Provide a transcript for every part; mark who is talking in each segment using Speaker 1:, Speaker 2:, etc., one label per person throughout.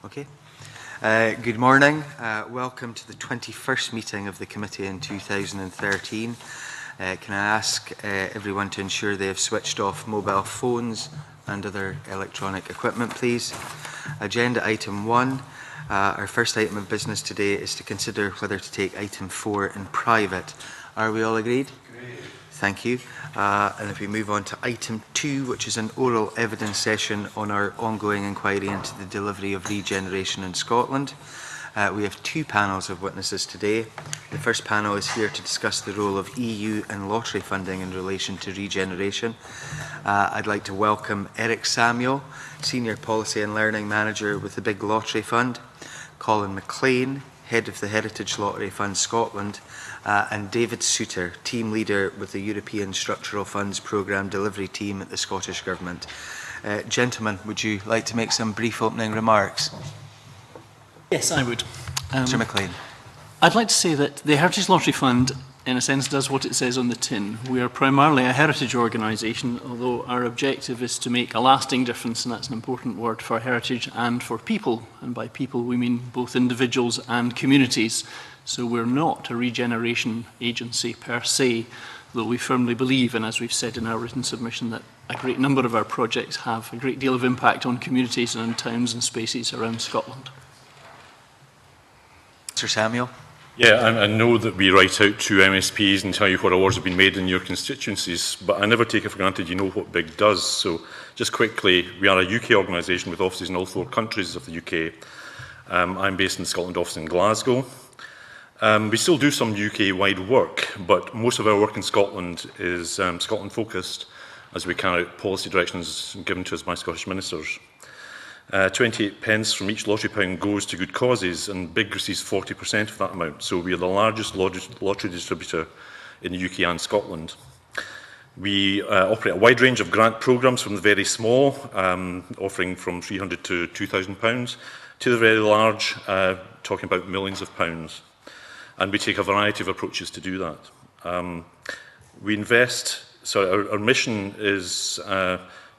Speaker 1: Okay. Good morning. Welcome to the 21st meeting of the committee in 2013. Can I ask everyone to ensure they have switched off mobile phones and other electronic equipment, please? Agenda item 1. Our first item of business today is to consider whether to take item 4 in private. Are we all agreed? Agreed. Thank you. And if we move on to item 2, which is an oral evidence session on our ongoing inquiry into the delivery of regeneration in Scotland. We have 2 panels of witnesses today. The first panel is here to discuss the role of EU and lottery funding in relation to regeneration. I'd like to welcome Eric Samuel, Senior Policy and Learning Manager with the Big Lottery Fund, Colin McLean, Head of the Heritage Lottery Fund Scotland, and David Souter, Team Leader with the European Structural Funds Programme Delivery Team at the Scottish Government. Gentlemen, would you like to make some brief opening remarks?
Speaker 2: Yes, I would.
Speaker 1: Mr McLean.
Speaker 2: I'd like to say that the Heritage Lottery Fund, in a sense, does what it says on the tin. We are primarily a heritage organisation, although our objective is to make a lasting difference, and that's an important word for heritage and for people. And by people, we mean both individuals and communities. So we're not a regeneration agency per se, though we firmly believe, and as we've said in our written submission, that a great number of our projects have a great deal of impact on communities and on towns and spaces around Scotland.
Speaker 1: Mr Samuel.
Speaker 3: Yeah, I know that we write out to MSPs and tell you what awards have been made in your constituencies, but I never take it for granted you know what BIG does. So just quickly, we are a UK organisation with offices in all 4 countries of the UK. I'm based in the Scotland office in Glasgow. We still do some UK-wide work, but most of our work in Scotland is Scotland-focused as we carry out policy directions given to us by Scottish ministers. 28 pence from each lottery pound goes to good causes, and BIG receives 40% of that amount. So we are the largest lottery distributor in the UK and Scotland. We operate a wide range of grant programmes, from the very small, offering from £300 to £2,000, to the very large, talking about millions of pounds. And we take a variety of approaches to do that. We invest, so our mission is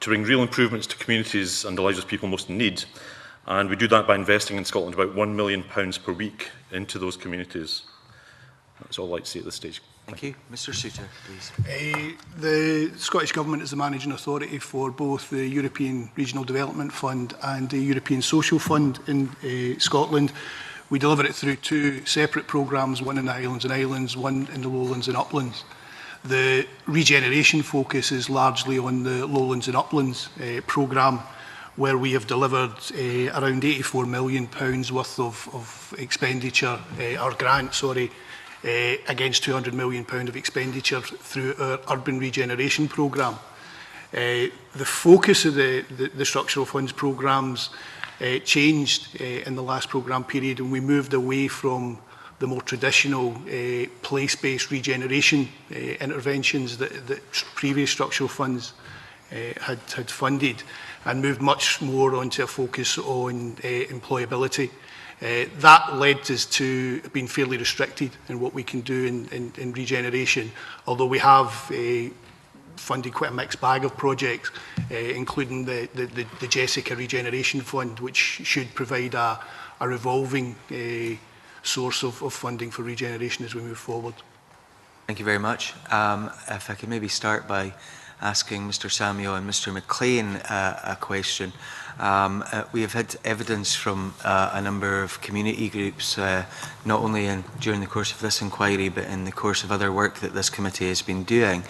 Speaker 3: to bring real improvements to communities and the lives of people most in need. And we do that by investing in Scotland about £1 million per week into those communities. That's all I'd like to say at this stage.
Speaker 1: Thank you. Mr Souter, please.
Speaker 4: The Scottish Government is the managing authority for both the European Regional Development Fund and the European Social Fund in Scotland. We deliver it through 2 separate programmes, one in the Highlands and Islands, one in the Lowlands and Uplands. The regeneration focus is largely on the Lowlands and Uplands programme, where we have delivered around £84 million worth of expenditure, our grant, sorry, against £200 million of expenditure through our urban regeneration programme. The focus of the structural funds programmes changed in the last programme period, and we moved away from the more traditional place-based regeneration interventions that previous structural funds had funded, and moved much more onto a focus on employability. That led us to being fairly restricted in what we can do in regeneration, although we have funded quite a mixed bag of projects, including the Jessica Regeneration Fund, which should provide a revolving source of funding for regeneration as we move forward.
Speaker 1: Thank you very much. If I could maybe start by asking Mr Samuel and Mr McLean a question. We have had evidence from a number of community groups, not only during the course of this inquiry, but in the course of other work that this committee has been doing.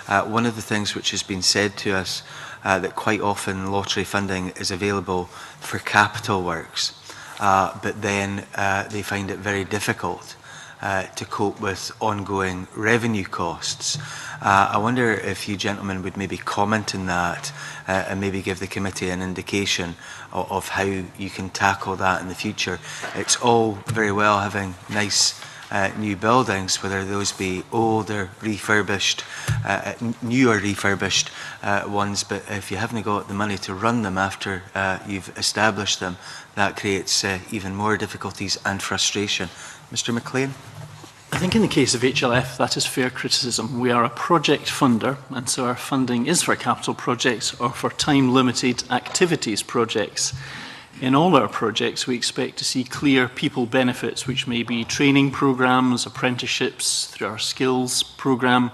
Speaker 1: One of the things which has been said to us that quite often lottery funding is available for capital works, but then they find it very difficult to cope with ongoing revenue costs. I wonder if you gentlemen would maybe comment on that and maybe give the committee an indication of how you can tackle that in the future. It's all very well having nice new buildings, whether those be old or refurbished, new or refurbished ones, but if you haven't got the money to run them after you've established them, that creates even more difficulties and frustration. Mr McLean?
Speaker 2: I think in the case of HLF, that is fair criticism. We are a project funder, and so our funding is for capital projects or for time-limited activities projects. In all our projects, we expect to see clear people benefits, which may be training programs, apprenticeships, through our skills program,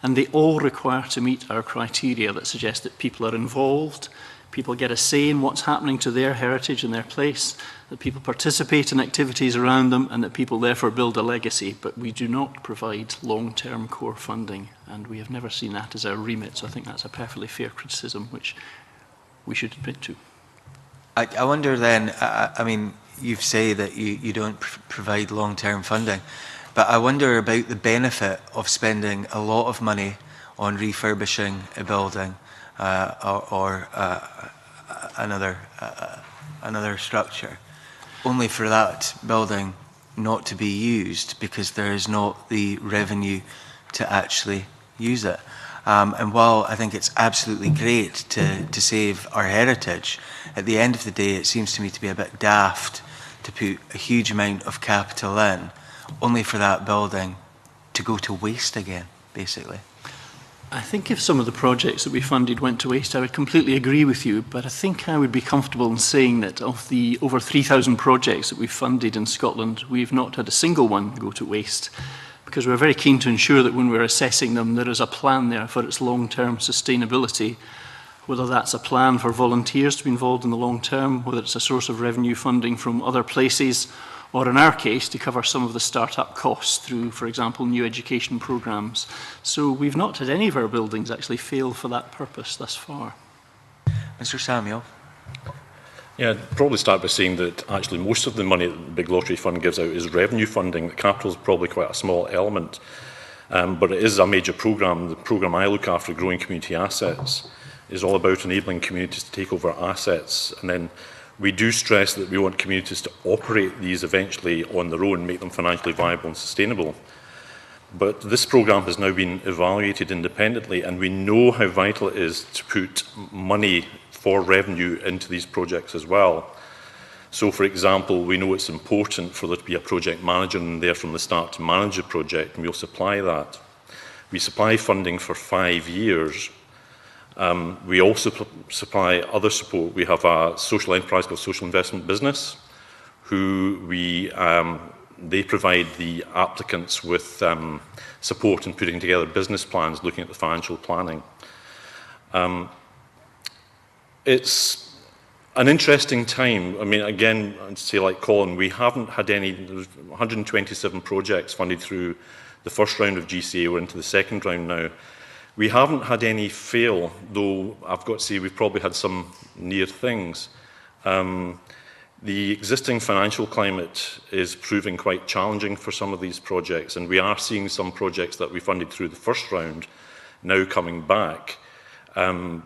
Speaker 2: and they all require to meet our criteria that suggest that people are involved, people get a say in what's happening to their heritage and their place, that people participate in activities around them, and that people therefore build a legacy. But we do not provide long-term core funding, and we have never seen that as our remit, so I think that's a perfectly fair criticism, which we should admit to.
Speaker 1: I wonder then, I mean, you say that you don't provide long-term funding, but I wonder about the benefit of spending a lot of money on refurbishing a building or another structure, only for that building not to be used because there is not the revenue to actually use it. And while I think it's absolutely great to save our heritage, at the end of the day, it seems to me to be a bit daft to put a huge amount of capital in, only for that building to go to waste again, basically.
Speaker 2: I think if some of the projects that we funded went to waste, I would completely agree with you, but I think I would be comfortable in saying that of the over 3,000 projects that we've funded in Scotland, we've not had a single one go to waste, because we're very keen to ensure that when we're assessing them, there is a plan there for its long-term sustainability, whether that's a plan for volunteers to be involved in the long term, whether it's a source of revenue funding from other places, or in our case, to cover some of the start-up costs through, for example, new education programmes. So we've not had any of our buildings actually fail for that purpose thus far.
Speaker 1: Mr. Samuel.
Speaker 3: Yeah, I'd probably start by saying that actually most of the money that the Big Lottery Fund gives out is revenue funding. The capital is probably quite a small element, but it is a major programme. The programme I look after, Growing Community Assets, is all about enabling communities to take over assets, and then we do stress that we want communities to operate these eventually on their own, make them financially viable and sustainable. But this programme has now been evaluated independently, and we know how vital it is to put money for revenue into these projects as well. So, for example, we know it's important for there to be a project manager in there from the start to manage a project, and we'll supply that. We supply funding for 5 years. We also supply other support. We have a social enterprise called Social Investment Business, who they provide the applicants with support in putting together business plans, looking at the financial planning. It's an interesting time. I mean, again, I'd say like Colin, we haven't had any, there's 127 projects funded through the first round of GCA. We're into the second round now. We haven't had any fail, though I've got to say we've probably had some near things. The existing financial climate is proving quite challenging for some of these projects, and we are seeing some projects that we funded through the first round now coming back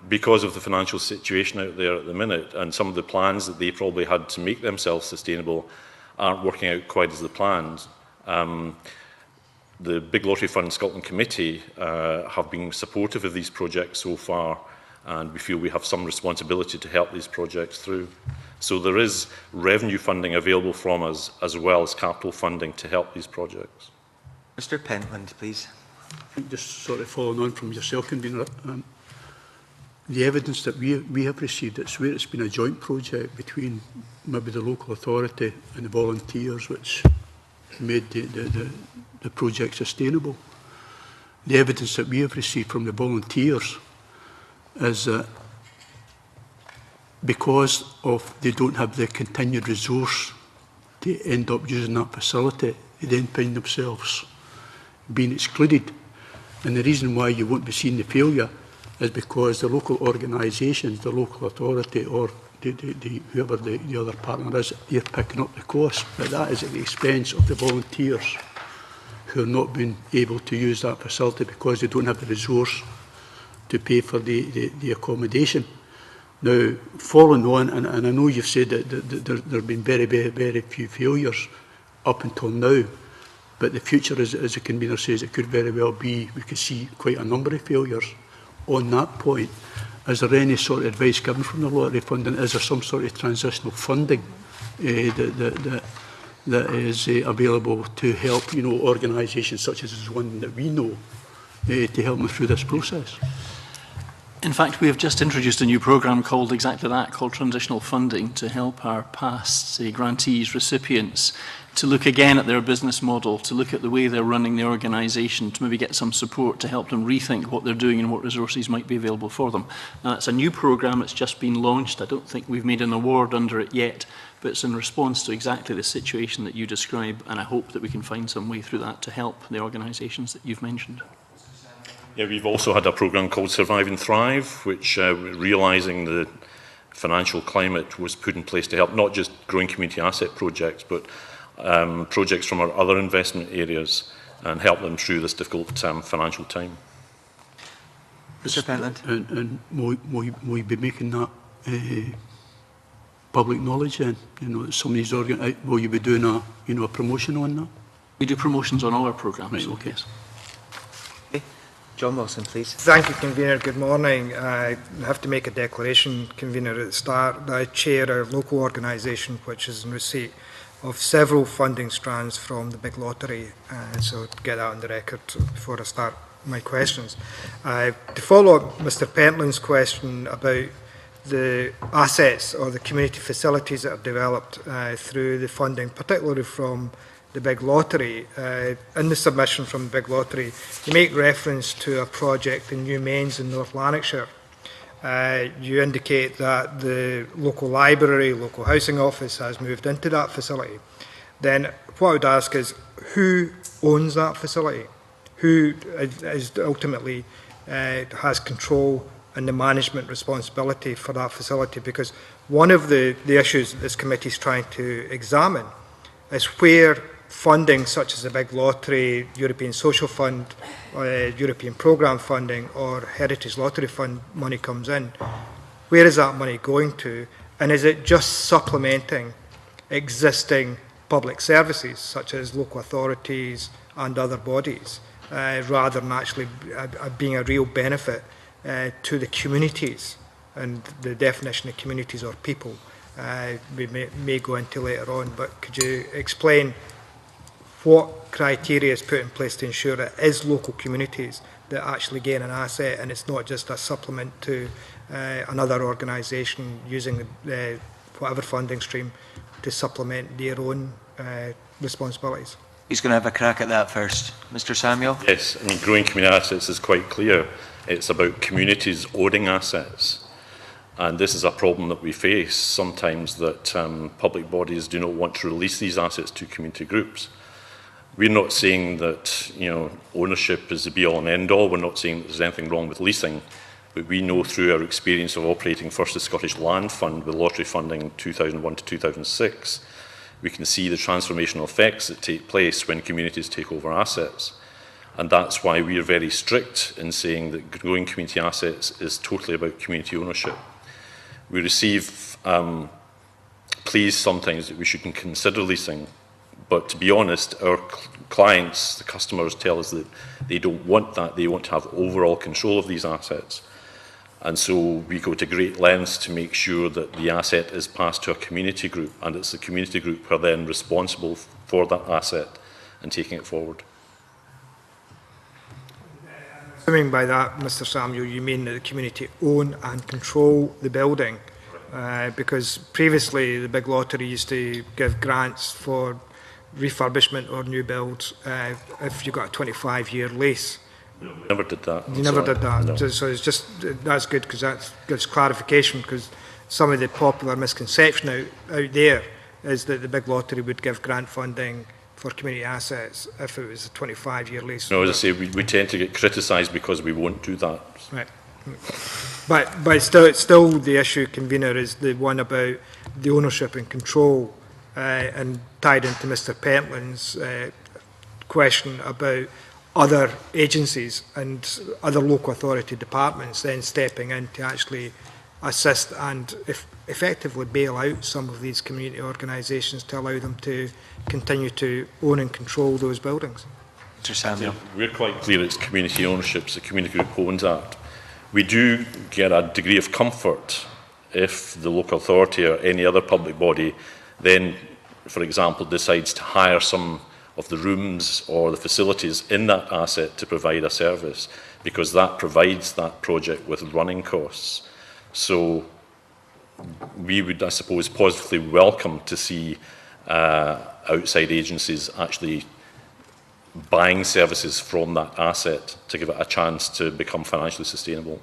Speaker 3: because of the financial situation out there at the minute, and some of the plans that they probably had to make themselves sustainable aren't working out quite as they planned. The Big Lottery Fund Scotland Committee have been supportive of these projects so far, and we feel we have some responsibility to help these projects through. So there is revenue funding available from us as well as capital funding to help these projects.
Speaker 1: Mr. Pentland, please.
Speaker 5: Just sort of following on from yourself, convener, the evidence that we have received, it's where it's been a joint project between maybe the local authority and the volunteers, which made the project sustainable. The evidence that we have received from the volunteers is that because of they don't have the continued resource to end up using that facility, they then find themselves being excluded. And the reason why you won't be seeing the failure is because the local organisations, the local authority, or whoever the other partner is, they're picking up the cost. But that is at the expense of the volunteers who are not being able to use that facility because they don't have the resource to pay for the accommodation. Now, following on, and I know you've said that there have been very, very, very few failures up until now, but the future, as the convener says, it could very well be, we could see quite a number of failures. On that point, is there any sort of advice given from the Lottery Fund, and is there some sort of transitional funding that is available to help, you know, organisations such as this one that we know to help them through this process?
Speaker 2: In fact, we have just introduced a new programme called exactly that, called Transitional Funding, to help our past, say, grantees, recipients, to look again at their business model, to look at the way they're running the organisation, to maybe get some support to help them rethink what they're doing and what resources might be available for them. Now, it's a new programme, it's just been launched. I don't think we've made an award under it yet, but it's in response to exactly the situation that you describe, and I hope that we can find some way through that to help the organisations that you've mentioned.
Speaker 3: Yeah, we've also had a programme called Survive and Thrive, which, realising the financial climate, was put in place to help not just growing community asset projects, but projects from our other investment areas, and help them through this difficult financial time.
Speaker 1: Mr. Pentland.
Speaker 5: And will you be making that public knowledge then? You know, some of these will you be doing a promotion on that?
Speaker 2: We do promotions on all our programmes.
Speaker 5: Right, okay.
Speaker 2: Yes.
Speaker 1: John Wilson, please.
Speaker 6: Thank you, Convener. Good morning. I have to make a declaration, Convener, at the start. I chair a local organisation which is in receipt of several funding strands from the big lottery, so to get that on the record before I start my questions. To follow up Mr. Pentland's question about the assets or the community facilities that are developed through the funding, particularly from the big lottery. In the submission from the big lottery, you make reference to a project in New Mains in North Lanarkshire. You indicate that the local library, local housing office has moved into that facility. Then what I would ask is, who owns that facility? Who is ultimately has control and the management responsibility for that facility? Because one of the issues that this committee is trying to examine is where funding such as the big lottery, European Social Fund, European Programme funding or Heritage Lottery Fund money comes in. Where is that money going to? And is it just supplementing existing public services such as local authorities and other bodies, rather than actually being a real benefit to the communities? And the definition of communities or people we may go into later on, but could you explain what criteria is put in place to ensure that it is local communities that actually gain an asset and it's not just a supplement to another organisation using whatever funding stream to supplement their own responsibilities?
Speaker 1: Who's going to have a crack at that first? Mr. Samuel?
Speaker 3: Yes, I mean, growing community assets is quite clear. It's about communities owning assets. And this is a problem that we face sometimes, that public bodies do not want to release these assets to community groups. We're not saying that, you know, ownership is the be-all and end-all. We're not saying that there's anything wrong with leasing, but we know through our experience of operating first the Scottish Land Fund with lottery funding 2001 to 2006, we can see the transformational effects that take place when communities take over assets. And that's why we are very strict in saying that growing community assets is totally about community ownership. We receive pleas sometimes that we should consider leasing, but to be honest, our clients, the customers, tell us that they don't want that. They want to have overall control of these assets. And so we go to great lengths to make sure that the asset is passed to a community group, and it's the community group who are then responsible for that asset and taking it forward.
Speaker 6: Assuming by that, Mr. Samuel, you mean that the community own and control the building, because previously the big lottery used to give grants for refurbishment or new builds if you got a 25-year lease.
Speaker 3: We never did that.
Speaker 6: You never did that.
Speaker 3: No.
Speaker 6: So it's just, that's good, because that gives clarification, because some of the popular misconception out there is that the big lottery would give grant funding for community assets if it was a 25-year lease.
Speaker 3: No, as I say, we tend to get criticised because we won't do that.
Speaker 6: Right. But still the issue, Convener, is the one about the ownership and control, and tied into Mr. Pentland's question about other agencies and other local authority departments then stepping in to actually assist and effectively bail out some of these community organisations to allow them to continue to own and control those buildings.
Speaker 1: Mr. Samuel.
Speaker 3: We're quite clear it's community ownership, it's the community group owns that. We do get a degree of comfort if the local authority or any other public body then, for example, decides to hire some of the rooms or the facilities in that asset to provide a service. because that provides that project with running costs. So we would, I suppose, positively welcome to see outside agencies actually buying services from that asset to give it a chance to become financially sustainable.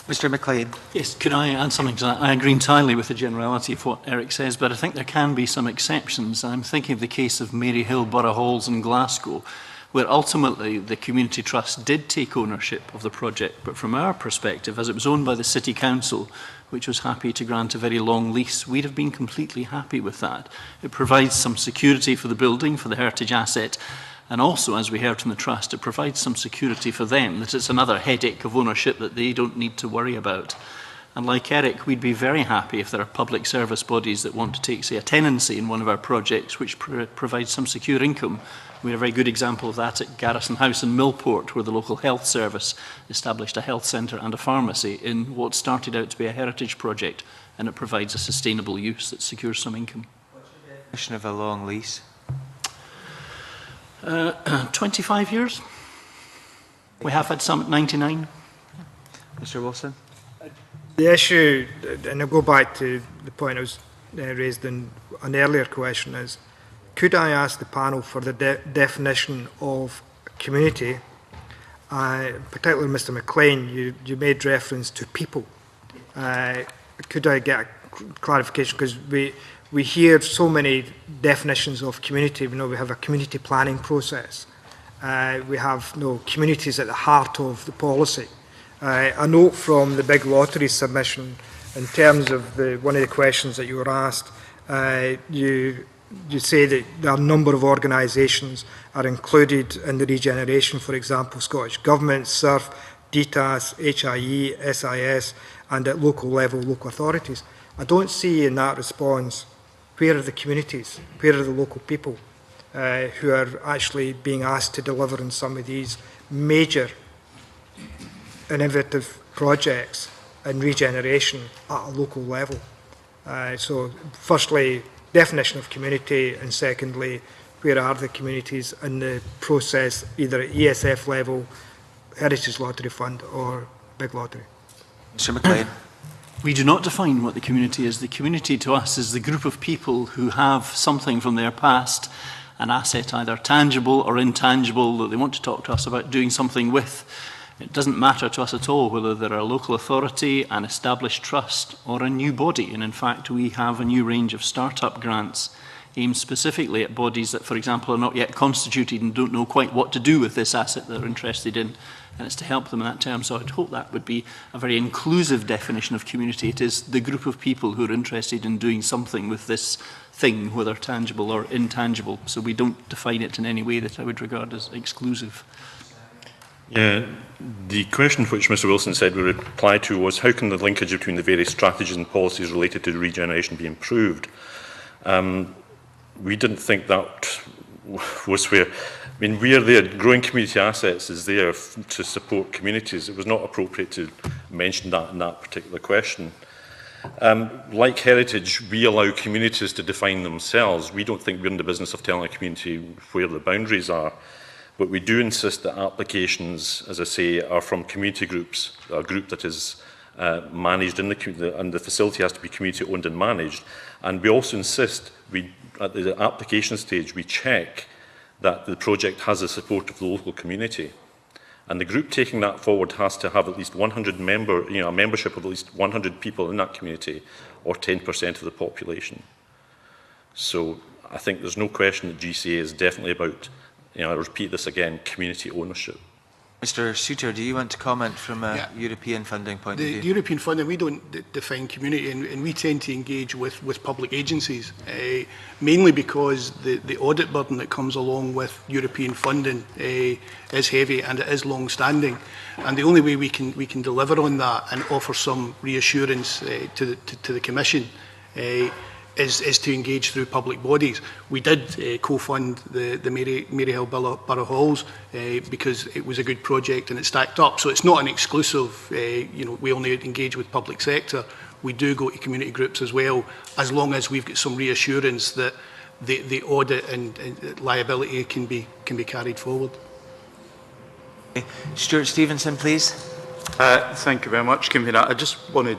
Speaker 1: Mr. McLean.
Speaker 2: Yes, could I add something to that? I agree entirely with the generality of what Eric says, but I think there can be some exceptions. I'm thinking of the case of Maryhill, Borough Halls in Glasgow, where ultimately the Community Trust did take ownership of the project, but from our perspective, as it was owned by the City Council, which was happy to grant a very long lease, we'd have been completely happy with that. It provides some security for the building, for the heritage asset, and also, as we heard from the Trust, it provides some security for them, that it's another headache of ownership that they don't need to worry about. And like Eric, we'd be very happy if there are public service bodies that want to take, say, a tenancy in one of our projects, which provides some secure income. We had a very good example of that at Garrison House in Millport, where the local health service established a health centre and a pharmacy in what started out to be a heritage project, and it provides a sustainable use that secures some income.
Speaker 1: What's your definition of a long lease?
Speaker 2: 25 years. We have had some at 99.
Speaker 1: Mr. Wilson?
Speaker 6: The issue, and I'll go back to the point I was raised in an earlier question, is could I ask the panel for the definition of community? Particularly Mr. McLean, you made reference to people. Could I get a clarification? Because we hear so many definitions of community. We know we have a community planning process. We have communities at the heart of the policy. A note from the Big Lottery submission in terms of one of the questions that you were asked, you say that there are a number of organisations are included in the regeneration, for example, Scottish Government, SURF, DTAS, HIE, SIS, and at local level, local authorities. I don't see in that response where are the communities, where are the local people who are actually being asked to deliver on some of these major innovative projects and regeneration at a local level. So firstly, definition of community, and secondly, where are the communities in the process, either at ESF level, Heritage Lottery Fund or Big Lottery?
Speaker 1: Mr. McLean.
Speaker 2: We do not define what the community is. The community to us is the group of people who have something from their past, an asset either tangible or intangible that they want to talk to us about doing something with. It doesn't matter to us at all whether they're a local authority, an established trust, or a new body. And in fact, we have a new range of start-up grants aimed specifically at bodies that, for example, are not yet constituted and don't know quite what to do with this asset they're interested in. And it's to help them in that term. So I'd hope that would be a very inclusive definition of community. It is the group of people who are interested in doing something with this thing, whether tangible or intangible. So we don't define it in any way that I would regard as exclusive.
Speaker 3: Yeah, the question which Mr. Wilson said we replied to was how can the linkage between the various strategies and policies related to regeneration be improved? We didn't think that was where, I mean, we are there, growing community assets is there to support communities. It was not appropriate to mention that in that particular question. Like heritage, we allow communities to define themselves. We don't think we're in the business of telling a community where the boundaries are. But we do insist that applications, as I say, are from community groups, a group that is managed in the community, and the facility has to be community owned and managed. And we also insist, at the application stage, we check that the project has the support of the local community. And the group taking that forward has to have at least 100 a membership of at least 100 people in that community, or 10% of the population. So I think there's no question that GCA is definitely about, I repeat this again, community ownership.
Speaker 1: Mr. Souter, do you want to comment from a European funding point of view?
Speaker 4: The European funding, we don't define community, and we tend to engage with public agencies, mainly because the audit burden that comes along with European funding is heavy and it is long-standing. And the only way we can deliver on that and offer some reassurance to the Commission is to engage through public bodies. We did co-fund the Maryhill Borough Halls because it was a good project and it stacked up. So it's not an exclusive, we only engage with public sector. We do go to community groups as well, as long as we've got some reassurance that the audit and liability can be carried forward.
Speaker 1: Stuart Stevenson, please.
Speaker 5: Thank you very much, Convener. I just wanted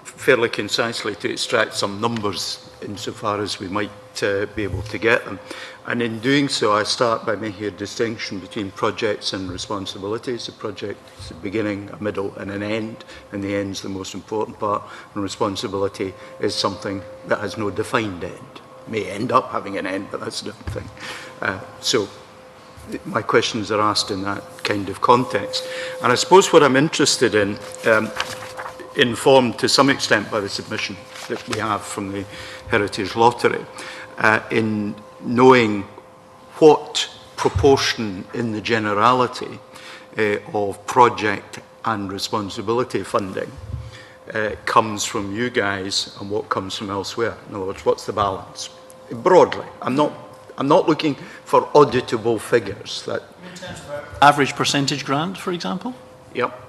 Speaker 5: fairly concisely to extract some numbers insofar as we might be able to get them. And in doing so, I start by making a distinction between projects and responsibilities. A project is a beginning, a middle and an end, and the end's the most important part, and responsibility is something that has no defined end. It may end up having an end, but that's a different thing. So my questions are asked in that kind of context. And I suppose what I'm interested in, informed to some extent by the submission that we have from the Heritage Lottery, in knowing what proportion in the generality of project and responsibility funding comes from you guys and what comes from elsewhere. In other words, what's the balance? Broadly, I'm not looking for auditable figures. That
Speaker 2: in terms of our average percentage grant, for example?
Speaker 5: Yep.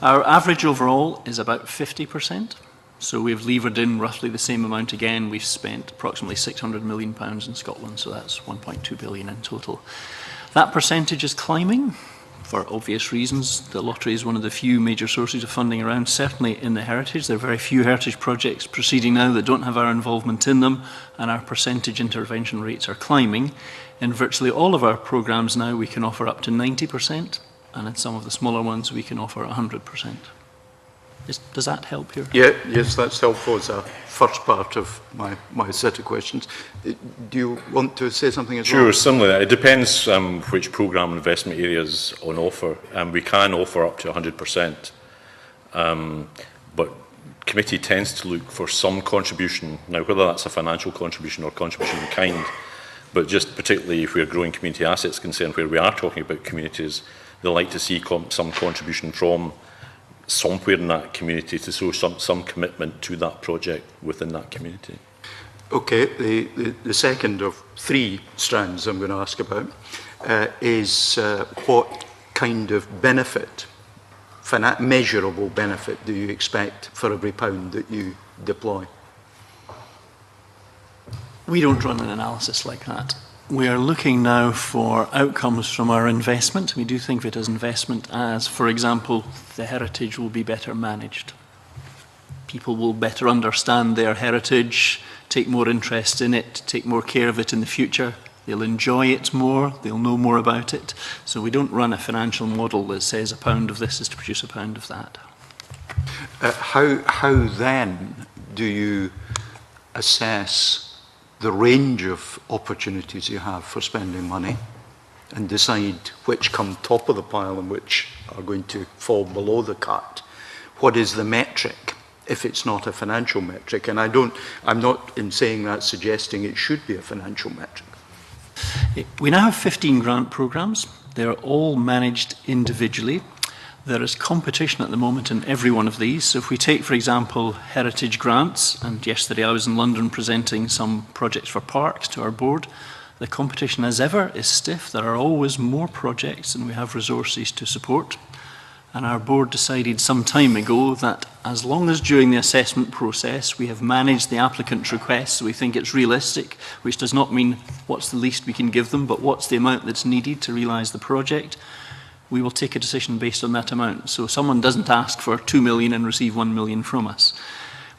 Speaker 2: Our average overall is about 50%. So we've levered in roughly the same amount again. We've spent approximately £600 million in Scotland, so that's 1.2 billion in total. That percentage is climbing for obvious reasons. The lottery is one of the few major sources of funding around, certainly in the heritage. There are very few heritage projects proceeding now that don't have our involvement in them, and our percentage intervention rates are climbing. In virtually all of our programmes now, we can offer up to 90%, and in some of the smaller ones, we can offer 100%. Does that help here?
Speaker 5: Yeah, yes, that's helpful as a first part of my set of questions. Do you want to say something as well?
Speaker 3: Sure, similarly, it depends which programme investment areas on offer, and we can offer up to 100%. But committee tends to look for some contribution, now whether that's a financial contribution or contribution in kind, but just particularly if we're growing community assets concerned, where we are talking about communities, they like to see some contribution from somewhere in that community to show some commitment to that project within that community. Okay,
Speaker 5: the second of three strands I'm going to ask about is what kind of benefit, measurable benefit, do you expect for every pound that you deploy?
Speaker 2: We don't run an analysis like that. We are looking now for outcomes from our investment. We do think of it as investment as, for example, the heritage will be better managed. People will better understand their heritage, take more interest in it, take more care of it in the future. They'll enjoy it more, they'll know more about it. So we don't run a financial model that says a pound of this is to produce a pound of that.
Speaker 5: How then do you assess the range of opportunities you have for spending money and decide which come top of the pile and which are going to fall below the cut? What is the metric if it's not a financial metric? And I'm not in saying that suggesting it should be a financial metric.
Speaker 2: We now have 15 grant programmes. They're all managed individually. There is competition at the moment in every one of these. So if we take, for example, heritage grants, and yesterday I was in London presenting some projects for parks to our board, the competition as ever is stiff. There are always more projects than we have resources to support. And our board decided some time ago that as long as during the assessment process we have managed the applicant's requests, we think it's realistic, which does not mean what's the least we can give them, but what's the amount that's needed to realise the project, we will take a decision based on that amount. So someone doesn't ask for 2 million and receive 1 million from us.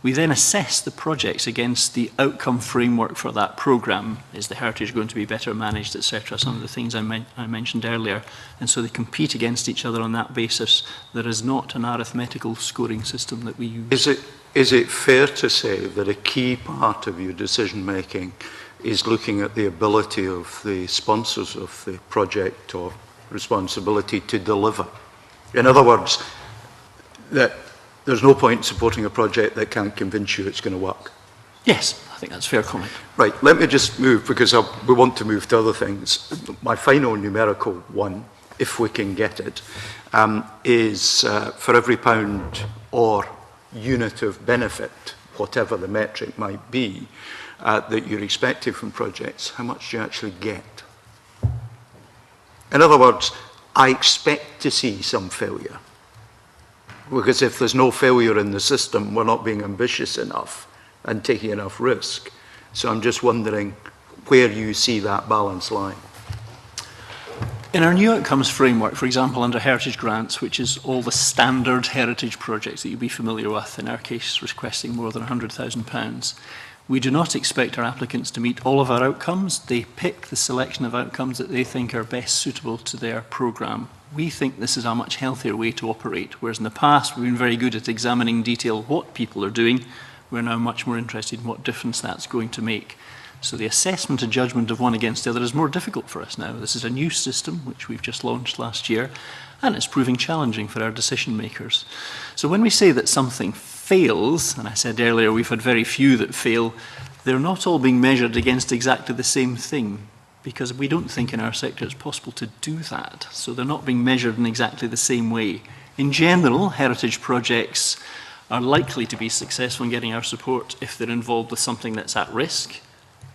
Speaker 2: We then assess the projects against the outcome framework for that programme. Is the heritage going to be better managed, etc.? Some of the things I mentioned earlier. And so they compete against each other on that basis. There is not an arithmetical scoring system that we use.
Speaker 5: Is it fair to say that a key part of your decision making is looking at the ability of the sponsors of the project or responsibility to deliver? In other words, that there's no point supporting a project that can't convince you it's going to work.
Speaker 2: Yes, I think that's a fair comment.
Speaker 5: Right, let me just move, because we want to move to other things. My final numerical one, if we can get it, is for every pound or unit of benefit, whatever the metric might be, that you're expecting from projects, how much do you actually get? In other words, I expect to see some failure. Because if there's no failure in the system, we're not being ambitious enough and taking enough risk. So I'm just wondering where you see that balance line.
Speaker 2: In our new outcomes framework, for example, under heritage grants, which is all the standard heritage projects that you'll be familiar with, in our case requesting more than £100,000, we do not expect our applicants to meet all of our outcomes. They pick the selection of outcomes that they think are best suitable to their programme. We think this is a much healthier way to operate, whereas in the past we've been very good at examining in detail what people are doing. We're now much more interested in what difference that's going to make. So the assessment and judgment of one against the other is more difficult for us now. This is a new system which we've just launched last year, and it's proving challenging for our decision makers. So when we say that something fails, and I said earlier we've had very few that fail, they're not all being measured against exactly the same thing, because we don't think in our sector it's possible to do that. So they're not being measured in exactly the same way. In general, heritage projects are likely to be successful in getting our support if they're involved with something that's at risk,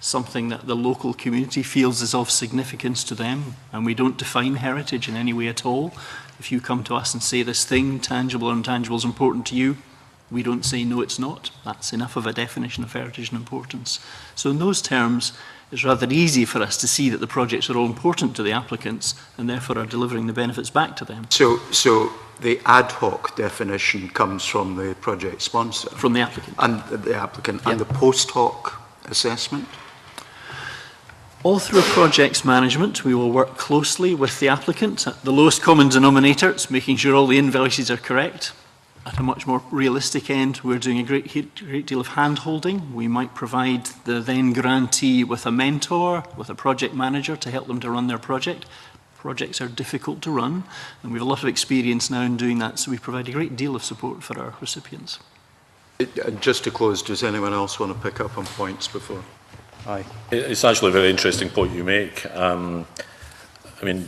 Speaker 2: something that the local community feels is of significance to them, and we don't define heritage in any way at all. If you come to us and say this thing, tangible or intangible, is important to you, we don't say no, it's not. That's enough of a definition of heritage and importance. So in those terms, it's rather easy for us to see that the projects are all important to the applicants and therefore are delivering the benefits back to them.
Speaker 5: So the ad hoc definition comes from the project sponsor?
Speaker 2: From the applicant.
Speaker 5: And the applicant.
Speaker 2: Yeah.
Speaker 5: And the post hoc assessment?
Speaker 2: All through projects management, we will work closely with the applicant. At the lowest common denominator, it's making sure all the invoices are correct. At a much more realistic end, we're doing a great deal of hand-holding. We might provide the then grantee with a mentor, with a project manager to help them to run their project. Projects are difficult to run, and we have a lot of experience now in doing that, so we provide a great deal of support for our recipients.
Speaker 5: Just to close, does anyone else want to pick up on points before? Aye.
Speaker 3: It's actually a very interesting point you make. I mean,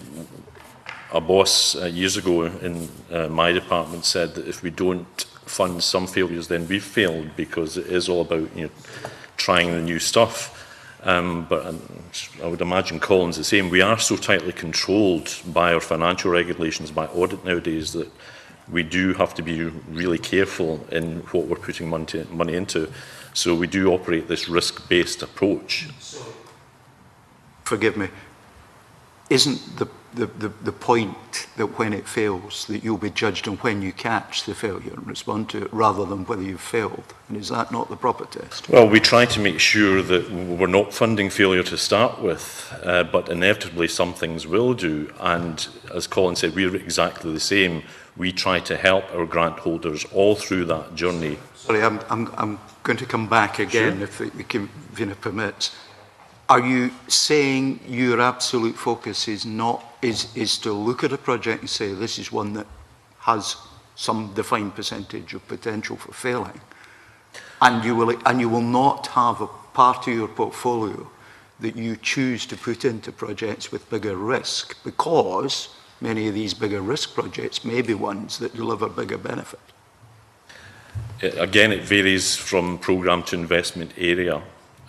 Speaker 3: a boss years ago in my department said that if we don't fund some failures, then we've failed, because it is all about trying the new stuff. But I would imagine Colin's the same. We are so tightly controlled by our financial regulations, by audit nowadays, that we do have to be really careful in what we're putting money into. So we do operate this risk-based approach.
Speaker 5: Forgive me. Isn't the point that when it fails, that you'll be judged on when you catch the failure and respond to it, rather than whether you've failed? And is that not the proper test?
Speaker 3: Well, we try to make sure that we're not funding failure to start with, but inevitably some things will do. And as Colin said, we're exactly the same. We try to help our grant holders all through that journey.
Speaker 5: Sorry, I'm going to come back again, sure, if the convener permits. Are you saying your absolute focus is to look at a project and say this is one that has some defined percentage of potential for failing, and you will not have a part of your portfolio that you choose to put into projects with bigger risk, because many of these bigger risk projects may be ones that deliver bigger benefit?
Speaker 3: Again, it varies from programme to investment area.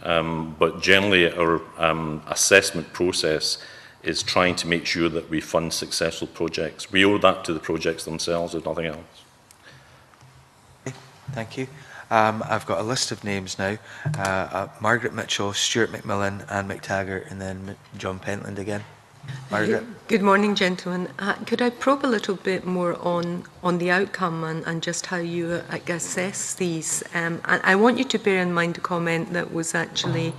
Speaker 3: But generally our assessment process is trying to make sure that we fund successful projects. We owe that to the projects themselves, if nothing else.
Speaker 1: Okay, thank you. I've got a list of names now. Margaret Mitchell, Stuart McMillan, Anne McTaggart, and then John Pentland again. Margaret.
Speaker 7: Good morning, gentlemen. Could I probe a little bit more on the outcome and just how you assess these? And I want you to bear in mind a comment that was actually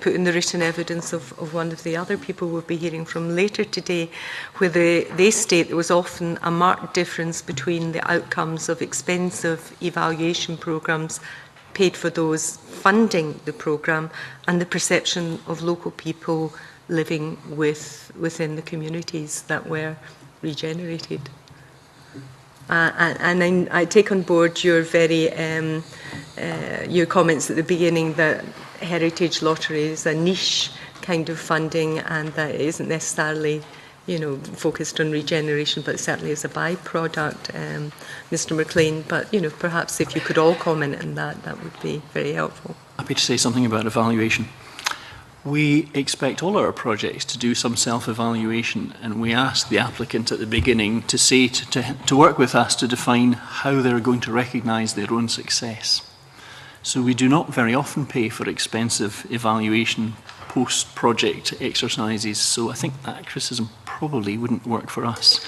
Speaker 7: put in the written evidence of one of the other people we'll be hearing from later today, where they state there was often a marked difference between the outcomes of expensive evaluation programmes paid for those funding the programme and the perception of local people living within the communities that were regenerated. And I take on board your your comments at the beginning that heritage lottery is a niche kind of funding, and that it isn't necessarily focused on regeneration, but certainly as a byproduct, Mr. McLean. But perhaps if you could all comment on that, that would be very helpful.
Speaker 2: Happy to say something about evaluation. We expect all our projects to do some self-evaluation, and we ask the applicant at the beginning to say to work with us to define how they're going to recognise their own success. So we do not very often pay for expensive evaluation post-project exercises, so I think that criticism probably wouldn't work for us.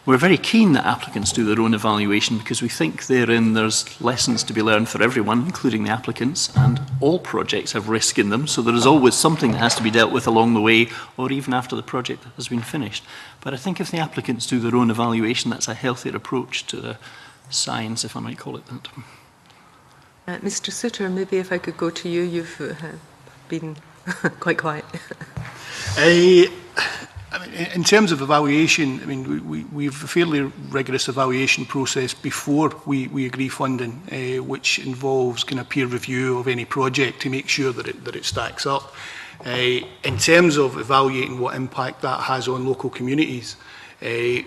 Speaker 2: We're very keen that applicants do their own evaluation because we think therein there's lessons to be learned for everyone, including the applicants, and all projects have risk in them, so there is always something that has to be dealt with along the way or even after the project has been finished. But I think if the applicants do their own evaluation, that's a healthier approach to the science, if I might call it that.
Speaker 7: Mr. Souter, maybe if I could go to you, you've been quite quiet.
Speaker 4: I mean, in terms of evaluation, I mean, we have a fairly rigorous evaluation process before we agree funding, which involves kind of peer review of any project to make sure that it stacks up. In terms of evaluating what impact that has on local communities, a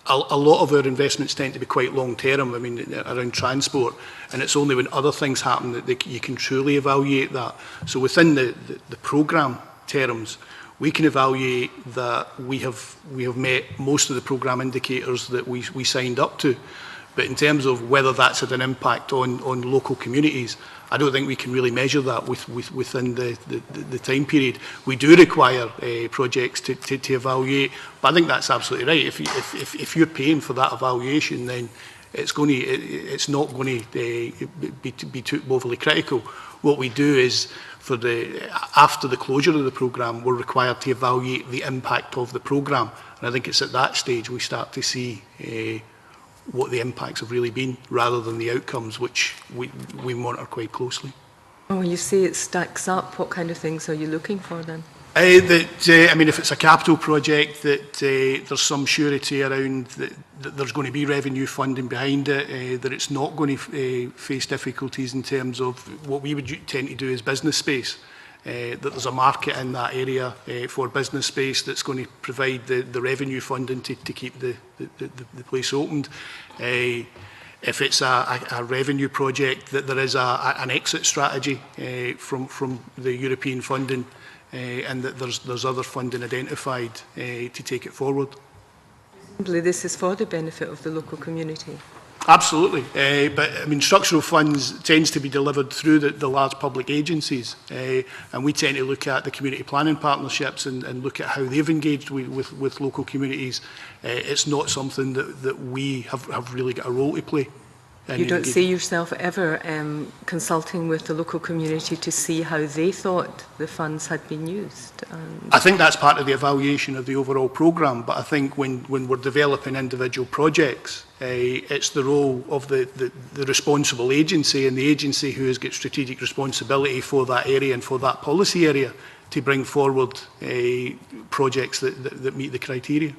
Speaker 4: lot of our investments tend to be quite long term, I mean, around transport, and it's only when other things happen that you can truly evaluate that. So within the programme terms, we can evaluate that we have met most of the programme indicators that we signed up to. But in terms of whether that's had an impact on local communities, I don't think we can really measure that within the time period. We do require projects to evaluate, but I think that's absolutely right. If you're paying for that evaluation, then it's not going to be too overly critical. What we do is, after the closure of the programme, we're required to evaluate the impact of the programme. And I think it's at that stage we start to see what the impacts have really been, rather than the outcomes, which we monitor quite closely.
Speaker 7: Oh, you say it stacks up. What kind of things are you looking for then?
Speaker 4: I mean, if it's a capital project, that there's some surety around that there's going to be revenue funding behind it, that it's not going to face difficulties in terms of what we would tend to do as business space, that there's a market in that area for business space that's going to provide the revenue funding to keep the place opened. If it's a revenue project, that there is an exit strategy from the European funding, and that there's other funding identified to take it forward.
Speaker 7: Simply, this is for the benefit of the local community.
Speaker 4: Absolutely, but I mean, structural funds tends to be delivered through the large public agencies, and we tend to look at the community planning partnerships and look at how they've engaged with local communities. It's not something that we have really got a role to play.
Speaker 7: You don't see yourself ever consulting with the local community to see how they thought the funds had been used?
Speaker 4: I think that's part of the evaluation of the overall programme, but I think when we're developing individual projects, it's the role of the responsible agency, and the agency who has got strategic responsibility for that area and for that policy area, to bring forward projects that meet the criteria.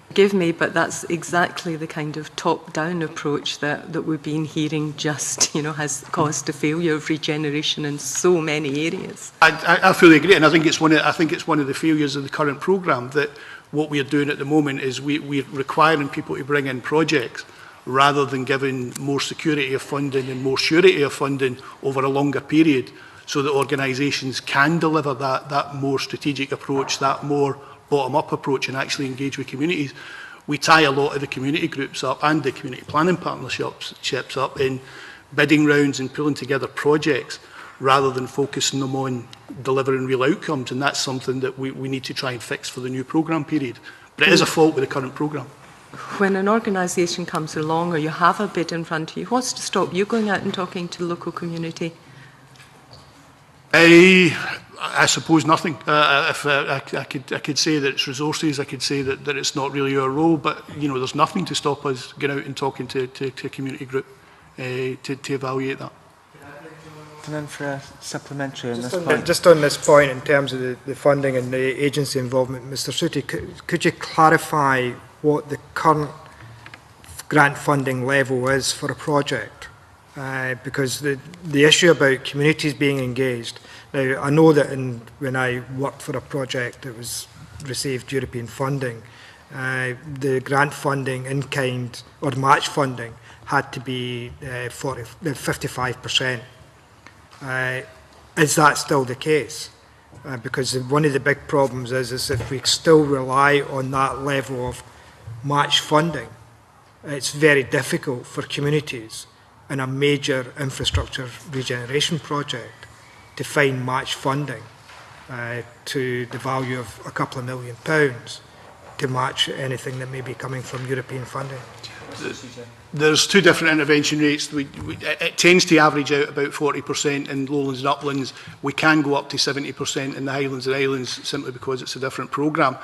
Speaker 7: Forgive me, but that's exactly the kind of top-down approach that we've been hearing has caused the failure of regeneration in so many areas.
Speaker 4: I fully agree, and I think it's one of the failures of the current programme, that what we're doing at the moment is we're requiring people to bring in projects rather than giving more security of funding and more surety of funding over a longer period, so that organisations can deliver that more strategic approach, that more bottom-up approach, and actually engage with communities. We tie a lot of the community groups up and the community planning partnerships up in bidding rounds and pulling together projects rather than focusing them on delivering real outcomes, and that's something that we need to try and fix for the new programme period. But it is a fault with the current programme.
Speaker 7: When an organisation comes along or you have a bid in front of you, what's to stop you going out and talking to the local community?
Speaker 4: I suppose nothing. If I could say that it's resources, I could say that it's not really our role, but there's nothing to stop us getting out and talking to a community group to evaluate that.
Speaker 1: And then for a supplementary on this
Speaker 6: point. Just on this point, in terms of the funding and the agency involvement, Mr. Souter, could you clarify what the current grant funding level is for a project? Because the issue about communities being engaged, now I know that when I worked for a project that received European funding, the grant funding in kind or match funding had to be 55%. Is that still the case? Because one of the big problems is if we still rely on that level of match funding, it's very difficult for communities in a major infrastructure regeneration project to find match funding to the value of a couple of £1 million. to match anything that may be coming from European funding.
Speaker 4: There's two different intervention rates. It tends to average out about 40% in lowlands and uplands. We can go up to 70% in the Highlands and Islands simply because it's a different programme.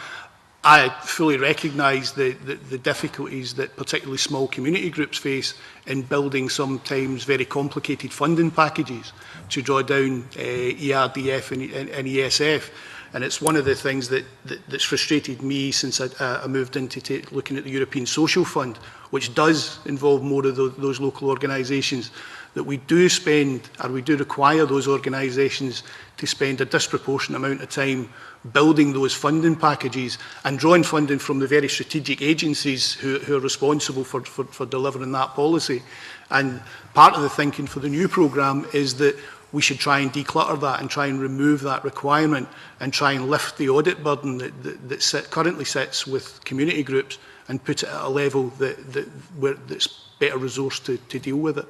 Speaker 4: I fully recognise the difficulties that particularly small community groups face in building sometimes very complicated funding packages to draw down ERDF and ESF. And it's one of the things that's frustrated me since I moved into looking at the European Social Fund, which does involve more of those local organisations, that we do spend, or we do require those organisations to spend a disproportionate amount of time building those funding packages and drawing funding from the very strategic agencies who are responsible for delivering that policy. And part of the thinking for the new programme is that we should try and declutter that and try and remove that requirement and try and lift the audit burden that currently sits with community groups and put it at a level that's better resourced to deal with it.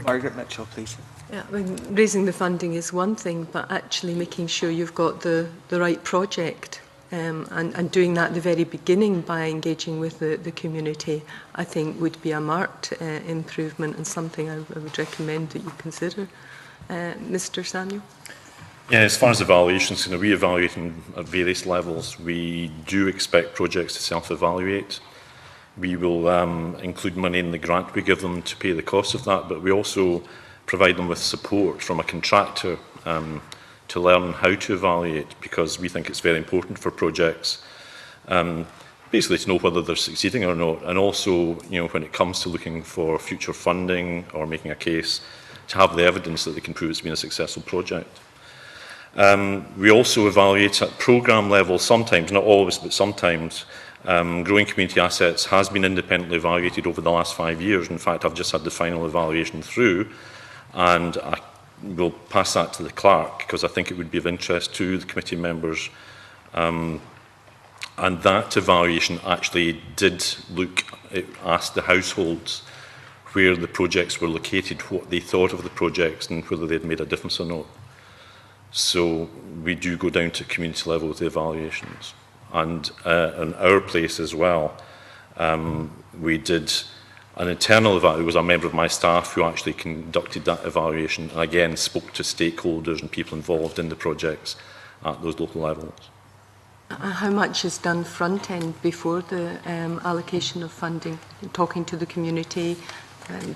Speaker 1: Margaret Mitchell, please.
Speaker 7: Yeah, I mean, raising the funding is one thing, but actually making sure you've got the right project and doing that at the very beginning by engaging with the community, I think would be a marked improvement and something I would recommend that you consider. Mr. Samuel?
Speaker 3: Yeah, as far as evaluations, we evaluate at various levels. We do expect projects to self-evaluate. We will include money in the grant we give them to pay the cost of that, but we also provide them with support from a contractor to learn how to evaluate, because we think it's very important for projects basically to know whether they're succeeding or not, and also when it comes to looking for future funding or making a case, to have the evidence that they can prove it's been a successful project. We also evaluate at programme level sometimes, not always, but sometimes. Growing community assets has been independently evaluated over the last 5 years. In fact, I've just had the final evaluation through, and I will pass that to the clerk because I think it would be of interest to the committee members. And that evaluation actually did look, it asked the households where the projects were located, what they thought of the projects and whether they'd made a difference or not. So we do go down to community level with the evaluations. And in our place as well, we did an internal evaluation. It was a member of my staff who actually conducted that evaluation and again spoke to stakeholders and people involved in the projects at those local levels.
Speaker 7: How much is done front end before the allocation of funding? Talking to the community,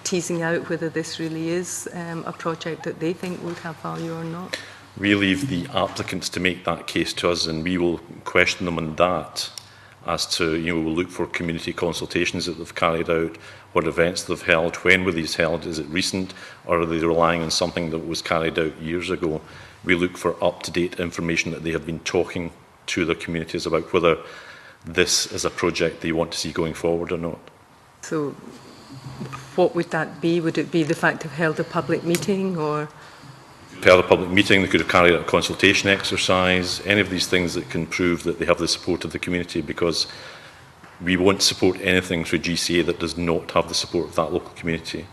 Speaker 7: teasing out whether this really is a project that they think would have value or not?
Speaker 3: We leave the applicants to make that case to us, and we will question them on that as to, we'll look for community consultations that they've carried out, what events they've held, when were these held, is it recent, or are they relying on something that was carried out years ago? We look for up-to-date information that they have been talking to their communities about whether this is a project they want to see going forward or not.
Speaker 7: So what would that be? Would it be the fact they've held a public meeting, or...?
Speaker 3: Held a public meeting, they could have carried out a consultation exercise, any of these things that can prove that they have the support of the community, because we won't support anything through GCA that does not have the support of that local community.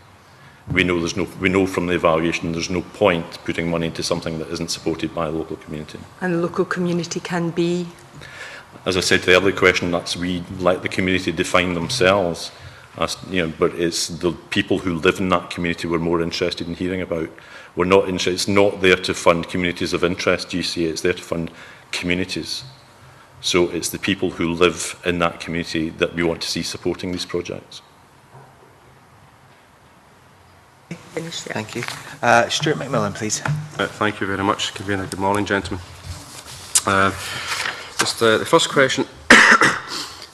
Speaker 3: We know from the evaluation there's no point putting money into something that isn't supported by a local community.
Speaker 7: And the local community can be?
Speaker 3: As I said to the earlier question, we let the community define themselves. But it's the people who live in that community we're more interested in hearing about. We're not interested. It's not there to fund communities of interest, GCA. It's there to fund communities. So it's the people who live in that community that we want to see supporting these projects.
Speaker 1: Thank you. Stuart McLean, please.
Speaker 8: Thank you very much, Convener. Good morning, gentlemen. Just the first question.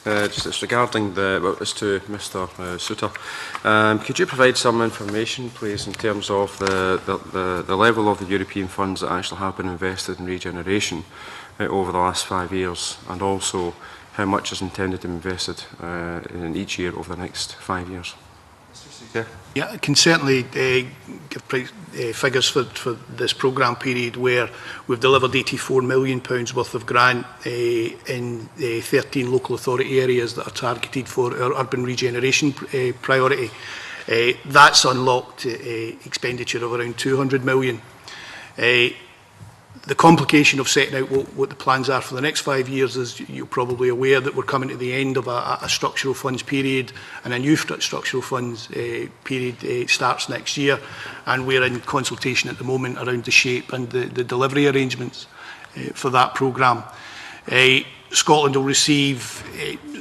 Speaker 8: It's regarding it's to Mr. Souter. Could you provide some information, please, in terms of the level of the European funds that actually have been invested in regeneration over the last 5 years, and also how much is intended to be invested in each year over the next 5 years?
Speaker 4: Yeah, I can certainly give figures for this programme period where we've delivered £84 million worth of grant in 13 local authority areas that are targeted for our urban regeneration priority. That's unlocked expenditure of around £200 million. The complication of setting out what the plans are for the next 5 years is, you're probably aware that we're coming to the end of a structural funds period, and a new structural funds period starts next year, and we're in consultation at the moment around the shape and the delivery arrangements for that programme. Scotland will receive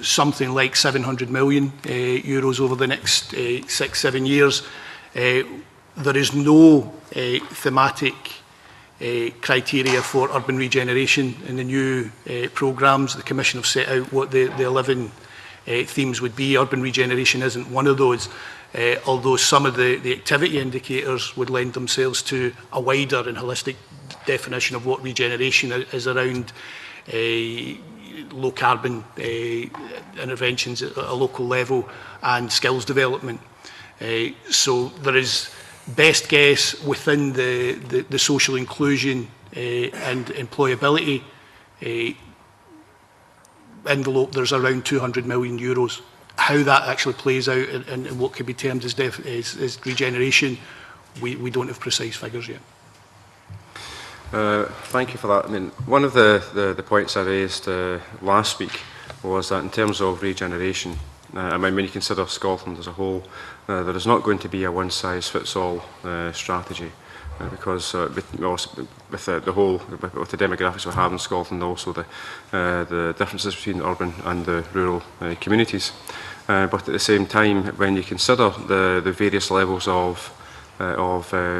Speaker 4: something like 700 million euros over the next 6-7 years. There is no thematic criteria for urban regeneration in the new programmes. The Commission have set out what the 11 themes would be. Urban regeneration isn't one of those, although some of the activity indicators would lend themselves to a wider and holistic definition of what regeneration is around low carbon interventions at a local level and skills development. So there is, best guess, within the social inclusion and employability envelope, there's around 200 million euros. How that actually plays out and what could be termed as regeneration, we don't have precise figures yet.
Speaker 8: Thank you for that. I mean, one of the points I raised last week was that in terms of regeneration, I mean, when you consider Scotland as a whole, there is not going to be a one-size-fits-all strategy, because with the demographics we have in Scotland, also the differences between urban and the rural communities. But at the same time, when you consider the various levels of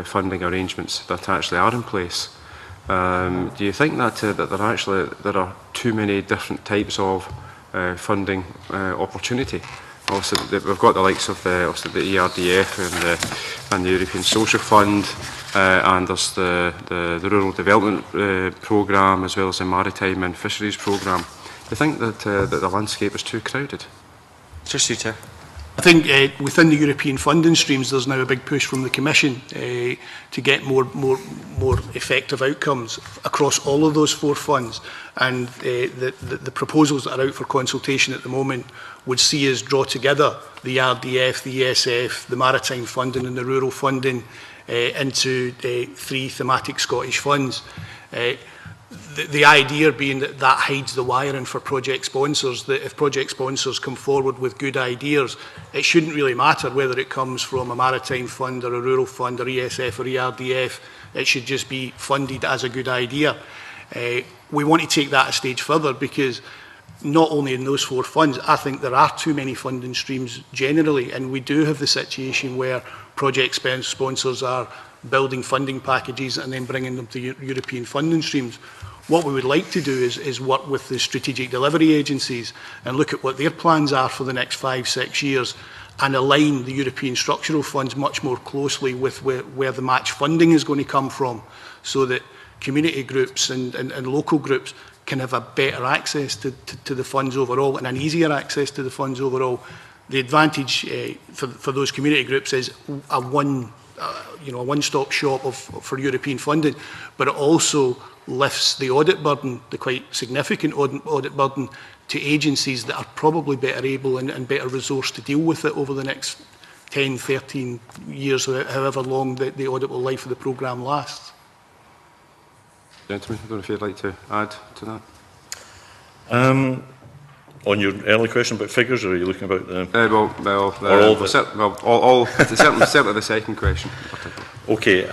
Speaker 8: funding arrangements that actually are in place, do you think that there are too many different types of funding opportunity? Also, we've got the likes of the ERDF and the European Social Fund, and there's the Rural Development Programme, as well as the Maritime and Fisheries Programme. Do you think that the landscape is too crowded?
Speaker 1: Mr. Souter.
Speaker 4: I think within the European funding streams, there's now a big push from the Commission to get more effective outcomes across all of those 4 funds. And the proposals that are out for consultation at the moment would see us draw together the RDF, the ESF, the maritime funding and the rural funding into 3 thematic Scottish funds. The idea being that hides the wiring for project sponsors, that if project sponsors come forward with good ideas, it shouldn't really matter whether it comes from a maritime fund or a rural fund or ESF or ERDF. It should just be funded as a good idea. We want to take that a stage further, because not only in those 4 funds, I think there are too many funding streams generally, and we do have the situation where project sponsors are building funding packages and then bringing them to European funding streams. What we would like to do is work with the strategic delivery agencies and look at what their plans are for the next 5-6 years, and align the European structural funds much more closely with where the match funding is going to come from, so that community groups and local groups can have a better access to the funds overall, and an easier access to the funds overall. The advantage for those community groups is a one-stop shop for European funding, but it also lifts the audit burden, the quite significant audit burden, to agencies that are probably better able and better resourced to deal with it over the next 10, 13 years, however long the audit life of the programme lasts.
Speaker 8: Gentlemen, I don't know if you'd like to add to that.
Speaker 3: On your early question about figures, or are you looking about the...
Speaker 8: certainly the second question.
Speaker 3: Okay.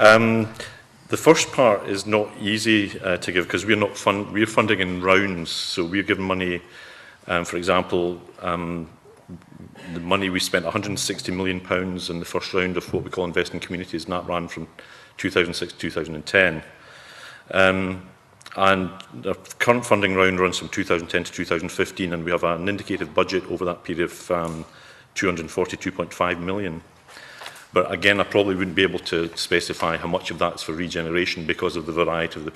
Speaker 3: The first part is not easy to give, because we're funding in rounds. So we're giving money, for example, the money we spent £160 million in the first round of what we call investing communities, and that ran from 2006 to 2010. And the current funding round runs from 2010 to 2015, and we have an indicated budget over that period of 242.5 million. But again, I probably wouldn't be able to specify how much of that's for regeneration, because of the variety of the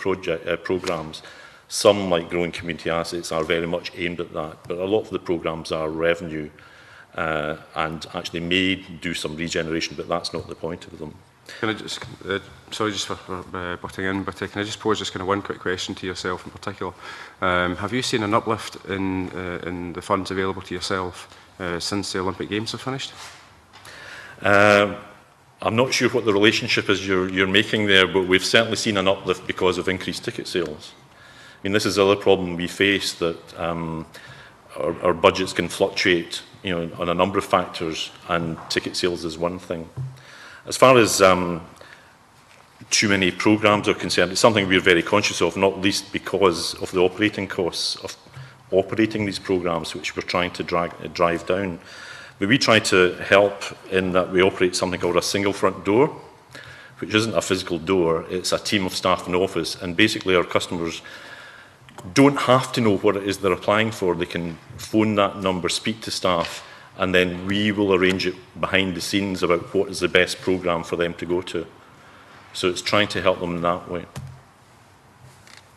Speaker 3: programmes. Some, like growing community assets, are very much aimed at that, but a lot of the programmes are revenue and actually may do some regeneration, but that's not the point of them.
Speaker 8: Can I just, sorry just for butting in, but can I just pose just kind of one quick question to yourself in particular? Have you seen an uplift in the funds available to yourself since the Olympic Games have finished?
Speaker 3: I'm not sure what the relationship is you're making there, but we've certainly seen an uplift because of increased ticket sales. I mean, this is the other problem we face, that our budgets can fluctuate, you know, on a number of factors, and ticket sales is one thing. As far as too many programmes are concerned, it's something we're very conscious of, not least because of the operating costs of operating these programmes, which we're trying to drive down. But we try to help in that we operate something called a single front door, which isn't a physical door, it's a team of staff in the office, and basically our customers don't have to know what it is they're applying for. They can phone that number, speak to staff, and then we will arrange it behind the scenes about what is the best programme for them to go to. So it's trying to help them in that way.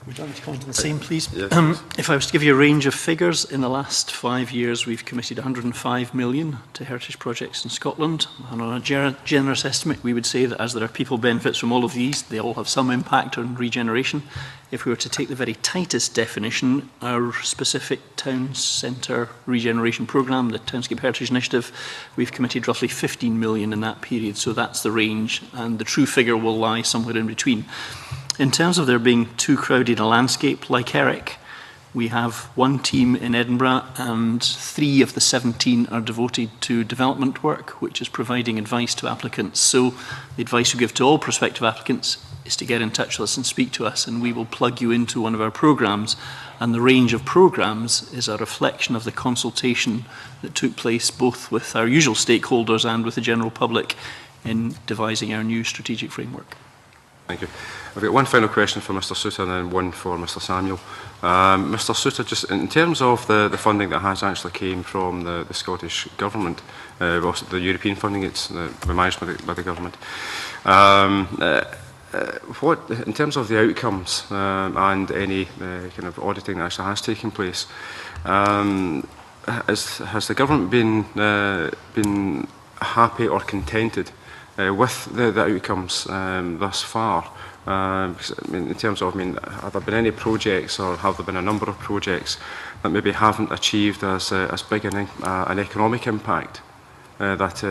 Speaker 2: Would you like me to come to the same, please?
Speaker 8: Yes.
Speaker 2: If I was to give you a range of figures, in the last 5 years we've committed 105 million to heritage projects in Scotland, and on a generous estimate we would say that as there are people benefits from all of these, they all have some impact on regeneration. If we were to take the very tightest definition, our specific town centre regeneration programme, the Townscape Heritage Initiative, we've committed roughly 15 million in that period, so that's the range, and the true figure will lie somewhere in between. In terms of there being too crowded a landscape like Eric, we have one team in Edinburgh and 3 of the 17 are devoted to development work, which is providing advice to applicants. So the advice we give to all prospective applicants is to get in touch with us and speak to us, and we will plug you into one of our programmes. And the range of programmes is a reflection of the consultation that took place both with our usual stakeholders and with the general public in devising our new strategic framework.
Speaker 8: Thank you. I've got one final question for Mr Souter and then one for Mr Samuel. Mr Souter, just in terms of the funding that has actually came from the Scottish Government, also the European funding, it's managed by the Government. What, in terms of the outcomes and any kind of auditing that actually has taken place, has the Government been happy or contented with the outcomes thus far? Because, I mean, in terms of, have there been any projects, or have there been a number of projects that maybe haven't achieved as big an economic impact that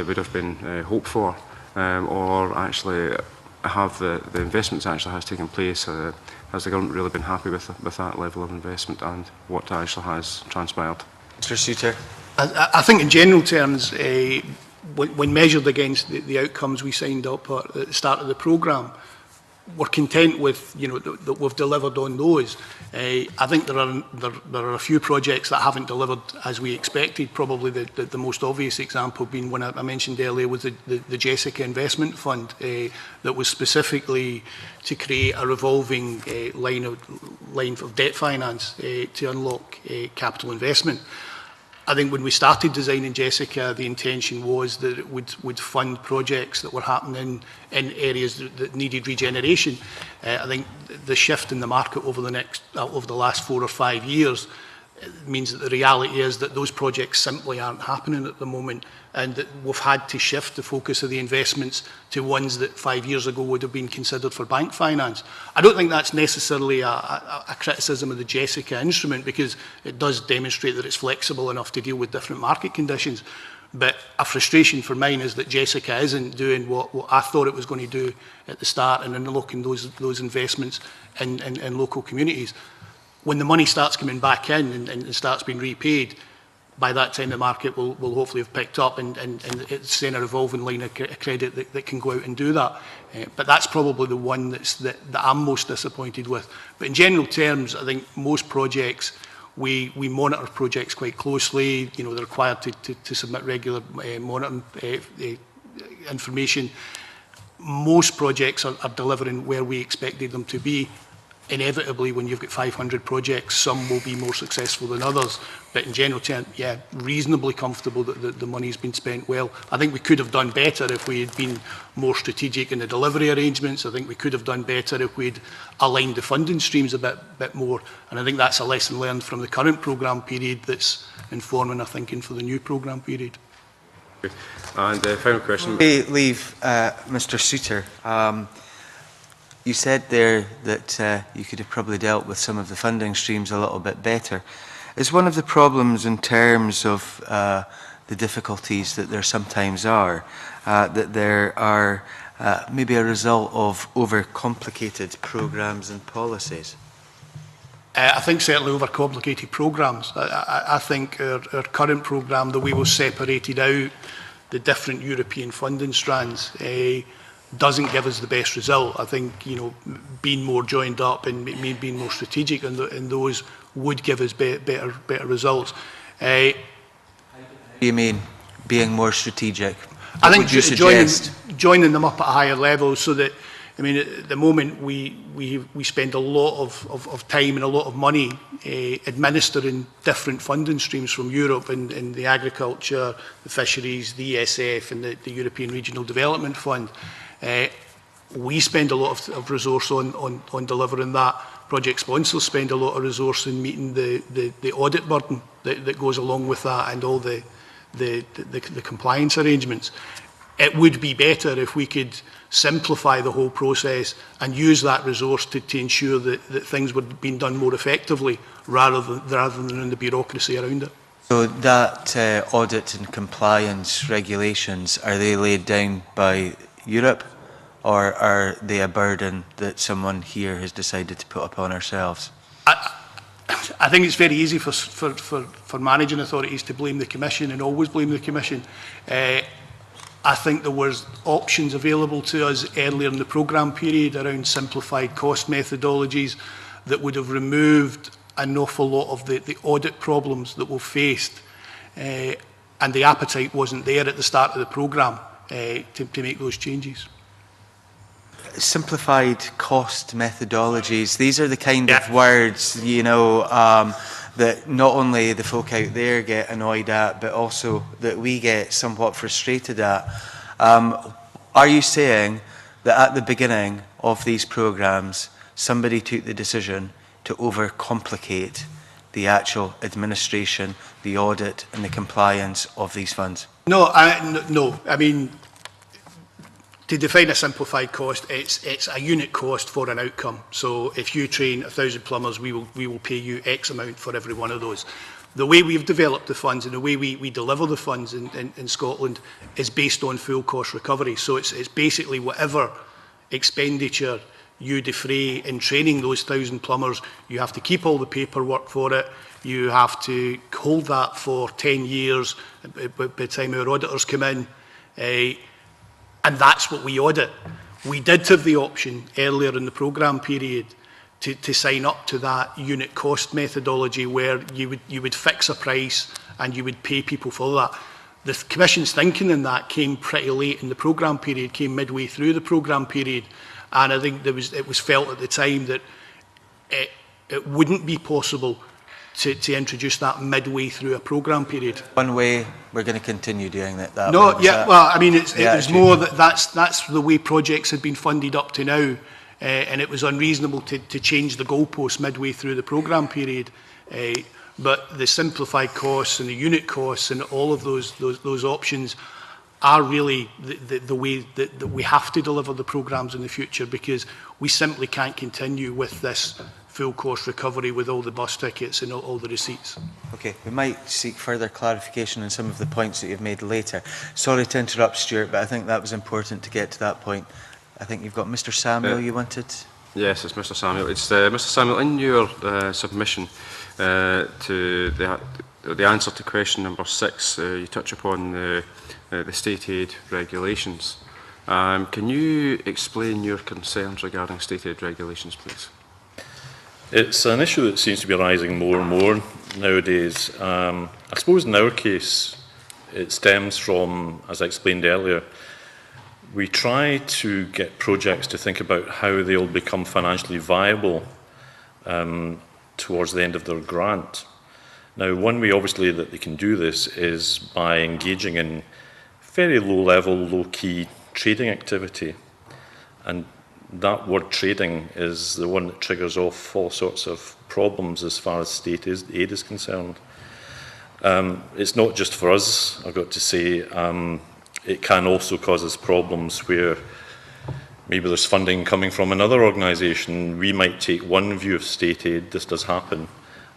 Speaker 8: would have been hoped for, or actually have the investments actually has taken place? Has the Government really been happy with that level of investment and what actually has transpired?
Speaker 1: Mr Souter.
Speaker 4: I think in general terms, when measured against the outcomes we signed up at the start of the programme, we're content with, that we've delivered on those. I think there are a few projects that haven't delivered as we expected. Probably the most obvious example being one I mentioned earlier was the Jessica Investment Fund that was specifically to create a revolving line of debt finance to unlock capital investment. I think when we started designing Jessica, the intention was that it would fund projects that were happening in areas that needed regeneration. I think the shift in the market over the last 4 or 5 years means that the reality is that those projects simply aren't happening at the moment, and that we've had to shift the focus of the investments to ones that 5 years ago would have been considered for bank finance. I don't think that's necessarily a criticism of the Jessica instrument, because it does demonstrate that it's flexible enough to deal with different market conditions. But a frustration for mine is that Jessica isn't doing what I thought it was going to do at the start, and unlocking those investments in local communities. When the money starts coming back in and starts being repaid, by that time the market will hopefully have picked up, and it's then a revolving line of credit that can go out and do that. But that's probably the one that I'm most disappointed with. But in general terms, I think most projects, we monitor projects quite closely. They're required to submit regular monitoring information. Most projects are delivering where we expected them to be. Inevitably, when you've got 500 projects, some will be more successful than others. But in general terms, yeah, reasonably comfortable that the money's been spent well. I think we could have done better if we had been more strategic in the delivery arrangements. I think we could have done better if we'd aligned the funding streams a bit more. And I think that's a lesson learned from the current programme period that's informing our thinking for the new programme period.
Speaker 8: And final question.
Speaker 1: Leave Mr Souter. You said there that you could have probably dealt with some of the funding streams a little bit better. Is one of the problems in terms of the difficulties that there sometimes are, that there are maybe a result of overcomplicated programmes and policies?
Speaker 4: I think certainly overcomplicated programmes. I think our current programme, the way we've separated out the different European funding strands, doesn't give us the best result. I think, being more joined up and being more strategic in those would give us better results.
Speaker 1: What do you mean, being more strategic?
Speaker 4: I think joining them up at a higher level, so that, at the moment we spend a lot of time and a lot of money administering different funding streams from Europe in the agriculture, the fisheries, the ESF and the European Regional Development Fund. We spend a lot of resource on delivering that. Project sponsors spend a lot of resource in meeting the audit burden that goes along with that, and all the compliance arrangements. It would be better if we could simplify the whole process and use that resource to ensure that things were being done more effectively, rather than in the bureaucracy around it.
Speaker 1: So that audit and compliance regulations, are they laid down by Europe, or are they a burden that someone here has decided to put upon ourselves?
Speaker 4: I think it's very easy for managing authorities to blame the Commission and always blame the Commission. I think there was options available to us earlier in the programme period around simplified cost methodologies that would have removed an awful lot of the audit problems that we've faced. And the appetite wasn't there at the start of the programme to make those changes.
Speaker 1: Simplified cost methodologies, these are the kind of words, that not only the folk out there get annoyed at, but also that we get somewhat frustrated at. Are you saying that at the beginning of these programmes, somebody took the decision to overcomplicate the actual administration, the audit and the compliance of these funds?
Speaker 4: No. To define a simplified cost, it's a unit cost for an outcome. So if you train 1,000 plumbers, we will pay you X amount for every one of those. The way we've developed the funds and the way we deliver the funds in Scotland is based on full cost recovery. So it's basically whatever expenditure you defray in training those 1,000 plumbers, you have to keep all the paperwork for it. You have to hold that for 10 years by the time our auditors come in. And that's what we audit. We did have the option earlier in the programme period to sign up to that unit cost methodology, where you would fix a price and you would pay people for that. The Commission's thinking in that came pretty late in the programme period, came midway through the programme period, and I think it was felt at the time that it wouldn't be possible to introduce that midway through a programme period.
Speaker 1: One way, we're going to continue doing that.
Speaker 4: It was more that's the way projects had been funded up to now, and it was unreasonable to change the goalposts midway through the programme period. But the simplified costs and the unit costs and all of those options are really the way that we have to deliver the programmes in the future, because we simply can't continue with this full cost recovery with all the bus tickets and all the receipts.
Speaker 1: Okay, we might seek further clarification on some of the points that you've made later. Sorry to interrupt, Stuart, but I think that was important to get to that point. I think you've got Mr. Samuel you wanted?
Speaker 8: Yes, it's Mr. Samuel. It's Mr. Samuel, in your submission to the answer to question number 6, you touch upon the state aid regulations. Can you explain your concerns regarding state aid regulations, please?
Speaker 3: It's an issue that seems to be arising more and more nowadays. I suppose in our case, it stems from, as I explained earlier, we try to get projects to think about how they'll become financially viable towards the end of their grant. Now, one way obviously that they can do this is by engaging in very low-level, low-key trading activity. And that word trading is the one that triggers off all sorts of problems as far as state aid is concerned. It's not just for us, I've got to say. It can also cause us problems where maybe there's funding coming from another organisation. We might take one view of state aid, this does happen,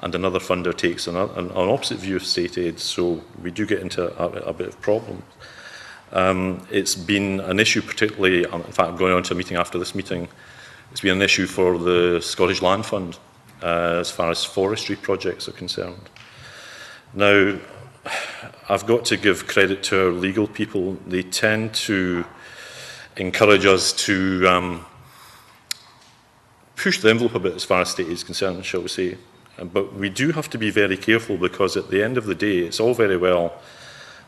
Speaker 3: and another funder takes an opposite view of state aid, so we do get into a bit of problems. It's been an issue particularly, in fact I'm going on to a meeting after this meeting, it's been an issue for the Scottish Land Fund as far as forestry projects are concerned. Now, I've got to give credit to our legal people. They tend to encourage us to push the envelope a bit as far as state aid is concerned, shall we say. But we do have to be very careful, because at the end of the day, it's all very well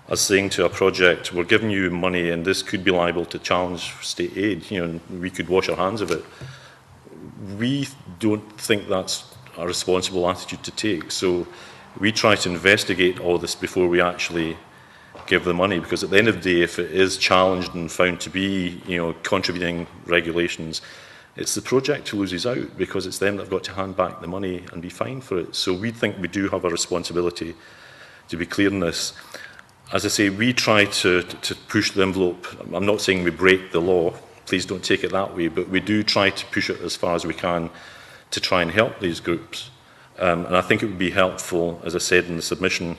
Speaker 3: us saying to a project, we're giving you money and this could be liable to challenge state aid, you know, we could wash our hands of it. We don't think that's a responsible attitude to take. So we try to investigate all this before we actually give the money, because at the end of the day, if it is challenged and found to be, you know, contravening regulations, it's the project who loses out, because it's them that have got to hand back the money and be fined for it. So we think we do have a responsibility to be clear on this. As I say, we try to push the envelope. I'm not saying we break the law, please don't take it that way, but we do try to push it as far as we can to try and help these groups. And I think it would be helpful, as I said in the submission,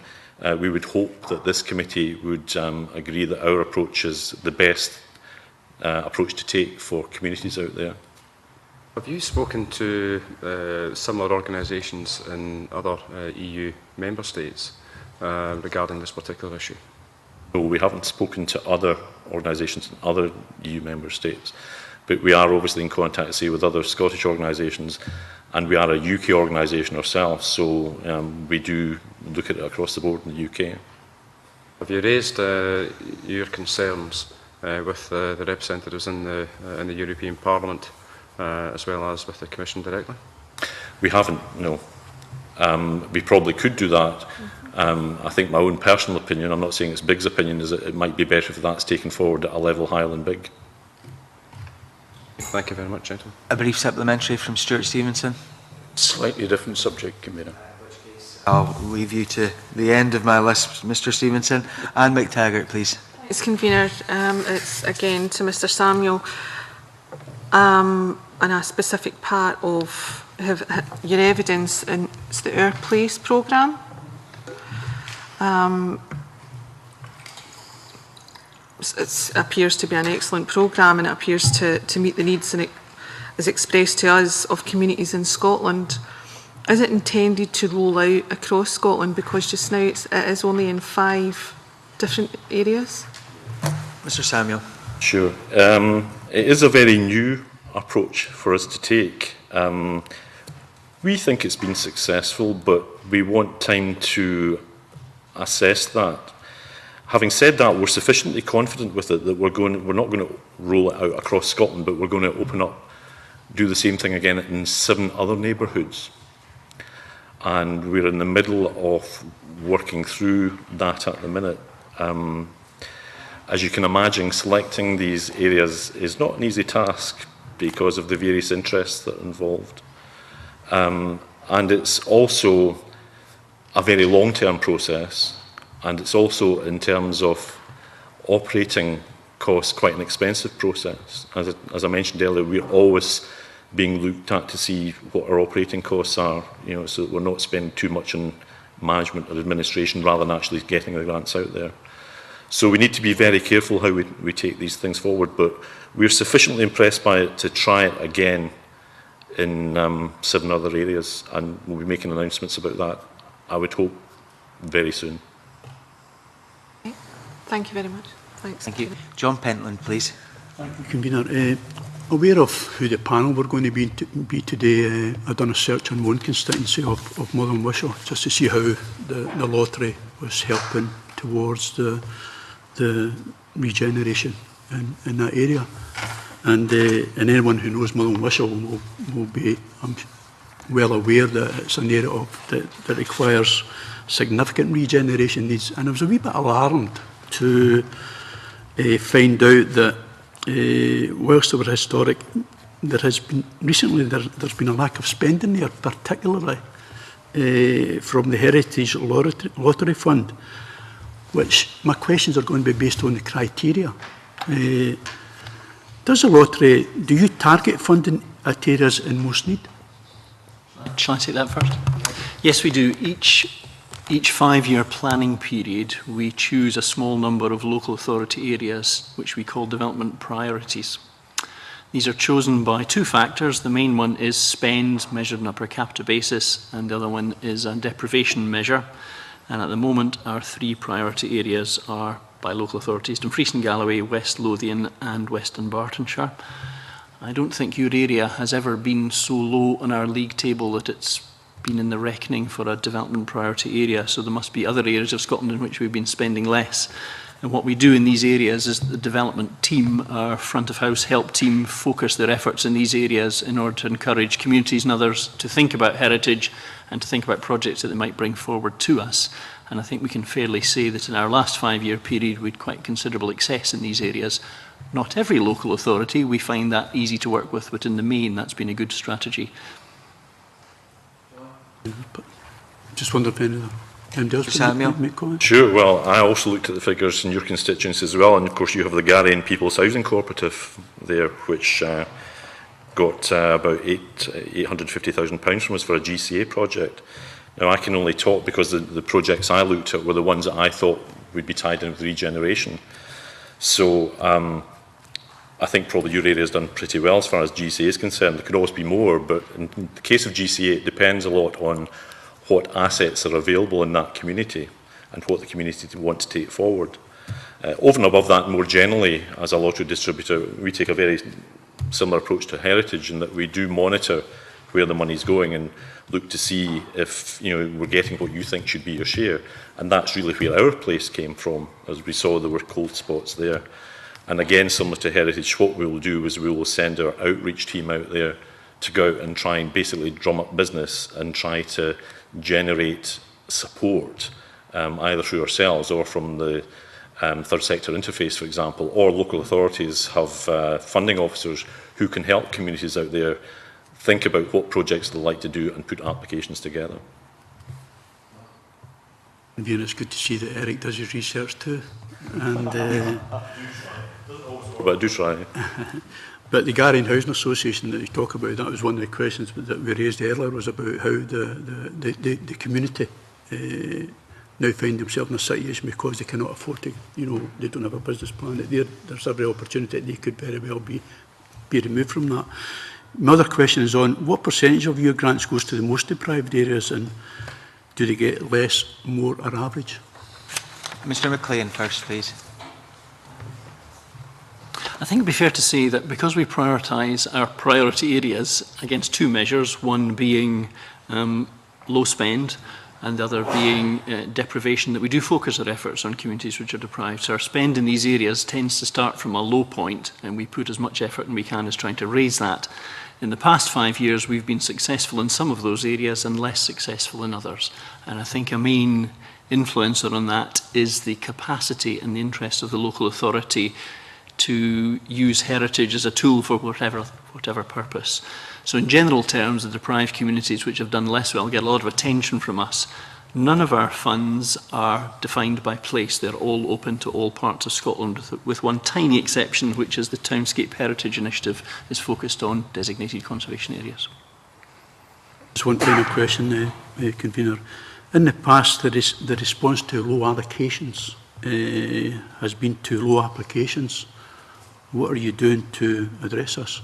Speaker 3: we would hope that this committee would agree that our approach is the best approach to take for communities out there.
Speaker 8: Have you spoken to similar organisations in other EU member states regarding this particular issue?
Speaker 3: No, we haven't spoken to other organisations in other EU member states, but we are obviously in contact, say, with other Scottish organisations, and we are a UK organisation ourselves, so we do look at it across the board in the UK.
Speaker 8: Have you raised your concerns with the representatives in the European Parliament, as well as with the Commission directly?
Speaker 3: We haven't, no. We probably could do that. I think my own personal opinion, I'm not saying it's Big's opinion, is that it might be better if that's taken forward at a level higher than Big.
Speaker 8: Thank you very much, gentlemen.
Speaker 1: A brief supplementary from Stuart Stevenson.
Speaker 9: Slightly different subject, Convener.
Speaker 1: I'll leave you to the end of my list, Mr Stevenson. Anne McTaggart, please.
Speaker 10: Thanks, Convener. It's again to Mr Samuel. And a specific part of your evidence in the Our Place programme. It appears to be an excellent programme, and it appears to meet the needs, and it is expressed to us, of communities in Scotland. Is it intended to roll out across Scotland, because just now it is only in 5 different areas?
Speaker 1: Mr Samuel.
Speaker 3: Sure. It is a very new approach for us to take. We think it's been successful, but we want time to assess that. Having said that, we're sufficiently confident with it that we're not going to roll it out across Scotland, but we're going to open up, do the same thing again in 7 other neighbourhoods. And we're in the middle of working through that at the minute. As you can imagine, selecting these areas is not an easy task because of the various interests that are involved. And it's also a very long-term process, and it's also, in terms of operating costs, quite an expensive process. As I mentioned earlier, we're always being looked at to see what our operating costs are, you know, so that we're not spending too much on management or administration rather than actually getting the grants out there. So we need to be very careful how we take these things forward, but we're sufficiently impressed by it to try it again in 7 other areas, and we'll be making announcements about that, I would hope, very soon.
Speaker 10: Okay. Thank you very much. Thanks.
Speaker 1: Thank you. John Pentland, please.
Speaker 5: Thank you, Convener. Aware of who the panel were going to be today, I've done a search on one constituency of Milne Wishaw, just to see how the lottery was helping towards the regeneration in that area. And anyone who knows Milne Wishaw will be well aware that it's an area that requires significant regeneration needs. And I was a wee bit alarmed to find out that whilst they were historic, there's been a lack of spending there, particularly from the Heritage Lottery Fund, which my questions are going to be based on the criteria. Do you target funding at areas in most need?
Speaker 2: Shall I take that first? Yes, we do. Each 5-year planning period, we choose a small number of local authority areas, which we call development priorities. These are chosen by two factors. The main one is spend, measured on a per capita basis, and the other one is a deprivation measure. And at the moment, our 3 priority areas are by local authorities: Dumfries and Galloway, West Lothian and Western Bartonshire. I don't think your area has ever been so low on our league table that it's been in the reckoning for a development priority area, so there must be other areas of Scotland in which we've been spending less. And what we do in these areas is the development team, our front of house help team, focus their efforts in these areas in order to encourage communities and others to think about heritage and to think about projects that they might bring forward to us. And I think we can fairly say that in our last 5-year period we had quite considerable excess in these areas. Not every local authority, we find that easy to work with, but in the main that's been a good strategy.
Speaker 5: Just wonder if anybody else
Speaker 1: Samuel?
Speaker 5: make comments?
Speaker 3: Sure. Well, I also looked at the figures in your constituency as well, and of course you have the Garrian People's Housing Cooperative there, which got about £850,000 from us for a GCA project. Now, I can only talk because the projects I looked at were the ones that I thought would be tied in with regeneration. So I think probably your area has done pretty well as far as GCA is concerned. There could always be more, but in the case of GCA, it depends a lot on what assets are available in that community and what the community want to take forward. Over and above that, more generally, as a lottery distributor, we take a very similar approach to heritage in that we do monitor where the money's going and look to see if we're getting what you think should be your share. And that's really where our place came from. As we saw, there were cold spots there. And again, similar to heritage, what we will do is we will send our outreach team out there to go out and try and basically drum up business and try to generate support, either through ourselves or from the third sector interface, for example, or local authorities have funding officers who can help communities out there think about what projects they'd like to do and put applications together.
Speaker 5: Again, it's good to see that Eric does his research too. And,
Speaker 3: but I do try.
Speaker 5: But the Garrian Housing Association that you talk about, that was one of the questions that we raised earlier, was about how the community now find themselves in a situation because they cannot afford to, they don't have a business plan. There's every opportunity that they could very well be removed from that. My other question is on what percentage of your grants goes to the most deprived areas, and do they get less, more, or average?
Speaker 1: Mr. McLean first, please.
Speaker 2: I think it would be fair to say that because we prioritise our priority areas against 2 measures, one being low spend and the other being deprivation, that we do focus our efforts on communities which are deprived. So our spend in these areas tends to start from a low point, and we put as much effort as we can as trying to raise that. In the past 5 years, we've been successful in some of those areas and less successful in others. And I think a main influencer on that is the capacity and the interest of the local authority to use heritage as a tool for whatever purpose. So in general terms, the deprived communities which have done less well get a lot of attention from us. None of our funds are defined by place. They're all open to all parts of Scotland, with one tiny exception, which is the Townscape Heritage Initiative is focused on designated conservation areas.
Speaker 5: Just one final question, Convener. In the past, the response to low allocations has been to low applications. What are you doing to address this?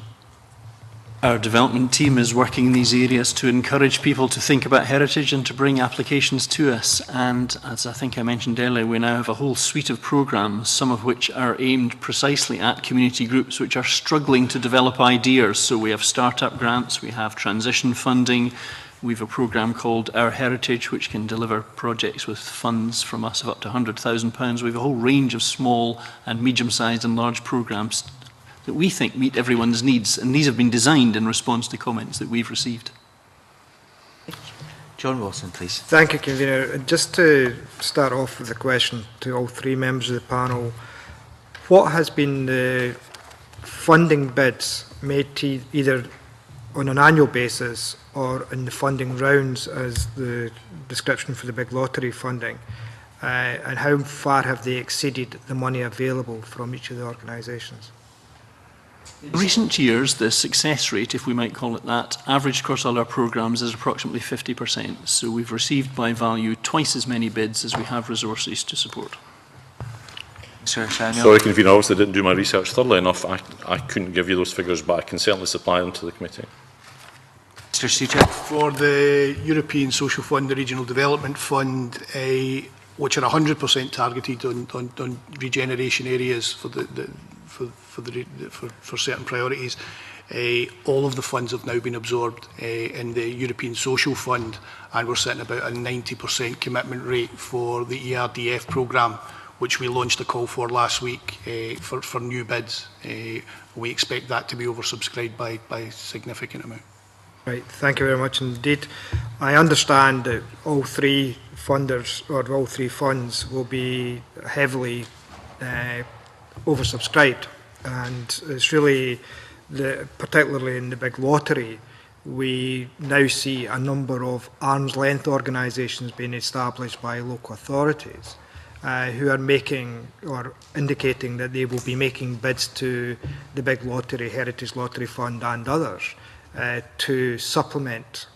Speaker 2: Our development team is working in these areas to encourage people to think about heritage and to bring applications to us. And as I think I mentioned earlier, we now have a whole suite of programmes, some of which are aimed precisely at community groups which are struggling to develop ideas. So we have startup grants, we have transition funding, we have a programme called Our Heritage, which can deliver projects with funds from us of up to £100,000. We have a whole range of small and medium-sized and large programmes that we think meet everyone's needs, and these have been designed in response to comments that we've received.
Speaker 1: John Wilson, please.
Speaker 6: Thank you, Convener. Just to start off with a question to all 3 members of the panel, what has been the funding bids made to either on an annual basis or in the funding rounds as the description for the big lottery funding, and how far have they exceeded the money available from each of the organisations?
Speaker 2: In recent years, the success rate, if we might call it that, averaged across all our programmes is approximately 50%. So we've received by value twice as many bids as we have resources to support.
Speaker 1: Sir Samuel.
Speaker 3: Sorry, Convener, obviously I didn't do my research thoroughly enough. I couldn't give you those figures, but I can certainly supply them to the committee.
Speaker 1: Mr. Souter.
Speaker 4: For the European Social Fund, the Regional Development Fund, which are 100% targeted on regeneration areas for certain priorities, all of the funds have now been absorbed in the European Social Fund, and we're sitting about a 90% commitment rate for the ERDF programme, which we launched a call for last week for new bids. We expect that to be oversubscribed by a significant amount.
Speaker 6: Right, thank you very much indeed. I understand that all three funders, or all three funds, will be heavily oversubscribed, and it's really, particularly in the big lottery, we now see a number of arm's length organisations being established by local authorities who are making or indicating that they will be making bids to the big lottery, Heritage Lottery Fund and others to supplement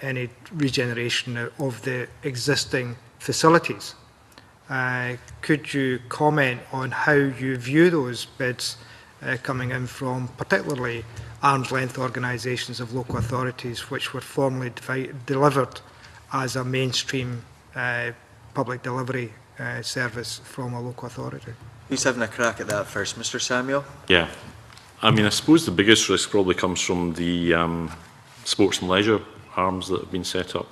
Speaker 6: any regeneration of the existing facilities. Could you comment on how you view those bids coming in from particularly arm's length organisations of local authorities which were formerly delivered as a mainstream public delivery service from a local authority?
Speaker 1: Who's having a crack at that first? Mr. Samuel?
Speaker 3: Yeah. I mean, I suppose the biggest risk probably comes from the sports and leisure arms that have been set up.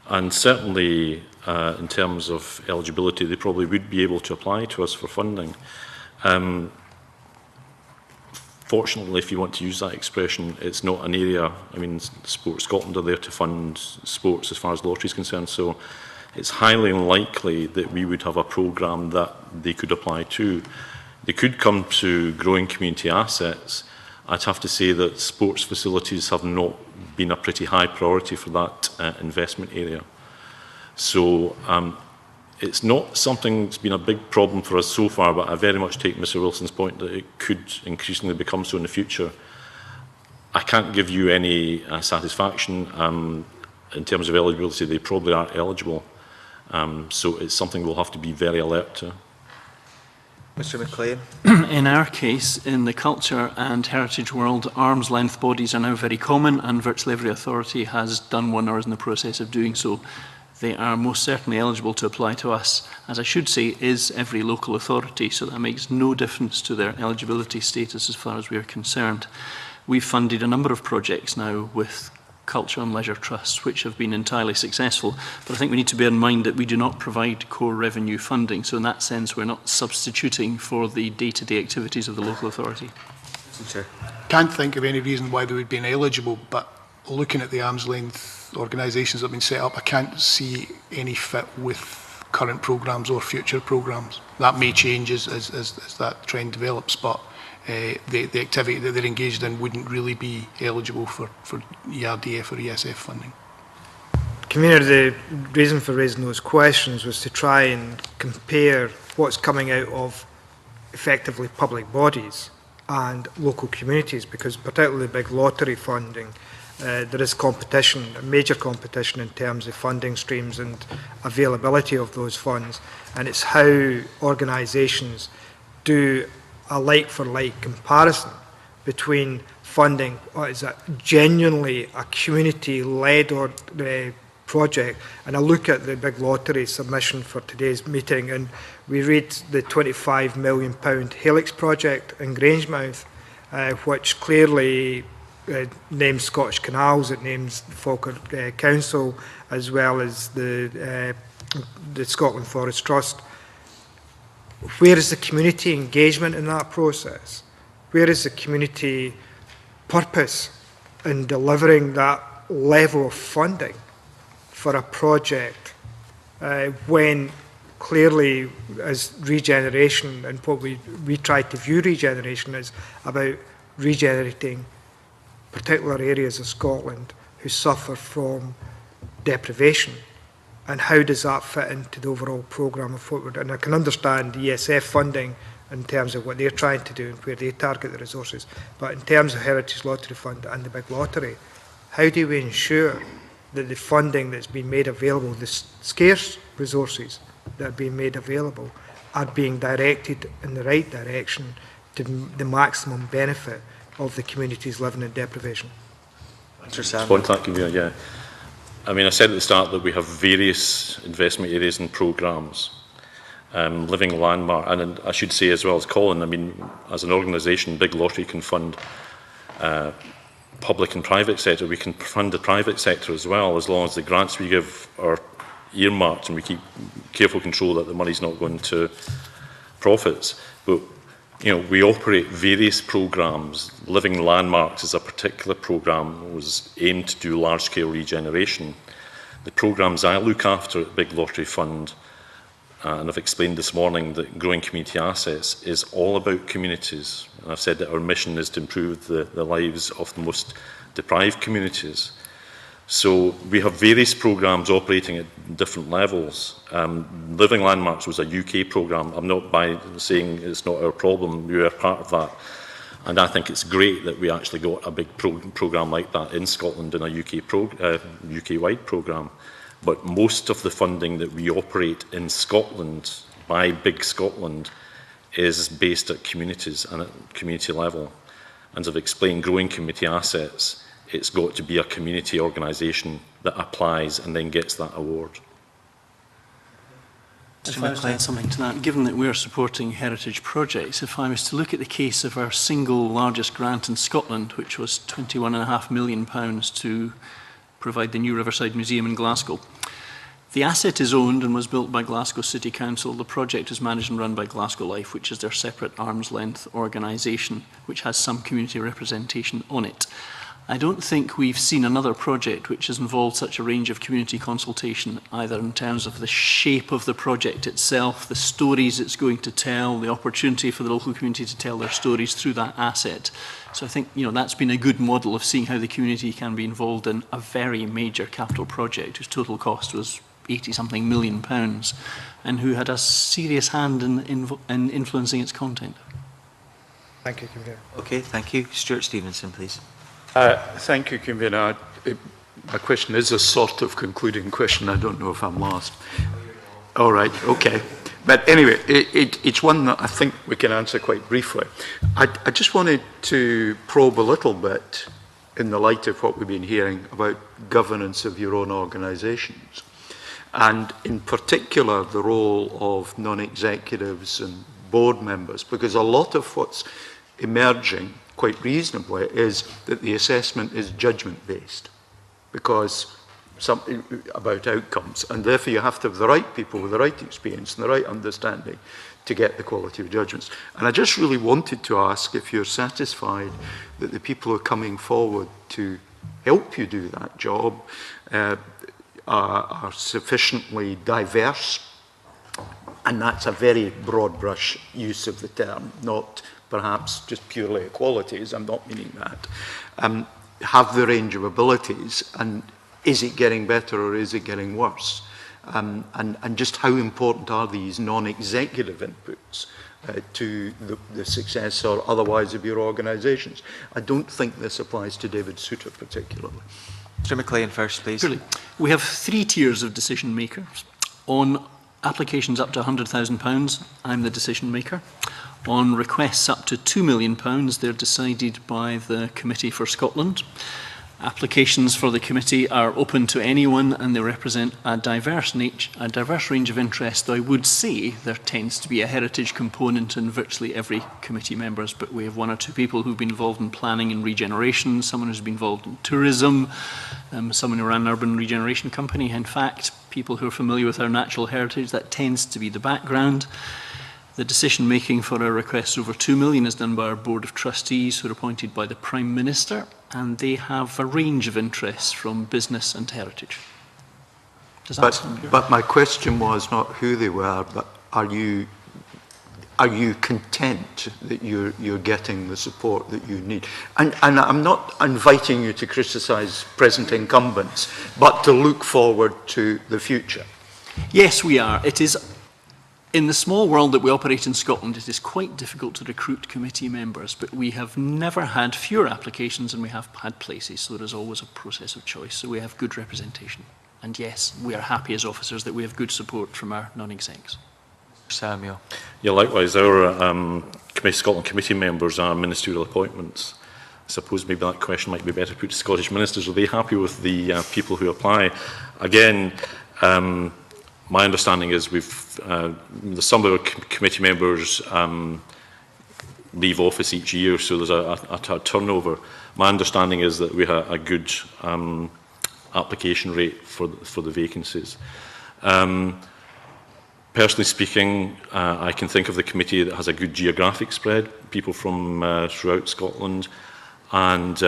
Speaker 3: And certainly, in terms of eligibility, they probably would be able to apply to us for funding. Fortunately, if you want to use that expression, it's not an area, I mean, Sport Scotland are there to fund sports as far as lottery is concerned, so it's highly unlikely that we would have a programme that they could apply to. They could come to growing community assets. I'd have to say that sports facilities have not been a pretty high priority for that investment area. So it's not something that's been a big problem for us so far, but I very much take Mr. Wilson's point that it could increasingly become so in the future. I can't give you any satisfaction in terms of eligibility. They probably are eligible. So it's something we'll have to be very alert to.
Speaker 1: Mr. McLean.
Speaker 2: In our case, in the culture and heritage world, arm's length bodies are now very common, and virtually every authority has done one or is in the process of doing so. They are most certainly eligible to apply to us, as I should say, is every local authority, so that makes no difference to their eligibility status as far as we are concerned. We've funded a number of projects now with culture and leisure trusts, which have been entirely successful. But I think we need to bear in mind that we do not provide core revenue funding. So in that sense, we're not substituting for the day-to-day activities of the local authority.
Speaker 1: Sure.
Speaker 4: Can't think of any reason why they would be ineligible, but looking at the arm's length organisations that have been set up, I can't see any fit with current programmes or future programmes. That may change as that trend develops, but the activity that they're engaged in wouldn't really be eligible for ERDF or ESF funding.
Speaker 6: Convener, the reason for raising those questions was to try and compare what's coming out of effectively public bodies and local communities, because particularly big lottery funding, there is competition, major competition in terms of funding streams and availability of those funds, and it's how organisations do a like-for-like comparison between funding, or is that genuinely a community-led or project. And I look at the big lottery submission for today's meeting, and we read the £25 million Helix project in Grangemouth, which clearly names Scottish Canals, it names the Falkirk Council, as well as the Scotland Forest Trust. Where is the community engagement in that process? Where is the community purpose in delivering that level of funding for a project when clearly, as regeneration, and what we try to view regeneration as about regenerating particular areas of Scotland who suffer from deprivation? And how does that fit into the overall programme of forward? And I can understand ESF funding in terms of what they're trying to do and where they target the resources. But in terms of Heritage Lottery Fund and the big lottery, how do we ensure that the funding that's been made available, the scarce resources that are being made available, are being directed in the right direction to the maximum benefit of the communities living in deprivation?
Speaker 3: Respond to that, Convener, yeah. I mean, I said at the start that we have various investment areas and programmes. Living Landmark, and I should say as well as Colin, I mean, as an organisation, Big Lottery can fund public and private sector. We can fund the private sector as well, as long as the grants we give are earmarked and we keep careful control that the money's not going to profits. But you know, we operate various programmes. Living Landmarks is a particular programme that was aimed to do large-scale regeneration. The programmes I look after at Big Lottery Fund, and I've explained this morning that growing community assets is all about communities. And I've said that our mission is to improve the lives of the most deprived communities. So we have various programmes operating at different levels. Living Landmarks was a UK programme. I'm not by saying it's not our problem. We are part of that. And I think it's great that we actually got a big programme like that in Scotland in a UK-wide programme. But most of the funding that we operate in Scotland, by Big Scotland, is based at communities and at community level. And as I've explained, growing community assets, it's got to be a community organisation that applies and then gets that award.
Speaker 2: If I was to add something to that, given that we're supporting heritage projects, if I was to look at the case of our single largest grant in Scotland, which was £21.5 million to provide the new Riverside Museum in Glasgow. The asset is owned and was built by Glasgow City Council. The project is managed and run by Glasgow Life, which is their separate arm's length organisation, which has some community representation on it. I don't think we've seen another project which has involved such a range of community consultation, either in terms of the shape of the project itself, the stories it's going to tell, the opportunity for the local community to tell their stories through that asset. So I think that's been a good model of seeing how the community can be involved in a very major capital project whose total cost was £80-something million and who had a serious hand in influencing its content.
Speaker 6: Thank you, Convener.
Speaker 1: Okay, thank you. Stuart Stevenson, please.
Speaker 9: Thank you, Convener. My question is a sort of concluding question. I don't know if I'm last. All right, okay. But anyway, it's one that I think we can answer quite briefly. I just wanted to probe a little bit in the light of what we've been hearing about governance of your own organisations, and in particular the role of non-executives and board members, because a lot of what's emerging quite reasonably is that the assessment is judgment-based, because about outcomes, and therefore you have to have the right people with the right experience and the right understanding to get the quality of judgments. And I just really wanted to ask if you're satisfied that the people who are coming forward to help you do that job are sufficiently diverse, and that's a very broad brush use of the term, not perhaps just purely equalities, I'm not meaning that, have the range of abilities, and is it getting better or is it getting worse? And just how important are these non-executive inputs to the success or otherwise of your organisations? I don't think this applies to David Souter particularly.
Speaker 1: Mr. McLean first, please.
Speaker 2: Surely. We have 3 tiers of decision makers. On applications up to £100,000, I'm the decision maker. On requests up to £2 million, they're decided by the Committee for Scotland. Applications for the committee are open to anyone, and they represent a diverse range of interests, though I would say there tends to be a heritage component in virtually every committee members, but we have 1 or 2 people who've been involved in planning and regeneration, someone who's been involved in tourism, someone who ran an urban regeneration company. In fact, people who are familiar with our natural heritage, that tends to be the background. The decision-making for our requests over £2 million is done by our Board of Trustees, who are appointed by the Prime Minister, and they have a range of interests from business and heritage. Does that sound clear?
Speaker 9: But my question was not who they were, but are you content that you're getting the support that you need? And I'm not inviting you to criticise present incumbents, but to look forward to the future.
Speaker 2: Yes, we are. It is In the small world that we operate in Scotland, it is quite difficult to recruit committee members, but we have never had fewer applications than we have had places, so there is always a process of choice. So we have good representation. And yes, we are happy as officers that we have good support from our non-execs.
Speaker 1: Samuel.
Speaker 3: Yeah, likewise, our Scotland committee members are ministerial appointments. I suppose maybe that question might be better put to Scottish ministers. Are they happy with the people who apply? Again, my understanding is some of our committee members leave office each year, so there's a turnover. My understanding is that we have a good application rate for the vacancies. Personally speaking, I can think of the committee that has a good geographic spread, people from throughout Scotland, and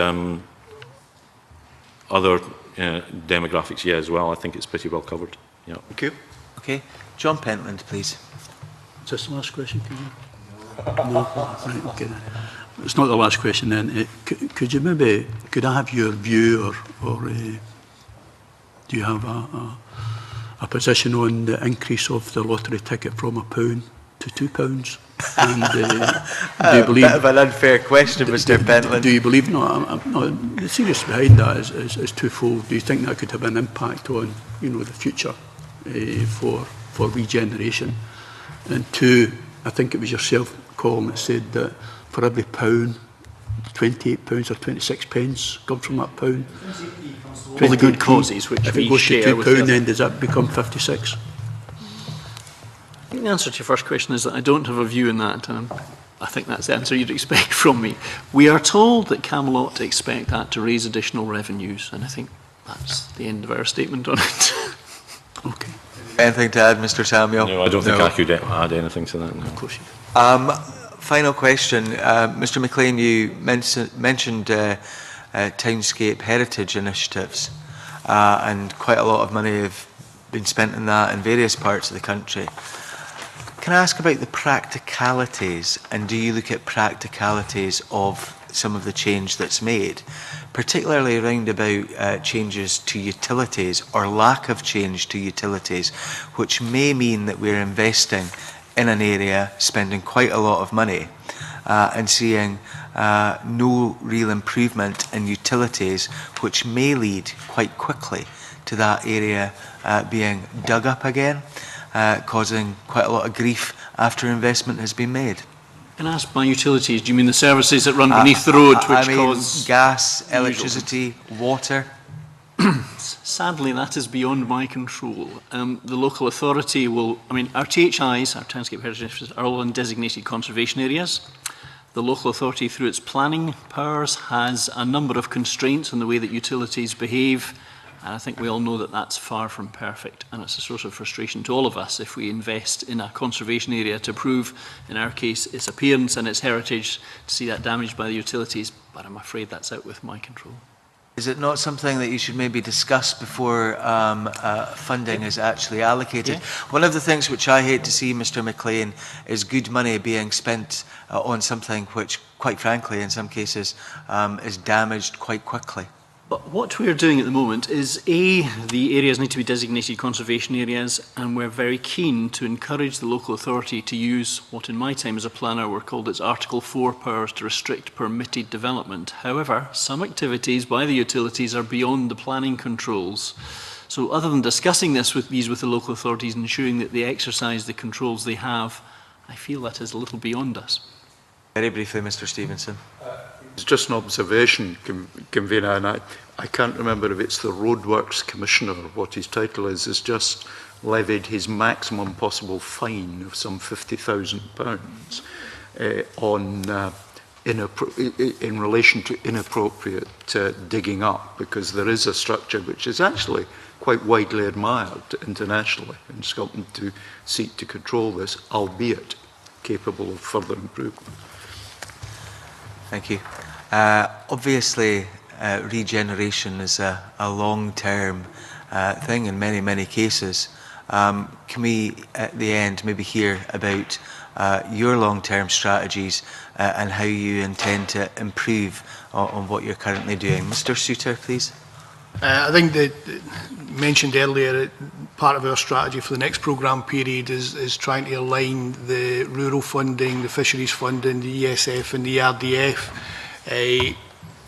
Speaker 3: other demographics, yeah, as well. I think it's pretty well covered. Yeah.
Speaker 1: Thank you. Okay. John Pentland, please.
Speaker 5: Is this the last question? No? Right, okay. It's not the last question then. Could you maybe, could I have your view or do you have a position on the increase of the lottery ticket from £1 to £2? And do you believe... A bit of
Speaker 1: an unfair question, Mr. Pentland.
Speaker 5: Do you believe... No, the serious behind that is twofold. Do you think that could have an impact on, the future for regeneration? And two, I think it was yourself, Colin, that said that for every £1, 28 pounds or 26 pence come from that £1.
Speaker 2: For the good causes, which
Speaker 5: if
Speaker 2: we
Speaker 5: it goes
Speaker 2: share
Speaker 5: to
Speaker 2: with
Speaker 5: £2, then does that become 56?
Speaker 2: I think the answer to your first question is that I don't have a view in that. I think that's the answer you'd expect from me. We are told that Camelot expect that to raise additional revenues, and I think that's the end of our statement on it.
Speaker 5: Okay.
Speaker 1: Anything to add, Mr. Samuel?
Speaker 3: No, I don't think I could add anything to that. No.
Speaker 2: Of course you can.
Speaker 1: Final question. Mr. McLean, you mentioned Townscape heritage initiatives, and quite a lot of money have been spent on that in various parts of the country. Can I ask about the practicalities, and do you look at practicalities of some of the change that's made, particularly around about changes to utilities or lack of change to utilities, which may mean that we're investing in an area, spending quite a lot of money, and seeing no real improvement in utilities, which may lead quite quickly to that area being dug up again, causing quite a lot of grief after investment has been made.
Speaker 2: Can I ask, by utilities, do you mean the services that run beneath the road, which cause...
Speaker 1: gas, electricity, water?
Speaker 2: Sadly, that is beyond my control. The local authority will... our THIs, our Townscape Heritage Initiatives, are all in designated conservation areas. The local authority, through its planning powers, has a number of constraints on the way that utilities behave. And I think we all know that that's far from perfect, and it's a source of frustration to all of us if we invest in a conservation area to prove, in our case, its appearance and its heritage, to see that damaged by the utilities, but I'm afraid that's out with my control.
Speaker 1: Is it not something that you should maybe discuss before funding is actually allocated?
Speaker 2: Yeah.
Speaker 1: One of the things which I hate to see, Mr. McLean, is good money being spent on something which, quite frankly, in some cases, is damaged quite quickly.
Speaker 2: But what we're doing at the moment is, A, the areas need to be designated conservation areas, and we're very keen to encourage the local authority to use what in my time as a planner were called its Article 4 powers to restrict permitted development. However, some activities by the utilities are beyond the planning controls. So other than discussing this with the local authorities and ensuring that they exercise the controls they have, I feel that is a little beyond us.
Speaker 1: Very briefly, Mr. Stevenson.
Speaker 9: It's just an observation, Convener, and I can't remember if it's the Roadworks Commissioner, what his title is, has just levied his maximum possible fine of some £50,000 in relation to inappropriate digging up, because there is a structure which is actually quite widely admired internationally in Scotland to seek to control this, albeit capable of further improvement.
Speaker 1: Thank you. Obviously, regeneration is a long-term thing in many, many cases. Can we, at the end, maybe hear about your long-term strategies and how you intend to improve on what you're currently doing? Mr. Souter, please.
Speaker 4: I think that mentioned earlier, part of our strategy for the next programme period is trying to align the rural funding, the fisheries funding, the ESF and the RDF.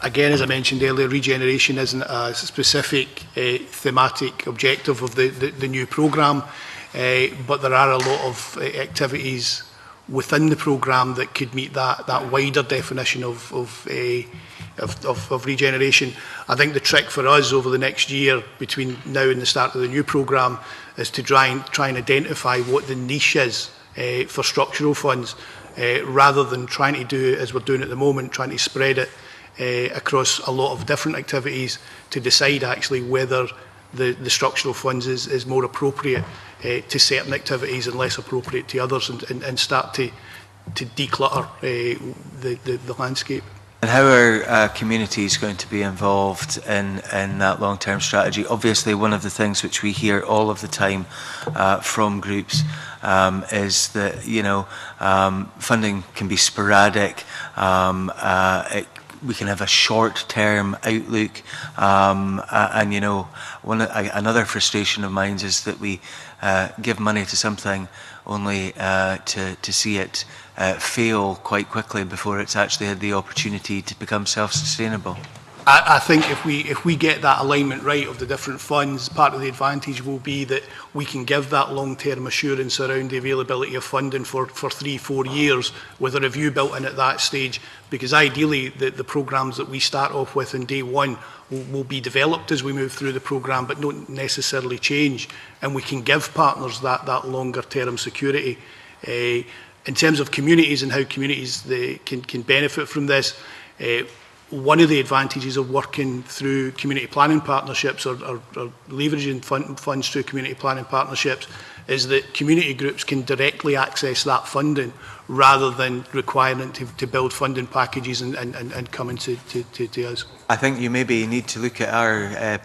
Speaker 4: Again, as I mentioned earlier, regeneration isn't a specific thematic objective of the new programme, but there are a lot of activities within the programme that could meet that wider definition of regeneration. I think the trick for us over the next year between now and the start of the new programme is to try and identify what the niche is for structural funds, rather than trying to do, as we're doing at the moment, trying to spread it across a lot of different activities to decide actually whether the structural funds is more appropriate to certain activities and less appropriate to others, and start to declutter the landscape.
Speaker 1: And how are communities going to be involved in that long-term strategy? Obviously, one of the things which we hear all of the time from groups is that, funding can be sporadic. We can have a short-term outlook, and another frustration of mine is that we give money to something only to see it fail quite quickly before it's actually had the opportunity to become self-sustainable.
Speaker 4: I think if we get that alignment right of the different funds, part of the advantage will be that we can give that long-term assurance around the availability of funding for 3-4 years with a review built in at that stage, because ideally the programmes that we start off with in day one will be developed as we move through the programme, but don't necessarily change, and we can give partners that longer-term security. In terms of communities and how communities can benefit from this, one of the advantages of working through community planning partnerships or leveraging funds through community planning partnerships is that community groups can directly access that funding rather than requiring to build funding packages and coming to us.
Speaker 1: I think you maybe need to look at our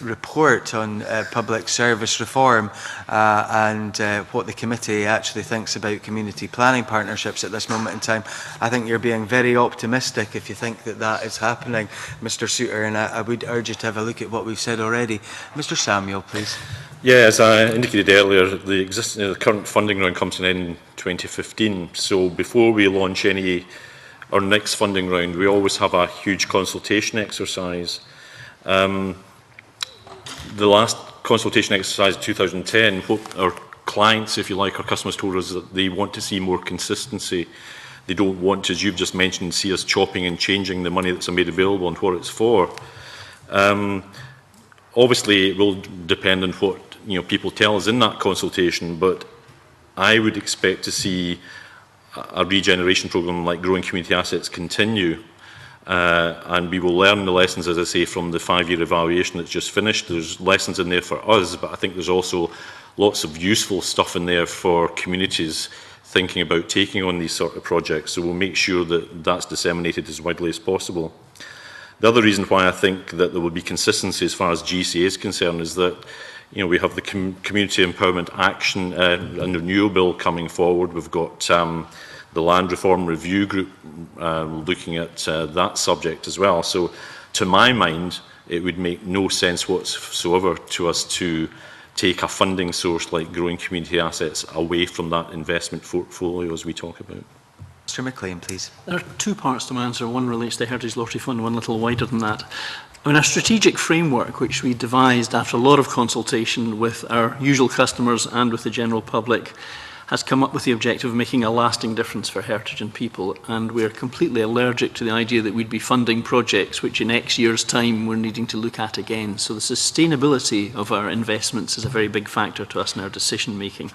Speaker 1: report on public service reform and what the committee actually thinks about community planning partnerships at this moment in time. I think you're being very optimistic if you think that is happening, Mr. Souter, and I would urge you to have a look at what we've said already. Mr. Samuel, please.
Speaker 3: Yeah, as I indicated earlier, the current funding round comes to an end in 2015. So before we launch our next funding round, we always have a huge consultation exercise. The last consultation exercise in 2010, what our clients, if you like, our customers told us that they want to see more consistency. They don't want, as you've just mentioned, see us chopping and changing the money that's made available and what it's for. Obviously, it will depend on what people tell us in that consultation, but I would expect to see a regeneration programme like Growing Community Assets continue, and we will learn the lessons, as I say, from the 5-year evaluation that's just finished. There's lessons in there for us, but I think there's also lots of useful stuff in there for communities thinking about taking on these sort of projects, so we'll make sure that that's disseminated as widely as possible. The other reason why I think that there will be consistency as far as GCA is concerned is that we have the Community Empowerment Action and Renewal Bill coming forward. We've got the Land Reform Review Group looking at that subject as well. So to my mind, it would make no sense whatsoever to us to take a funding source like Growing Community Assets away from that investment portfolio as we talk about.
Speaker 1: Mr. McLean, please.
Speaker 2: There are two parts to my answer. One relates to the Heritage Lottery Fund, one a little wider than that. Our strategic framework, which we devised after a lot of consultation with our usual customers and with the general public, has come up with the objective of making a lasting difference for heritage and people, and we're completely allergic to the idea that we'd be funding projects which in X years' time we're needing to look at again. So the sustainability of our investments is a very big factor to us in our decision making.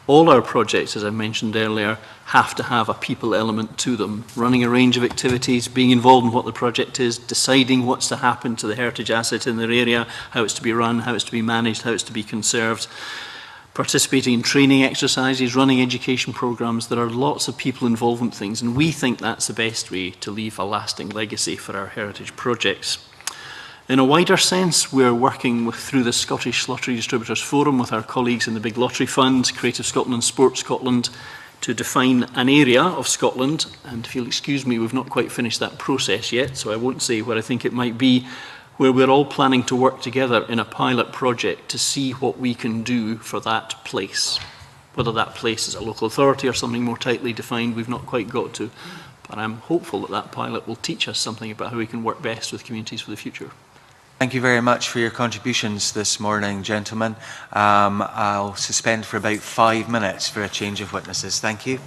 Speaker 2: All our projects, as I mentioned earlier, have to have a people element to them, running a range of activities, being involved in what the project is, deciding what's to happen to the heritage asset in their area, how it's to be run, how it's to be managed, how it's to be conserved, participating in training exercises, running education programmes. There are lots of people involvement things, and we think that's the best way to leave a lasting legacy for our heritage projects. In a wider sense, we're working through the Scottish Lottery Distributors Forum with our colleagues in the Big Lottery Fund, Creative Scotland and Sport Scotland, to define an area of Scotland. And if you'll excuse me, we've not quite finished that process yet, so I won't say where I think it might be. where we're all planning to work together in a pilot project to see what we can do for that place. Whether that place is a local authority or something more tightly defined, we've not quite got to. But I'm hopeful that that pilot will teach us something about how we can work best with communities for the future.
Speaker 1: Thank you very much for your contributions this morning, gentlemen. I'll suspend for about 5 minutes for a change of witnesses. Thank you.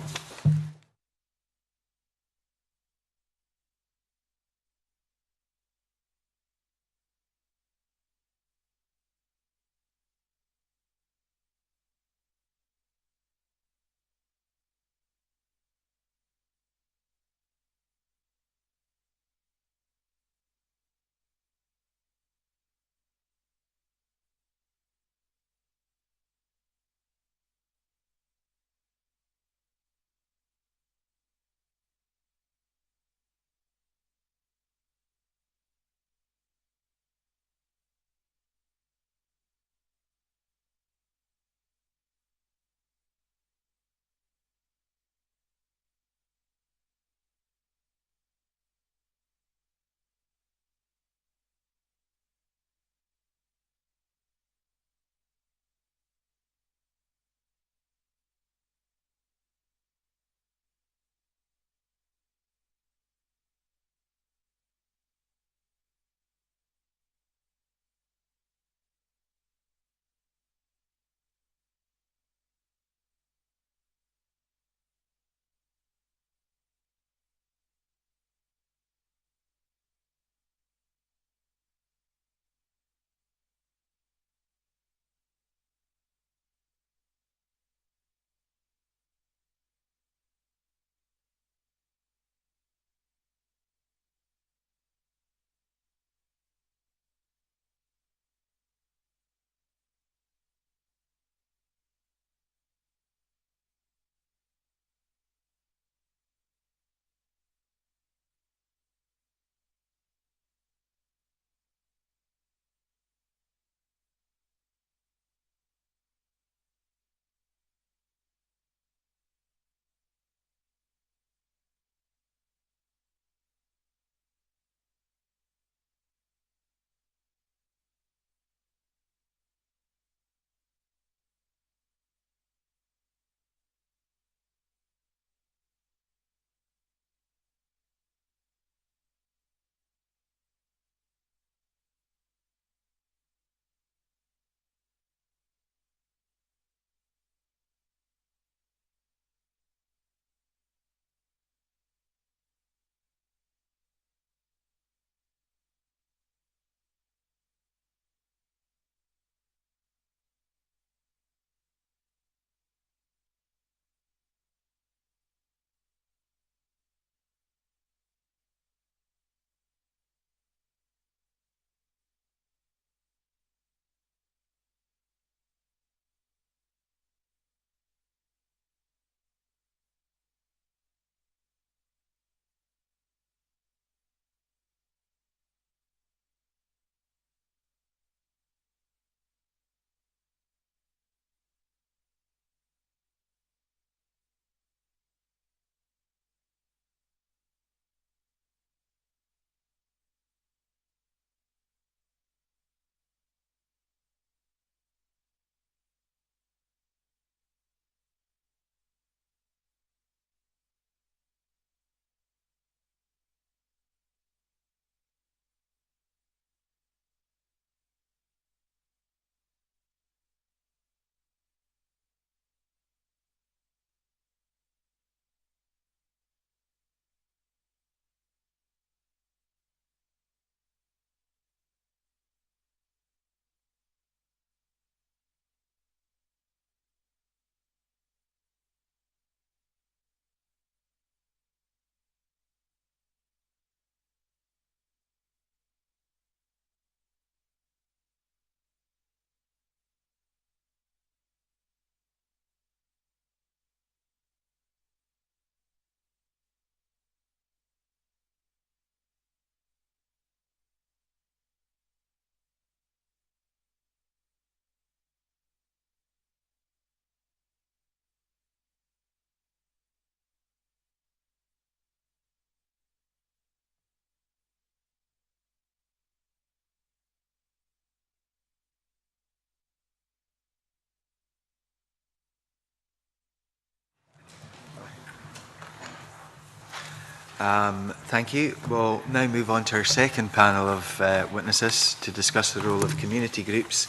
Speaker 1: Thank you. We'll now move on to our second panel of witnesses to discuss the role of community groups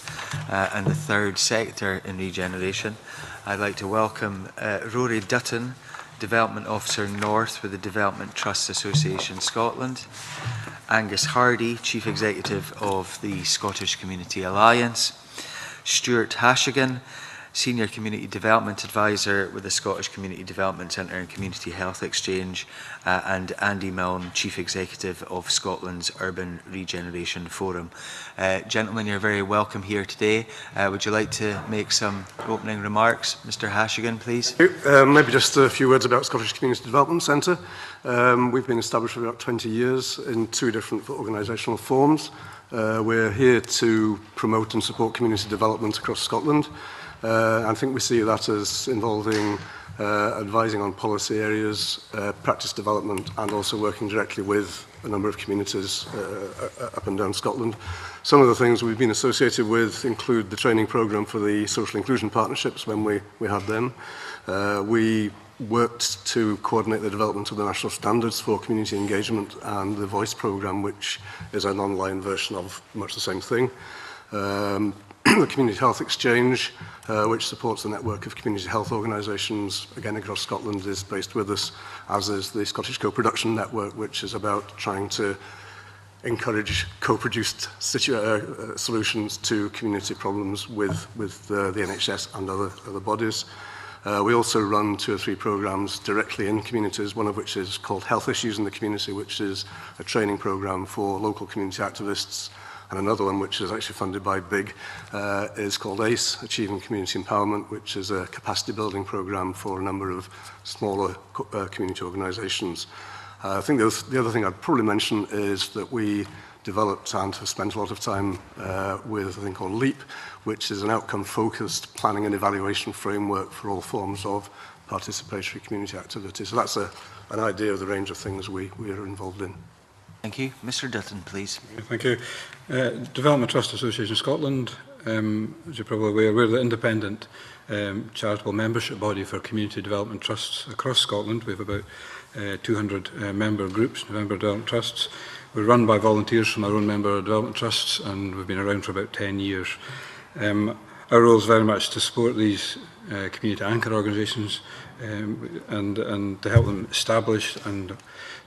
Speaker 1: and the third sector in regeneration. I'd like to welcome Rory Dutton, Development Officer North with the Development Trusts Association Scotland, Angus Hardie, Chief Executive of the Scottish Community Alliance, Stuart Hashagen, Senior Community Development Advisor with the Scottish Community Development Centre and Community Health Exchange, and Andy Milne, Chief Executive of Scotland's Urban Regeneration Forum. Gentlemen, you're very welcome here today. Would you like to make some opening remarks? Mr. Hashagen, please.
Speaker 11: Maybe just a few words about Scottish Community Development Centre. We've been established for about 20 years in 2 different organisational forms. We're here to promote and support community development across Scotland. I think we see that as involving advising on policy areas, practice development, and also working directly with a number of communities up and down Scotland. Some of the things we've been associated with include the training programme for the social inclusion partnerships when we had them. We worked to coordinate the development of the national standards for community engagement and the Voice programme, which is an online version of much the same thing. The Community Health Exchange, which supports the network of community health organisations, again across Scotland, is based with us, as is the Scottish Co-Production Network, which is about trying to encourage co-produced solutions to community problems with the NHS and other bodies. We also run 2 or 3 programmes directly in communities, one of which is called Health Issues in the Community, which is a training programme for local community activists. And another one, which is actually funded by BIG, is called ACE, Achieving Community Empowerment, which is a capacity building programme for a number of smaller community organisations. I think the other thing I'd probably mention is that we developed and have spent a lot of time with a thing called LEAP, which is an outcome-focused planning and evaluation framework for all forms of participatory community activity. So that's an idea of the range of things we are involved in.
Speaker 1: Thank you. Mr. Dutton, please.
Speaker 12: Thank you. Development Trust Association Scotland, as you're probably aware, we're the independent charitable membership body for community development trusts across Scotland. We have about 200 member groups, member development trusts. We're run by volunteers from our own member development trusts, and we've been around for about 10 years. Our role is very much to support these community anchor organisations and to help them establish and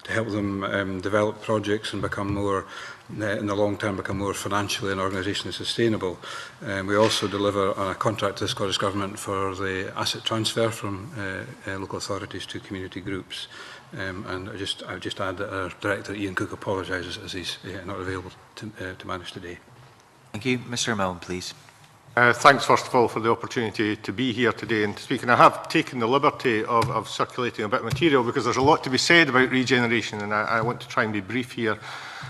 Speaker 12: to help them develop projects and become more, in the long term, become more financially and organisationally sustainable. We also deliver on a contract to the Scottish Government for the asset transfer from local authorities to community groups. And I would just add that our Director, Ian Cook, apologises as he's not available to manage today.
Speaker 1: Thank you. Mr. Milne, please.
Speaker 13: Thanks, first of all, for the opportunity to be here today and to speak. And I have taken the liberty of circulating a bit of material because there's a lot to be said about regeneration, and I want to try and be brief here.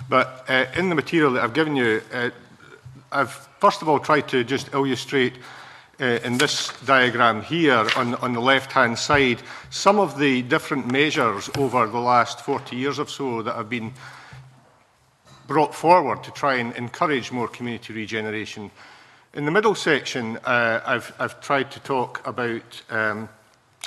Speaker 13: But in the material that I've given you, I've first of all tried to just illustrate in this diagram here on the left-hand side some of the different measures over the last 40 years or so that have been brought forward to try and encourage more community regeneration. In the middle section, I've tried to talk about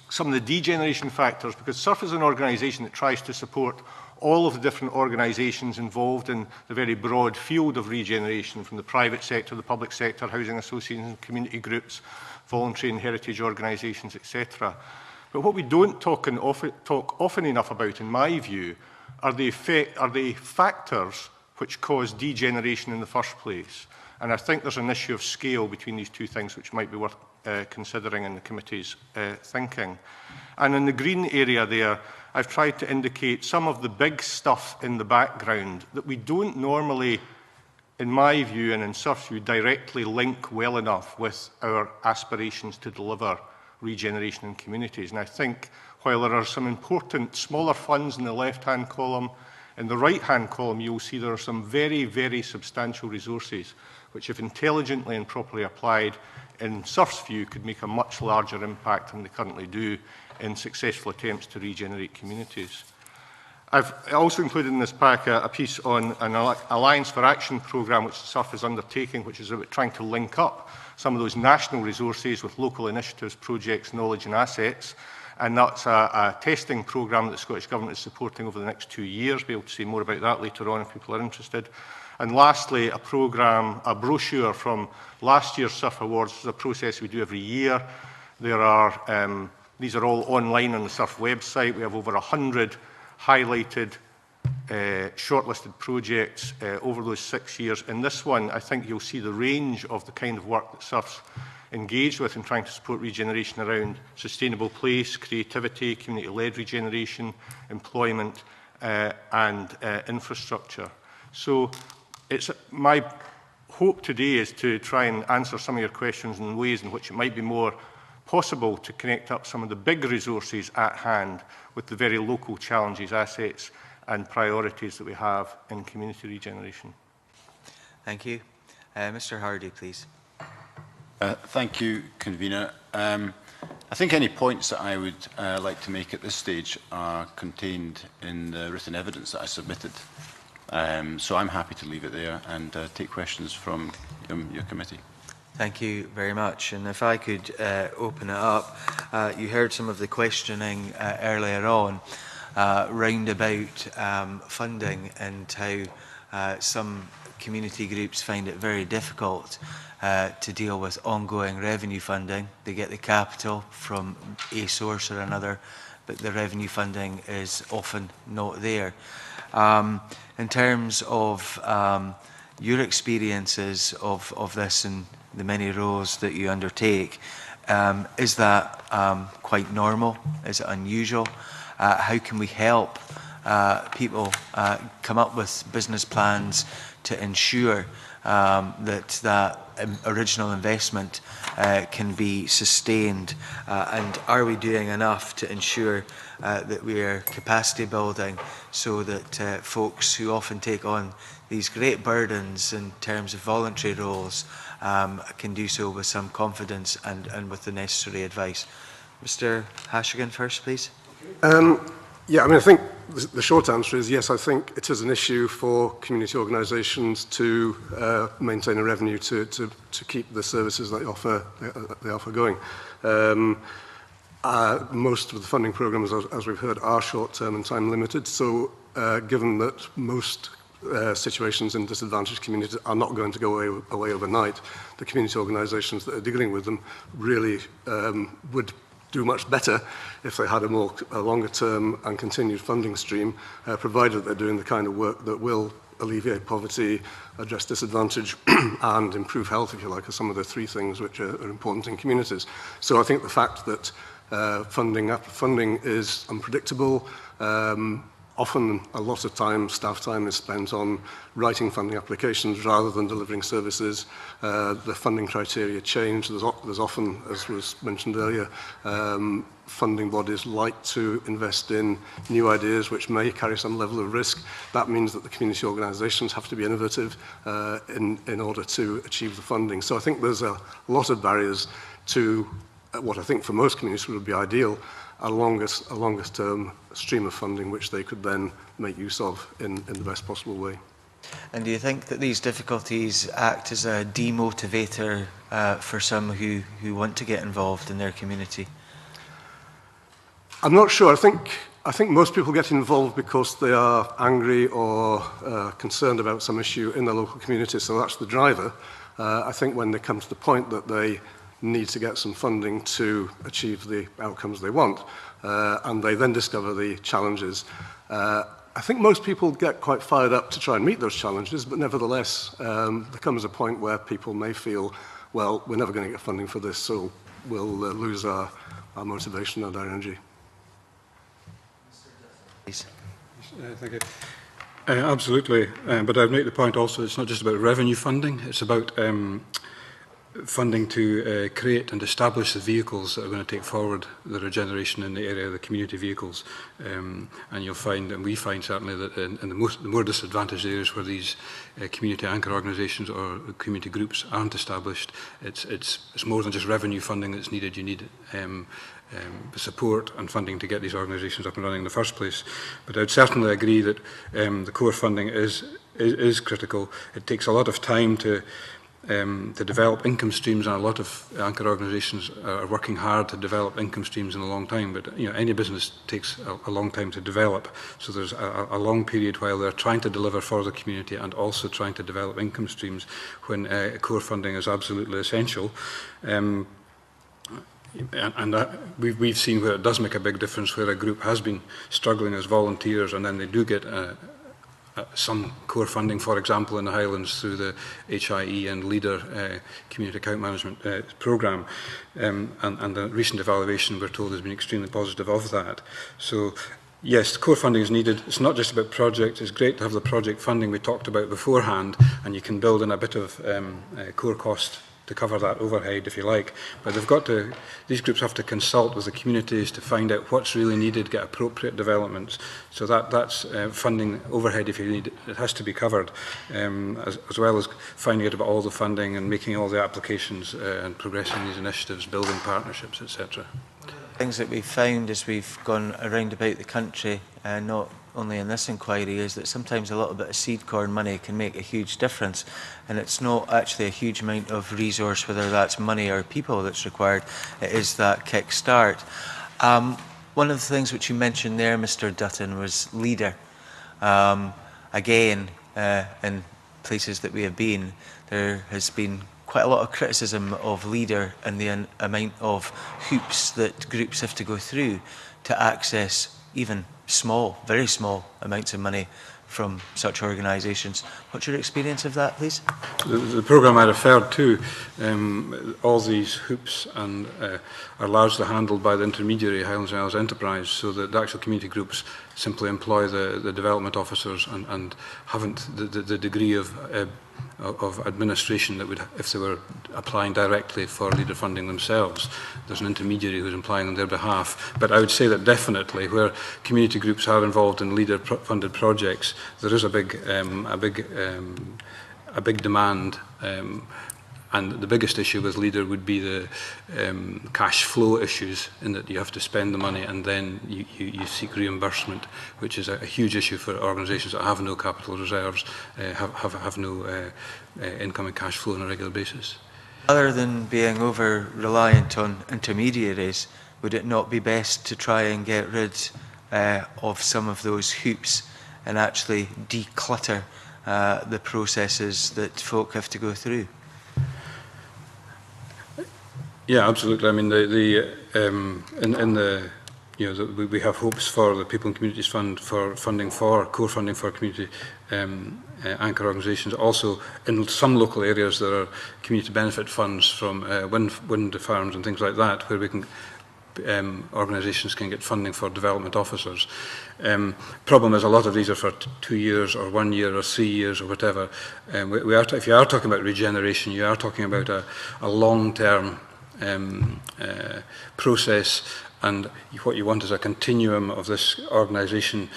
Speaker 13: some of the degeneration factors, because SURF is an organisation that tries to support all of the different organisations involved in the very broad field of regeneration, from the private sector, the public sector, housing associations, community groups, voluntary and heritage organisations, etc. But what we don't talk often enough about, in my view, are the factors which cause degeneration in the first place. And I think there's an issue of scale between these 2 things which might be worth considering in the committee's thinking. And in the green area there, I've tried to indicate some of the big stuff in the background that we don't normally, in my view and in SURF's view, directly link well enough with our aspirations to deliver regeneration in communities. And I think while there are some important smaller funds in the left-hand column, in the right-hand column you'll see there are some very, very substantial resources which, if intelligently and properly applied, in SURF's view, could make a much larger impact than they currently do in successful attempts to regenerate communities. I've also included in this pack a piece on an Alliance for Action programme which SURF is undertaking, which is about trying to link up some of those national resources with local initiatives, projects, knowledge and assets. And that's a testing programme that the Scottish Government is supporting over the next 2 years. We'll be able to say more about that later on if people are interested. And lastly, a brochure from last year's SURF Awards. This is a process we do every year. These are all online on the SURF website. We have over 100 highlighted shortlisted projects over those 6 years. In this one, I think you'll see the range of the kind of work that SURF's engaged with in trying to support regeneration around sustainable place, creativity, community-led regeneration, employment and infrastructure. So it's my hope today is to try and answer some of your questions in ways in which it might be more possible to connect up some of the big resources at hand with the very local challenges, assets and priorities that we have in community regeneration.
Speaker 1: Thank you. Mr. Hardie, please.
Speaker 14: Thank you, Convener. I think any points that I would like to make at this stage are contained in the written evidence that I submitted. So I'm happy to leave it there and take questions from your committee.
Speaker 1: Thank you very much. And if I could open it up, you heard some of the questioning earlier on round about funding and how some community groups find it very difficult to deal with ongoing revenue funding. They get the capital from a source or another, but the revenue funding is often not there. In terms of your experiences of this and the many roles that you undertake, is that quite normal? Is it unusual? How can we help people come up with business plans to ensure that original investment can be sustained? And are we doing enough to ensure that we are capacity building so that folks who often take on these great burdens in terms of voluntary roles can do so with some confidence and with the necessary advice? Mr. Hashagen first, please.
Speaker 11: Yeah, I mean, I think the short answer is yes, I think it is an issue for community organisations to maintain a revenue to keep the services they offer going. Most of the funding programmes, as we've heard, are short-term and time-limited. So given that most situations in disadvantaged communities are not going to go away overnight, the community organisations that are dealing with them really would do much better if they had a longer term and continued funding stream, provided they're doing the kind of work that will alleviate poverty, address disadvantage and improve health, if you like, are some of the three things which are important in communities. So I think the fact that funding is unpredictable, often a lot of time, staff time is spent on writing funding applications rather than delivering services. The funding criteria change. There's often, as was mentioned earlier, funding bodies like to invest in new ideas which may carry some level of risk. That means that the community organisations have to be innovative in order to achieve the funding. So I think there's a lot of barriers to what I think for most communities would be ideal, a longest term stream of funding which they could then make use of in the best possible way.
Speaker 1: And do you think that these difficulties act as a demotivator for some who want to get involved in their community?
Speaker 11: I'm not sure. I think most people get involved because they are angry or concerned about some issue in their local community, so that's the driver. I think when they come to the point that they need to get some funding to achieve the outcomes they want, and they then discover the challenges. I think most people get quite fired up to try and meet those challenges, but nevertheless, there comes a point where people may feel, well, we're never going to get funding for this, so we'll lose our motivation and our energy.
Speaker 12: Thank you. Absolutely, but I'd make the point also, it's not just about revenue funding, it's about funding to create and establish the vehicles that are going to take forward the regeneration in the area of the community vehicles. And you'll find, and we find certainly, that in the more disadvantaged areas where these community anchor organisations or community groups aren't established, it's more than just revenue funding that's needed. You need support and funding to get these organisations up and running in the first place. But I would certainly agree that the core funding is critical. It takes a lot of time to to develop income streams, and a lot of anchor organisations are working hard to develop income streams in a long time, but any business takes a long time to develop, so there's a long period while they're trying to deliver for the community and also trying to develop income streams when core funding is absolutely essential. We've seen where it does make a big difference, where a group has been struggling as volunteers and then they do get some core funding, for example, in the Highlands through the HIE and Leader Community Account Management programme. And the recent evaluation, we're told, has been extremely positive of that. So, yes, the core funding is needed. It's not just about projects. It's great to have the project funding we talked about beforehand, and you can build in a bit of core cost to cover that overhead, if you like. But they've got to, these groups have to consult with the communities to find out what's really needed, get appropriate developments. So that's funding overhead, if you need it. It has to be covered, as well as finding out about all the funding and making all the applications and progressing these initiatives, building partnerships, etc.
Speaker 1: Things that we've found as we've gone around about the country, not only in this inquiry, is that sometimes a little bit of seed corn money can make a huge difference, and it's not actually a huge amount of resource, whether that's money or people, that's required. It is that kick start. One of the things which you mentioned there, Mr. Dutton, was Leader. Again, in places that we have been, there has been quite a lot of criticism of Leader and the amount of hoops that groups have to go through to access even small, very small amounts of money from such organisations. What's your experience of that, please?
Speaker 12: The programme I referred to, all these hoops and are largely handled by the intermediary Highlands and Isles Enterprise, so that the actual community groups simply employ the development officers and haven't the degree of administration that would, if they were applying directly for Leader funding themselves. There's an intermediary who's applying on their behalf. But I would say that definitely where community groups are involved in Leader funded projects, there is a big demand. And the biggest issue with Leader would be the cash flow issues, in that you have to spend the money and then you seek reimbursement, which is a huge issue for organisations that have no capital reserves, have no income and cash flow on a regular basis.
Speaker 1: Other than being over-reliant on intermediaries, would it not be best to try and get rid of some of those hoops and actually declutter the processes that folk have to go through?
Speaker 12: Yeah, absolutely. I mean, we have hopes for the People and Communities Fund for funding for core funding for community anchor organisations. Also, in some local areas, there are community benefit funds from wind farms and things like that, where we can organisations can get funding for development officers. Problem is, a lot of these are for 2 years or 1 year or 3 years or whatever. If you are talking about regeneration, you are talking about a long-term process, and what you want is a continuum of this organisation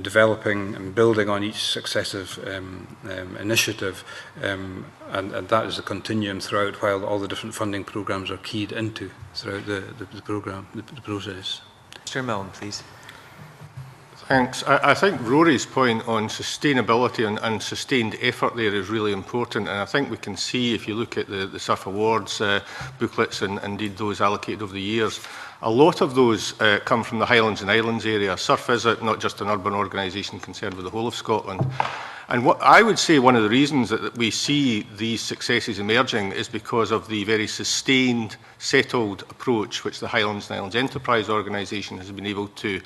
Speaker 12: developing and building on each successive initiative, and that is the continuum throughout, while all the different funding programmes are keyed into throughout the programme, the process.
Speaker 1: Mr. Milne, please.
Speaker 13: Thanks. I think Rory's point on sustainability and sustained effort there is really important, and I think we can see, if you look at the SURF Awards booklets and indeed those allocated over the years, a lot of those come from the Highlands and Islands area. SURF is not just an urban organisation concerned with the whole of Scotland. And what I would say, one of the reasons that we see these successes emerging is because of the very sustained, settled approach which the Highlands and Islands Enterprise organisation has been able to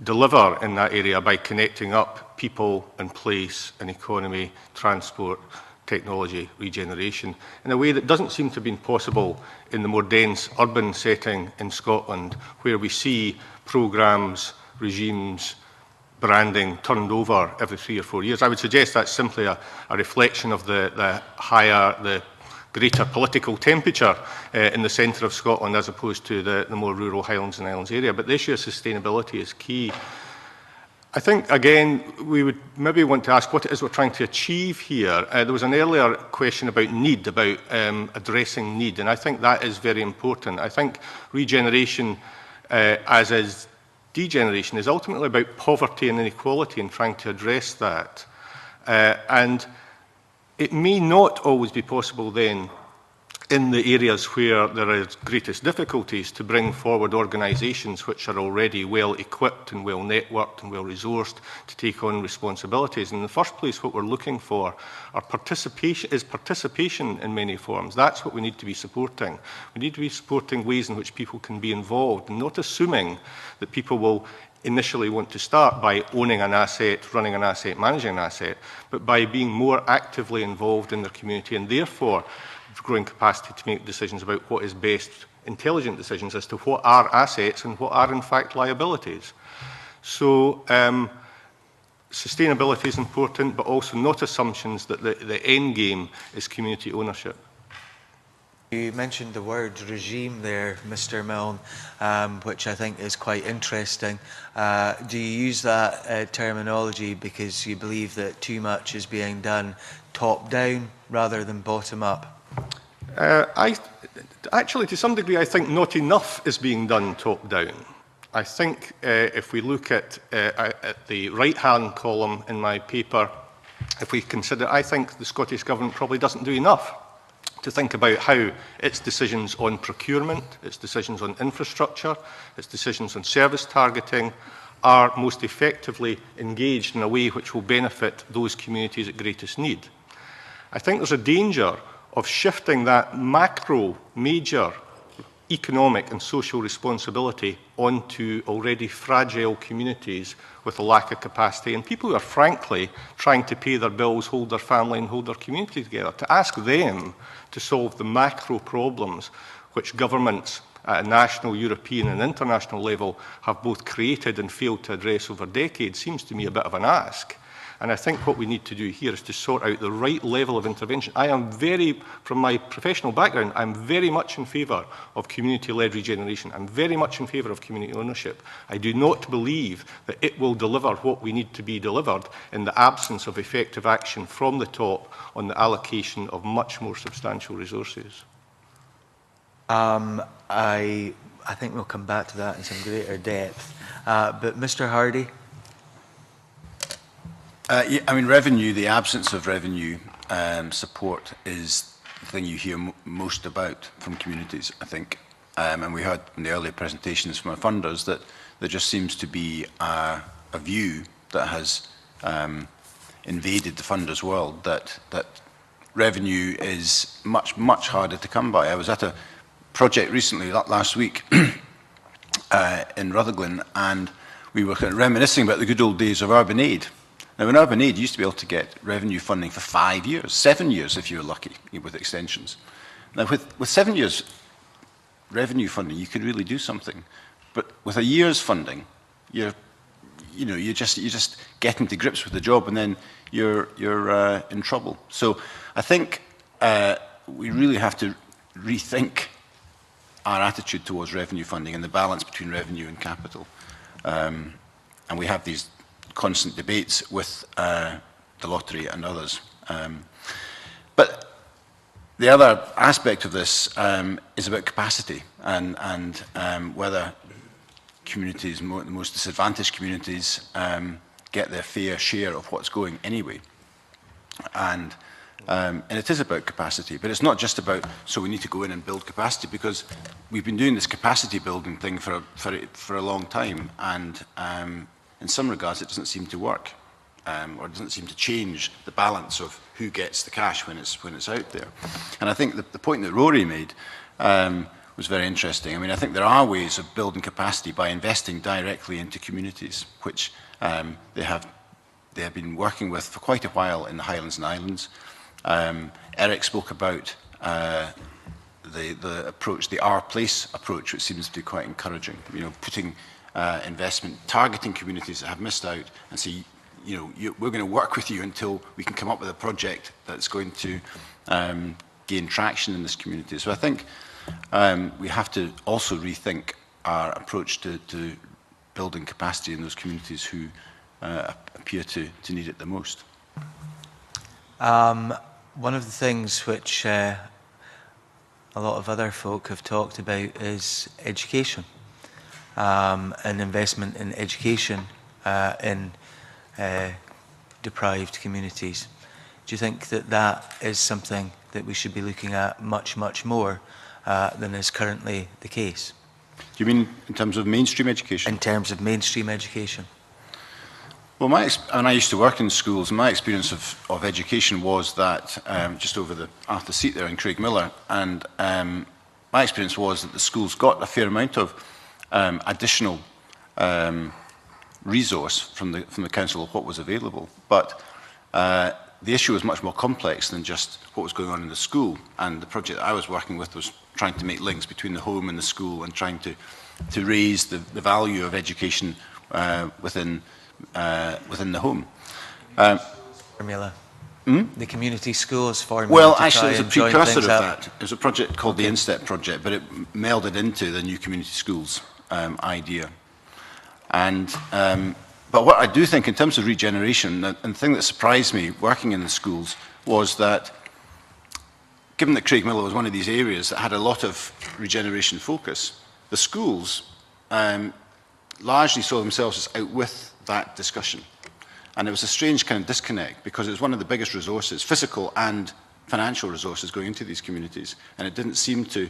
Speaker 13: deliver in that area by connecting up people and place and economy, transport, technology, regeneration, in a way that doesn't seem to have been possible in the more dense urban setting in Scotland, where we see programmes, regimes, branding turned over every 3 or 4 years. I would suggest that's simply a reflection of the greater political temperature in the centre of Scotland as opposed to the more rural Highlands and Islands area. But the issue of sustainability is key. I think, again, we would maybe want to ask what it is we're trying to achieve here. There was an earlier question about need, about addressing need, and I think that is very important. I think regeneration, as is degeneration, is ultimately about poverty and inequality and trying to address that. And It may not always be possible then, in the areas where there is greatest difficulties, to bring forward organisations which are already well equipped and well networked and well resourced to take on responsibilities. In the first place, what we're looking for is participation in many forms. That's what we need to be supporting. We need to be supporting ways in which people can be involved, and not assuming that people will initially want to start by owning an asset, running an asset, managing an asset, but by being more actively involved in their community, and therefore growing capacity to make decisions about what is best, intelligent decisions as to what are assets and what are in fact liabilities. So sustainability is important, but also not assumptions that the end game is community ownership.
Speaker 1: You mentioned the word regime there, Mr. Milne, which I think is quite interesting. Do you use that terminology because you believe that too much is being done top-down rather than bottom-up?
Speaker 13: Actually, to some degree, I think not enough is being done top-down. I think if we look at the right-hand column in my paper, if we consider, I think the Scottish Government probably doesn't do enough to think about how its decisions on procurement, its decisions on infrastructure, its decisions on service targeting are most effectively engaged in a way which will benefit those communities at greatest need. I think there's a danger of shifting that macro, major economic and social responsibility onto already fragile communities with a lack of capacity, and people who are frankly trying to pay their bills, hold their family and hold their community together, to ask them to solve the macro problems which governments at a national, European and international level have both created and failed to address over decades seems to me a bit of an ask. And I think what we need to do here is to sort out the right level of intervention. I am from my professional background, I'm very much in favour of community-led regeneration. I'm very much in favour of community ownership. I do not believe that it will deliver what we need to be delivered in the absence of effective action from the top on the allocation of much more substantial resources.
Speaker 1: I think we'll come back to that in some greater depth. But Mr. Hardie?
Speaker 14: Yeah, I mean, revenue, the absence of revenue support is the thing you hear most about from communities, I think. And we heard in the earlier presentations from our funders that there just seems to be a view that has invaded the funders' world that revenue is much, much harder to come by. I was at a project recently, last week, in Rutherglen, and we were kind of reminiscing about the good old days of urban aid. Now, in urban aid, you used to be able to get revenue funding for 5 years, 7 years if you were lucky with extensions. Now, with 7 years revenue funding, you could really do something. But with a year's funding, you're just getting to grips with the job, and then you're in trouble. So I think we really have to rethink our attitude towards revenue funding and the balance between revenue and capital. And we have these constant debates with the lottery and others. But the other aspect of this is about capacity and whether communities, the most disadvantaged communities, get their fair share of what's going anyway. And it is about capacity, but it's not just about, so we need to go in and build capacity, because we've been doing this capacity building thing for a long time, and in some regards it doesn't seem to work, or it doesn't seem to change the balance of who gets the cash when it's out there. And I think the point that Rory made was very interesting. I mean, I think there are ways of building capacity by investing directly into communities, which they have been working with for quite a while in the Highlands and Islands. Eric spoke about the approach, the Our Place approach, which seems to be quite encouraging. You know, putting investment, targeting communities that have missed out, and say, we're going to work with you until we can come up with a project that's going to gain traction in this community. So I think we have to also rethink our approach to building capacity in those communities who appear to need it the most.
Speaker 1: One of the things which a lot of other folk have talked about is education, and investment in education in deprived communities. Do you think that that is something that we should be looking at much, much more than is currently the case?
Speaker 14: Do you mean in terms of mainstream education?
Speaker 1: In terms of mainstream education.
Speaker 14: Well, when I used to work in schools, my experience of education was that, just over the Arthur seat there in Craigmillar, and my experience was that the schools got a fair amount of additional resource from the council of what was available. But the issue was much more complex than just what was going on in the school. And the project that I was working with was trying to make links between the home and the school, and trying to raise the value of education within the home.
Speaker 1: Formula.
Speaker 14: Hmm?
Speaker 1: The community schools formula.
Speaker 14: Well, actually, it was a precursor of that. It was a project called the InStep project, but it melded into the new community schools idea. And but what I do think in terms of regeneration, and the thing that surprised me working in the schools was that, given that Craigmillar was one of these areas that had a lot of regeneration focus, the schools largely saw themselves as out with that discussion. And it was a strange kind of disconnect, because it was one of the biggest resources, physical and financial resources, going into these communities. And it didn't seem to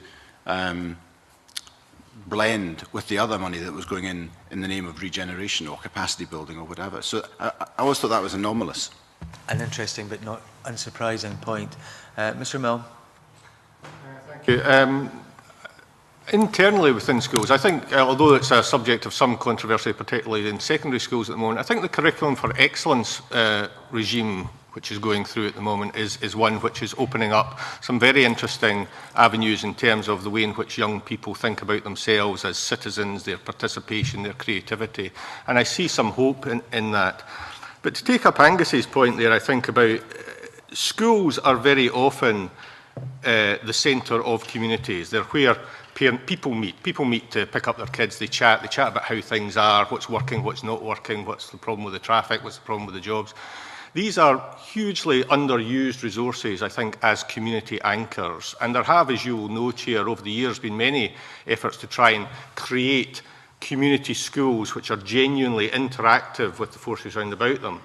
Speaker 14: blend with the other money that was going in the name of regeneration or capacity building or whatever. So I always thought that was anomalous.
Speaker 1: An interesting but not unsurprising point. Mr. Milne.
Speaker 13: Thank you. Internally within schools, I think, although it's a subject of some controversy, particularly in secondary schools at the moment, I think the Curriculum for Excellence regime, which is going through at the moment, is one which is opening up some very interesting avenues in terms of the way in which young people think about themselves as citizens, their participation, their creativity. And I see some hope in that. But to take up Angus's point there, I think about schools are very often the centre of communities. They're where people meet. People meet to pick up their kids, they chat about how things are, what's working, what's not working, what's the problem with the traffic, what's the problem with the jobs. These are hugely underused resources, I think, as community anchors. And there have, as you will know, Chair, over the years been many efforts to try and create community schools which are genuinely interactive with the forces round about them.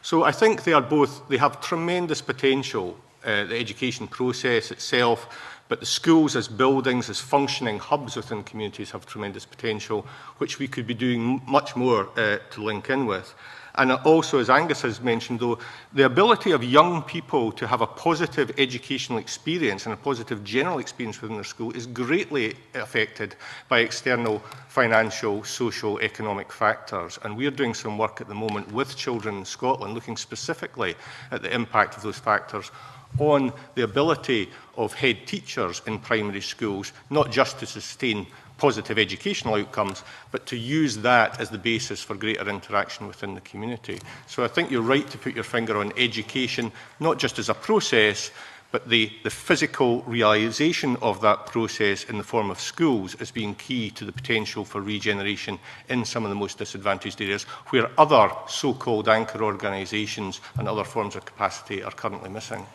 Speaker 13: So I think they have tremendous potential, the education process itself, but the schools as buildings, as functioning hubs within communities have tremendous potential, which we could be doing much more to link in with. And also, as Angus has mentioned, though, the ability of young people to have a positive educational experience and a positive general experience within their school is greatly affected by external financial, social, economic factors. And we're doing some work at the moment with children in Scotland, looking specifically at the impact of those factors on the ability of head teachers in primary schools, not just to sustain positive educational outcomes, but to use that as the basis for greater interaction within the community. So I think you're right to put your finger on education, not just as a process, but the physical realisation of that process in the form of schools as being key to the potential for regeneration in some of the most disadvantaged areas, where other so-called anchor organisations and other forms of capacity are currently missing.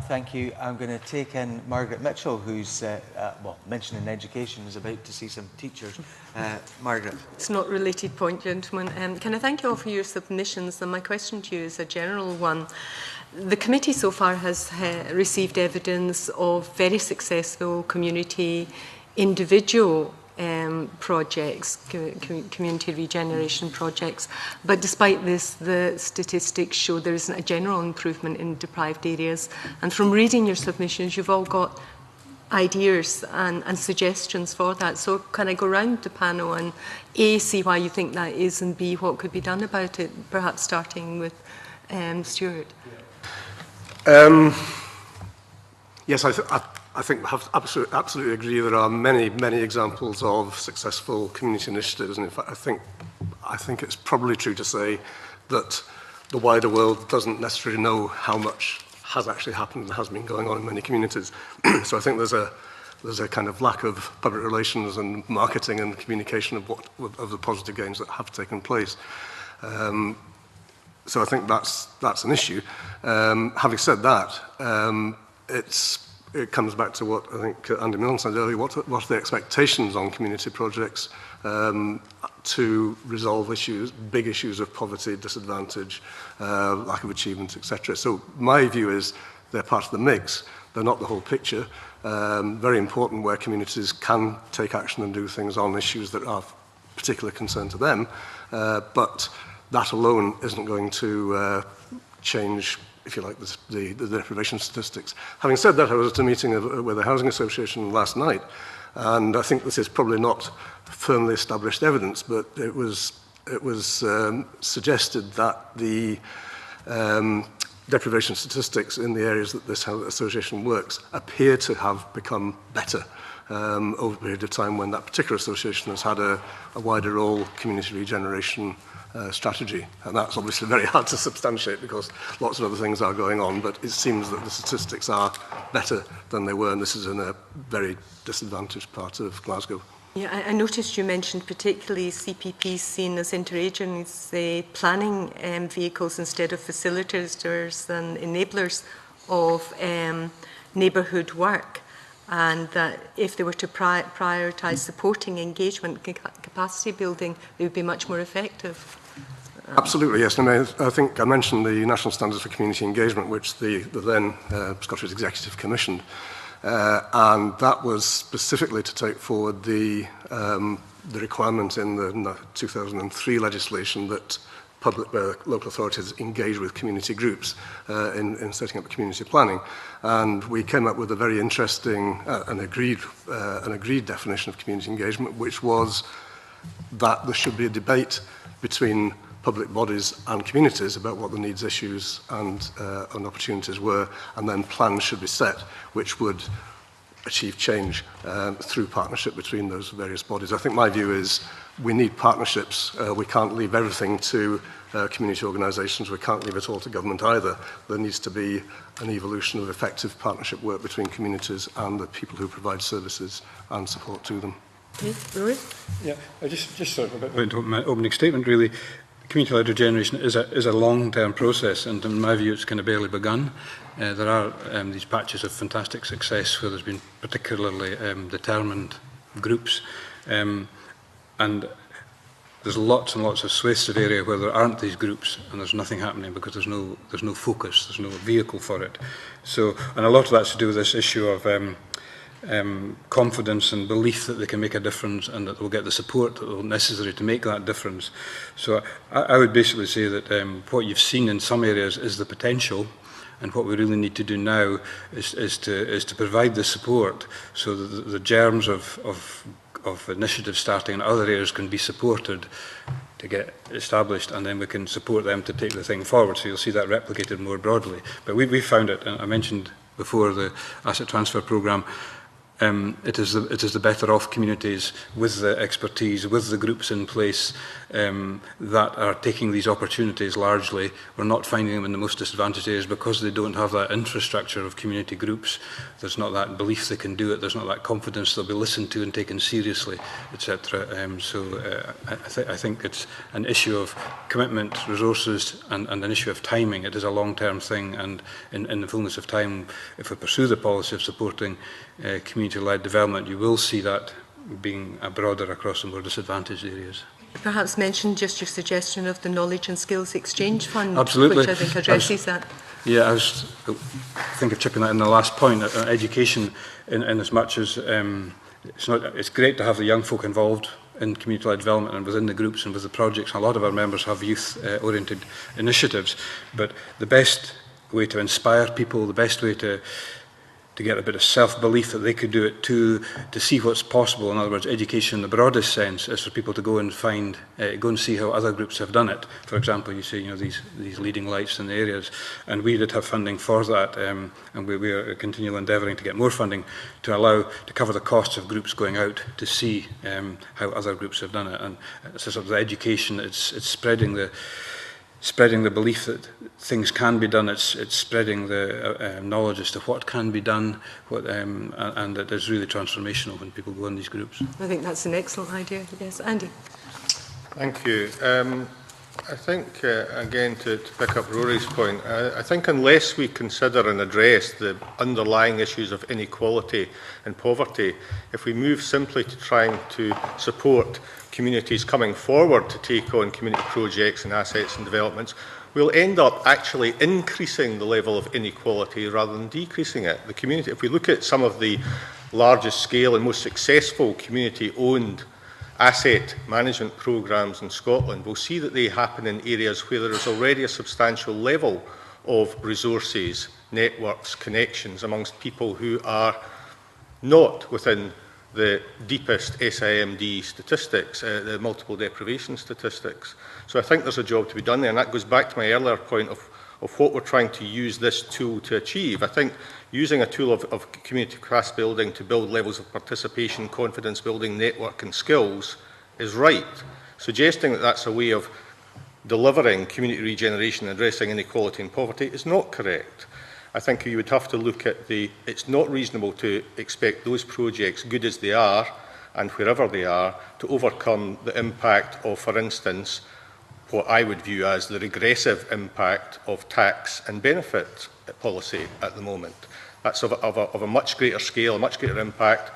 Speaker 1: Thank you. I'm going to take in Margaret Mitchell, who's, well, mentioning education, is about to see some teachers. Margaret.
Speaker 7: It's not a related point, gentlemen. Can I thank you all for your submissions? And my question to you is a general one. The committee so far has received evidence of very successful community individual projects, community regeneration projects. But despite this, the statistics show there isn't a general improvement in deprived areas. And from reading your submissions, you've all got ideas and suggestions for that. So can I go round the panel and A, see why you think that is, and B, what could be done about it, perhaps starting with Stuart?
Speaker 11: Yes, I think I absolutely agree. There are many examples of successful community initiatives, and in fact, I think it's probably true to say that the wider world doesn't necessarily know how much has actually happened and has been going on in many communities. So I think there's a kind of lack of public relations and marketing and communication of the positive gains that have taken place. So I think that's an issue. Having said that, it comes back to what I think Andy Milne said earlier, what are the expectations on community projects to resolve issues, big issues of poverty, disadvantage, lack of achievement, etc. So my view is they're part of the mix, they're not the whole picture. Very important where communities can take action and do things on issues that are of particular concern to them, but that alone isn't going to change, if you like, the deprivation statistics. Having said that, I was at a meeting with a housing association last night, and I think this is probably not firmly established evidence, but it was suggested that the deprivation statistics in the areas that this association works appear to have become better over a period of time when that particular association has had a wider role community regeneration strategy. And that's obviously very hard to substantiate because lots of other things are going on, but it seems that the statistics are better than they were, and this is in a very disadvantaged part of Glasgow.
Speaker 7: Yeah, I noticed you mentioned particularly CPPs seen as interagency planning vehicles instead of facilitators and enablers of neighbourhood work, and that if they were to prioritise supporting engagement, capacity building, they would be much more effective.
Speaker 11: Absolutely, yes. And I think I mentioned the National Standards for Community Engagement, which the then Scottish Executive commissioned. And that was specifically to take forward the requirement in the 2003 legislation that local authorities engage with community groups in setting up community planning. And we came up with a very interesting and agreed definition of community engagement, which was that there should be a debate between public bodies and communities about what the needs, issues and opportunities were, and then plans should be set which would achieve change through partnership between those various bodies. I think my view is we need partnerships. We can't leave everything to community organisations. We can't leave it all to government either. There needs to be an evolution of effective partnership work between communities and the people who provide services and support to them.
Speaker 7: Rory?
Speaker 12: Yeah, just sort of about my opening statement, really. Community-led regeneration is a long-term process, and in my view it's kind of barely begun. There are these patches of fantastic success where there's been particularly determined groups, and there's lots and lots of swathes of area where there aren't these groups and there's nothing happening because there's no focus, there's no vehicle for it. So, and a lot of that's to do with this issue of confidence and belief that they can make a difference and that they'll get the support that will necessary to make that difference. So I would basically say that what you've seen in some areas is the potential, and what we really need to do now is to provide the support so that the germs of initiatives starting in other areas can be supported to get established, and then we can support them to take the thing forward. So you'll see that replicated more broadly. But we found it, and I mentioned before the asset transfer programme, it is the better off communities with the expertise, with the groups in place that are taking these opportunities largely. We're not finding them in the most disadvantaged areas because they don't have that infrastructure of community groups. There's not that belief they can do it. There's not that confidence they'll be listened to and taken seriously, etc. I think it's an issue of commitment, resources, and an issue of timing. It is a long-term thing, and in the fullness of time, if we pursue the policy of supporting community-led development, you will see that being broader across the more disadvantaged areas.
Speaker 7: Perhaps mention just your suggestion of the Knowledge and Skills Exchange Fund,
Speaker 12: Absolutely.
Speaker 7: which I think addresses that.
Speaker 12: Yeah, I think of chipping that in the last point, education, in as much as it's great to have the young folk involved in community-led development and within the groups and with the projects. A lot of our members have youth-oriented initiatives, but the best way to inspire people, the best way to get a bit of self-belief that they could do it too, to see what's possible. In other words, education in the broadest sense is for people to go and go and see how other groups have done it. For example, you see, these leading lights in the areas, and we did have funding for that, and we are continually endeavouring to get more funding to cover the costs of groups going out to see how other groups have done it. And it's sort of the education, it's spreading the belief that things can be done. It's spreading the knowledge as to what can be done, and it is really transformational when people go in these groups.
Speaker 7: I think that's an excellent idea. Yes, Andy.
Speaker 13: Thank you. I think, again, to pick up Rory's point, I think unless we consider and address the underlying issues of inequality and poverty, if we move simply to trying to support communities coming forward to take on community projects and assets and developments, we'll end up actually increasing the level of inequality rather than decreasing it. The community, if we look at some of the largest scale and most successful community-owned asset management programmes in Scotland, we'll see that they happen in areas where there is already a substantial level of resources, networks, connections amongst people who are not within the deepest SIMD statistics, the multiple deprivation statistics. So I think there's a job to be done there, and that goes back to my earlier point of what we're trying to use this tool to achieve. I think using a tool of community capacity building to build levels of participation, confidence building, network and skills is right. Suggesting that that's a way of delivering community regeneration and addressing inequality and poverty is not correct. I think you would have to look at it's not reasonable to expect those projects, good as they are, and wherever they are, to overcome the impact of, for instance, what I would view as the regressive impact of tax and benefit policy at the moment. That's of a much greater scale, a much greater impact.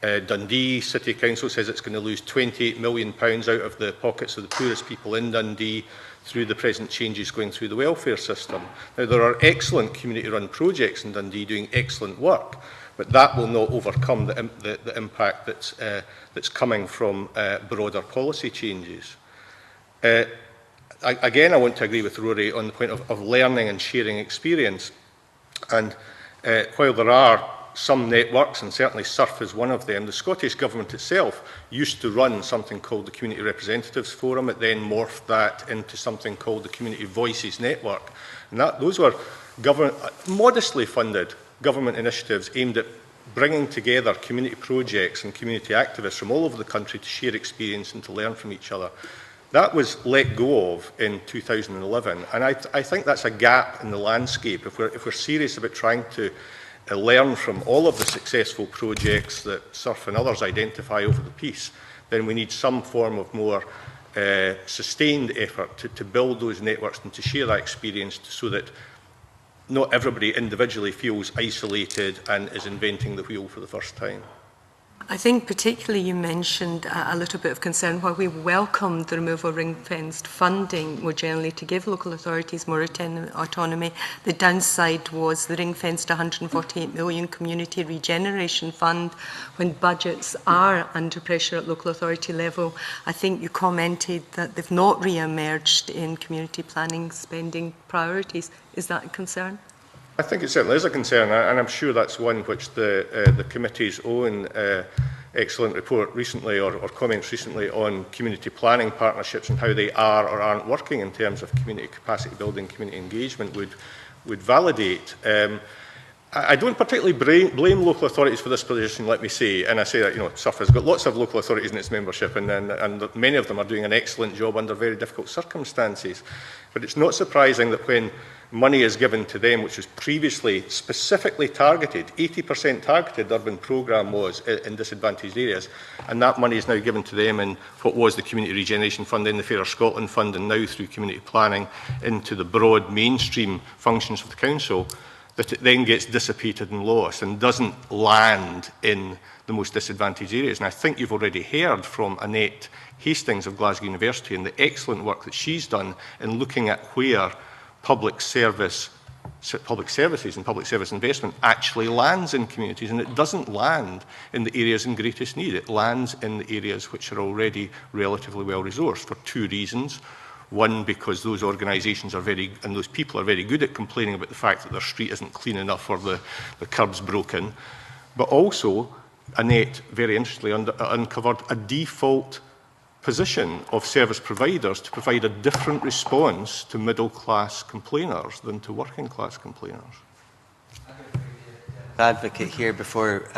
Speaker 13: Dundee City Council says it's going to lose £28 million out of the pockets of the poorest people in Dundee through the present changes going through the welfare system. Now, there are excellent community-run projects in Dundee doing excellent work, but that will not overcome the impact that's coming from broader policy changes. Again, I want to agree with Rory on the point of learning and sharing experience. And while there are some networks, and certainly SURF is one of them, the Scottish Government itself used to run something called the Community Representatives Forum. It then morphed that into something called the Community Voices Network. And those were modestly funded government initiatives aimed at bringing together community projects and community activists from all over the country to share experience and to learn from each other. That was let go of in 2011, and I think that's a gap in the landscape. If we're serious about trying to learn from all of the successful projects that SURF and others identify over the piece, then we need some form of more sustained effort to build those networks and to share that experience so that not everybody individually feels isolated and is inventing the wheel for the first time.
Speaker 7: I think particularly you mentioned a little bit of concern while we welcomed the removal of ring-fenced funding more generally to give local authorities more autonomy. The downside was the ring-fenced 148 million community regeneration fund when budgets are under pressure at local authority level. I think you commented that they've not re-emerged in community planning spending priorities. Is that a concern?
Speaker 13: I think it certainly is a concern, and I'm sure that's one which the committee's own excellent report recently, or comments recently on community planning partnerships and how they are or aren't working in terms of community capacity building, community engagement would validate. I don't particularly blame local authorities for this position, let me say, and I say that SURF has got lots of local authorities in its membership, and many of them are doing an excellent job under very difficult circumstances. But it's not surprising that when money is given to them, which was previously specifically targeted, 80% targeted urban programme was in disadvantaged areas, and that money is now given to them in what was the Community Regeneration Fund, in the Fairer Scotland Fund, and now through community planning into the broad mainstream functions of the council, that it then gets dissipated and lost and doesn't land in the most disadvantaged areas. And I think you've already heard from Annette Hastings of Glasgow University and the excellent work that she's done in looking at where public services and public service investment actually lands in communities, and it doesn't land in the areas in greatest need. It lands in the areas which are already relatively well resourced for two reasons. One, because those organisations and those people are very good at complaining about the fact that their street isn't clean enough or the curb's broken. But also, Annette very interestingly uncovered a default position of service providers to provide a different response to middle-class complainers than to working-class complainers.
Speaker 1: Advocate here before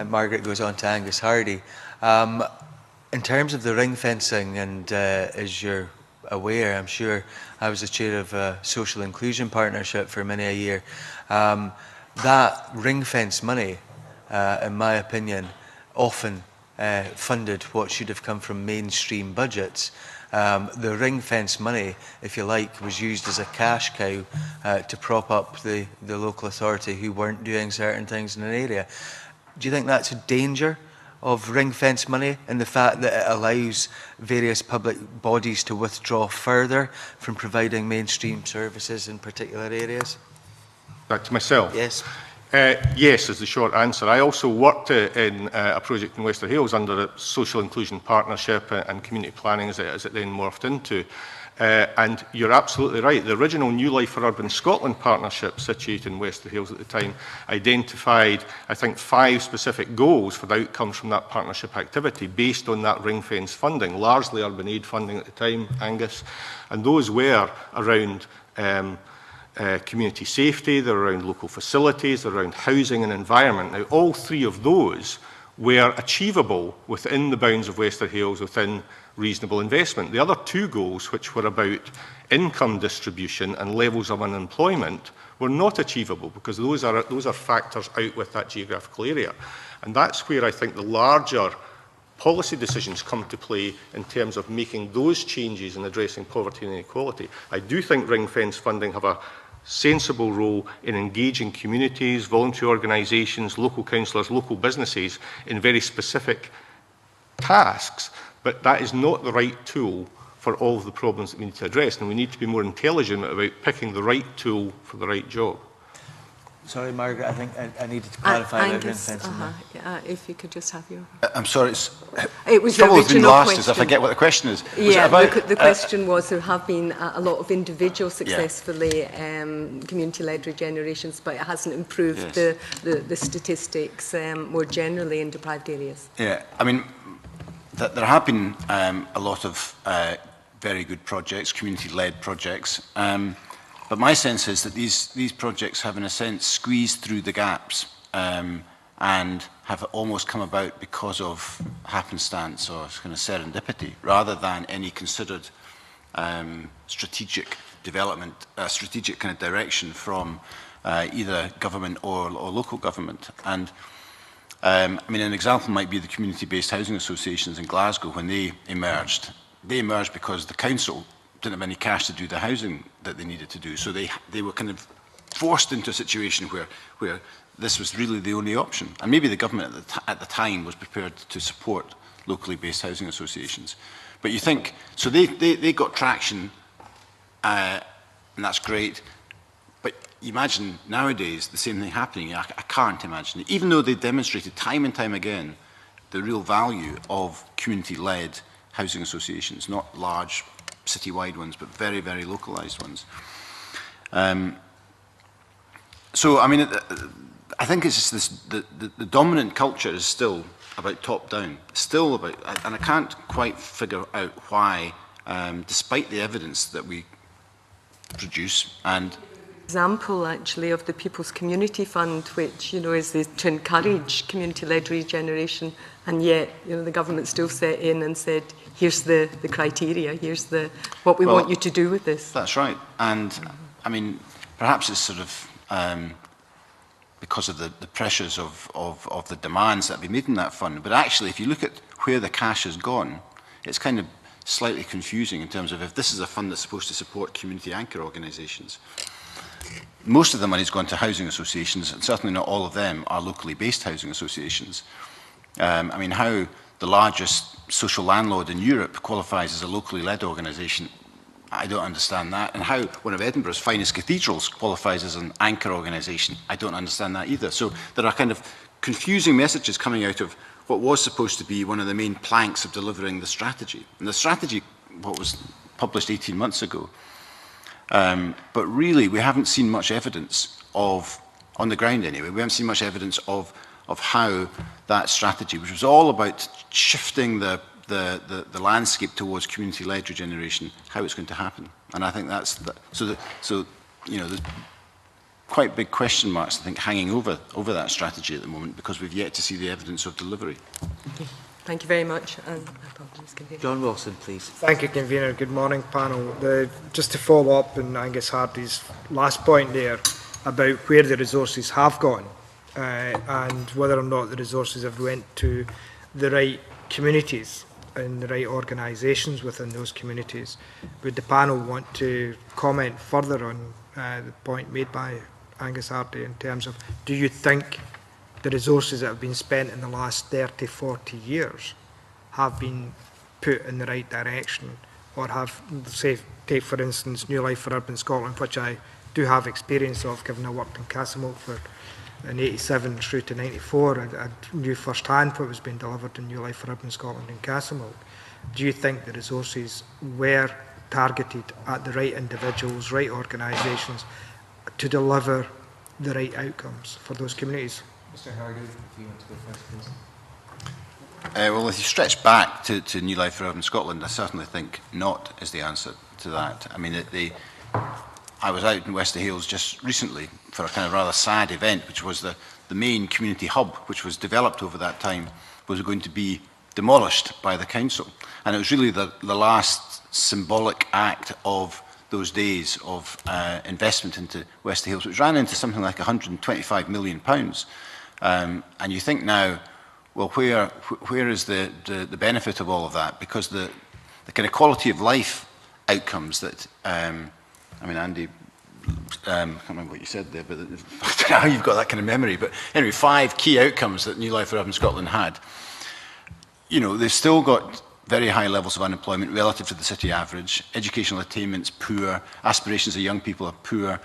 Speaker 1: Margaret goes on to Angus Hardie. In terms of the ring fencing, and as you're aware, I'm sure I was the chair of a social inclusion partnership for many a year. That ring fence money, in my opinion, often funded what should have come from mainstream budgets. The ring fence money, if you like, was used as a cash cow to prop up the local authority who weren't doing certain things in an area. Do you think that's a danger of ring fence money and the fact that it allows various public bodies to withdraw further from providing mainstream services in particular areas?
Speaker 13: Back to myself.
Speaker 1: Yes.
Speaker 13: Yes is the short answer. I also worked in a project in Wester Hailes under a social inclusion partnership and community planning as it then morphed into. And you're absolutely right. The original New Life for Urban Scotland partnership situated in Wester Hailes at the time identified, I think, 5 specific goals for the outcomes from that partnership activity based on that ring fence funding, largely urban aid funding at the time, Angus. And those were around community safety, they're around local facilities, they're around housing and environment. Now, all 3 of those were achievable within the bounds of Wester Hailes within reasonable investment. The other 2 goals, which were about income distribution and levels of unemployment, were not achievable because those are factors out with that geographical area. And that's where I think the larger policy decisions come to play in terms of making those changes in addressing poverty and inequality. I do think ring fence funding have a sensible role in engaging communities, voluntary organisations, local councillors, local businesses in very specific tasks, but that is not the right tool for all of the problems that we need to address, and we need to be more intelligent about picking the right tool for the right job.
Speaker 1: Sorry, Margaret, I think I needed to clarify about ring
Speaker 7: Angus,
Speaker 1: fencing.
Speaker 7: if you could just have your...
Speaker 14: I'm sorry,
Speaker 7: it was the
Speaker 14: trouble has been
Speaker 7: original
Speaker 14: lost
Speaker 7: question.
Speaker 14: is I forget what the question is.
Speaker 7: Yeah, the question was there have been a lot of individual successfully community-led regenerations, but it hasn't improved the statistics more generally in deprived areas.
Speaker 14: Yeah, I mean, there have been a lot of very good projects, community-led projects. But my sense is that these projects have, in a sense, squeezed through the gaps and have almost come about because of happenstance or kind of serendipity, rather than any considered strategic development, strategic kind of direction from either government or local government. And I mean, an example might be the community-based housing associations in Glasgow when they emerged. They emerged because the council didn't have any cash to do the housing that they needed to do. So they were kind of forced into a situation where this was really the only option. And maybe the government at the time was prepared to support locally based housing associations. But you think, so they got traction, and that's great. But imagine nowadays the same thing happening. I can't imagine it. Even though they demonstrated time and time again the real value of community-led housing associations, not large citywide ones, but very, very localised ones. So, I mean, I think it's just this, the dominant culture is still about top-down, still about, and I can't quite figure out why, despite the evidence that we produce and
Speaker 7: example actually of the People's Community Fund, which is to encourage community-led regeneration, and yet the government still set in and said, here's the criteria, here's what we want you to do with this.
Speaker 14: That's right, and I mean perhaps it's sort of because of the pressures of the demands that have been made in that fund, but actually if you look at where the cash has gone, it's kind of slightly confusing in terms of if this is a fund that's supposed to support community anchor organisations. Most of the money has gone to housing associations, and certainly not all of them are locally based housing associations. I mean, how the largest social landlord in Europe qualifies as a locally led organisation, I don't understand that. And how one of Edinburgh's finest cathedrals qualifies as an anchor organisation, I don't understand that either. So there are kind of confusing messages coming out of what was supposed to be one of the main planks of delivering the strategy. And the strategy, what was published 18 months ago, but really, we haven't seen much evidence of, on the ground anyway, we haven't seen much evidence of how that strategy, which was all about shifting the landscape towards community-led regeneration, how it's going to happen. And I think that's so there's quite big question marks, I think, hanging over that strategy at the moment because we've yet to see the evidence of delivery.
Speaker 7: Okay. Thank you very much.
Speaker 1: John Wilson, please.
Speaker 6: Thank you, Convener. Good morning, panel. Just to follow up on Angus Hardie's last point there about where the resources have gone and whether or not the resources have went to the right communities. in the right organisations within those communities. Would the panel want to comment further on the point made by Angus Hardie in terms of, do you think the resources that have been spent in the last 30, 40 years have been put in the right direction, or have, say, take for instance New Life for Urban Scotland, which I do have experience of, given I worked in Castlemilk for in 87 through to 94, I knew firsthand what was being delivered in New Life for Urban Scotland in Castlemilk. Do you think the resources were targeted at the right individuals, right organisations, to deliver the right outcomes for those communities?
Speaker 1: Mr. Hardie, if you want to go first, please.
Speaker 14: Well, if you stretch back to New Life for Urban Scotland, I certainly think not is the answer to that. I mean, I was out in Wester Hailes just recently for a kind of rather sad event, which was the main community hub, which was developed over that time, was going to be demolished by the council. And it was really the last symbolic act of those days of investment into Wester Hailes, which ran into something like £125 million. And you think now, well, where is the benefit of all of that? Because the kind of quality of life outcomes that, I mean, Andy, I can't remember what you said there, but I don't know how you've got that kind of memory. But anyway, 5 key outcomes that New Life for Urban Scotland had. You know, they've still got very high levels of unemployment relative to the city average. Educational attainment's poor. Aspirations of young people are poor.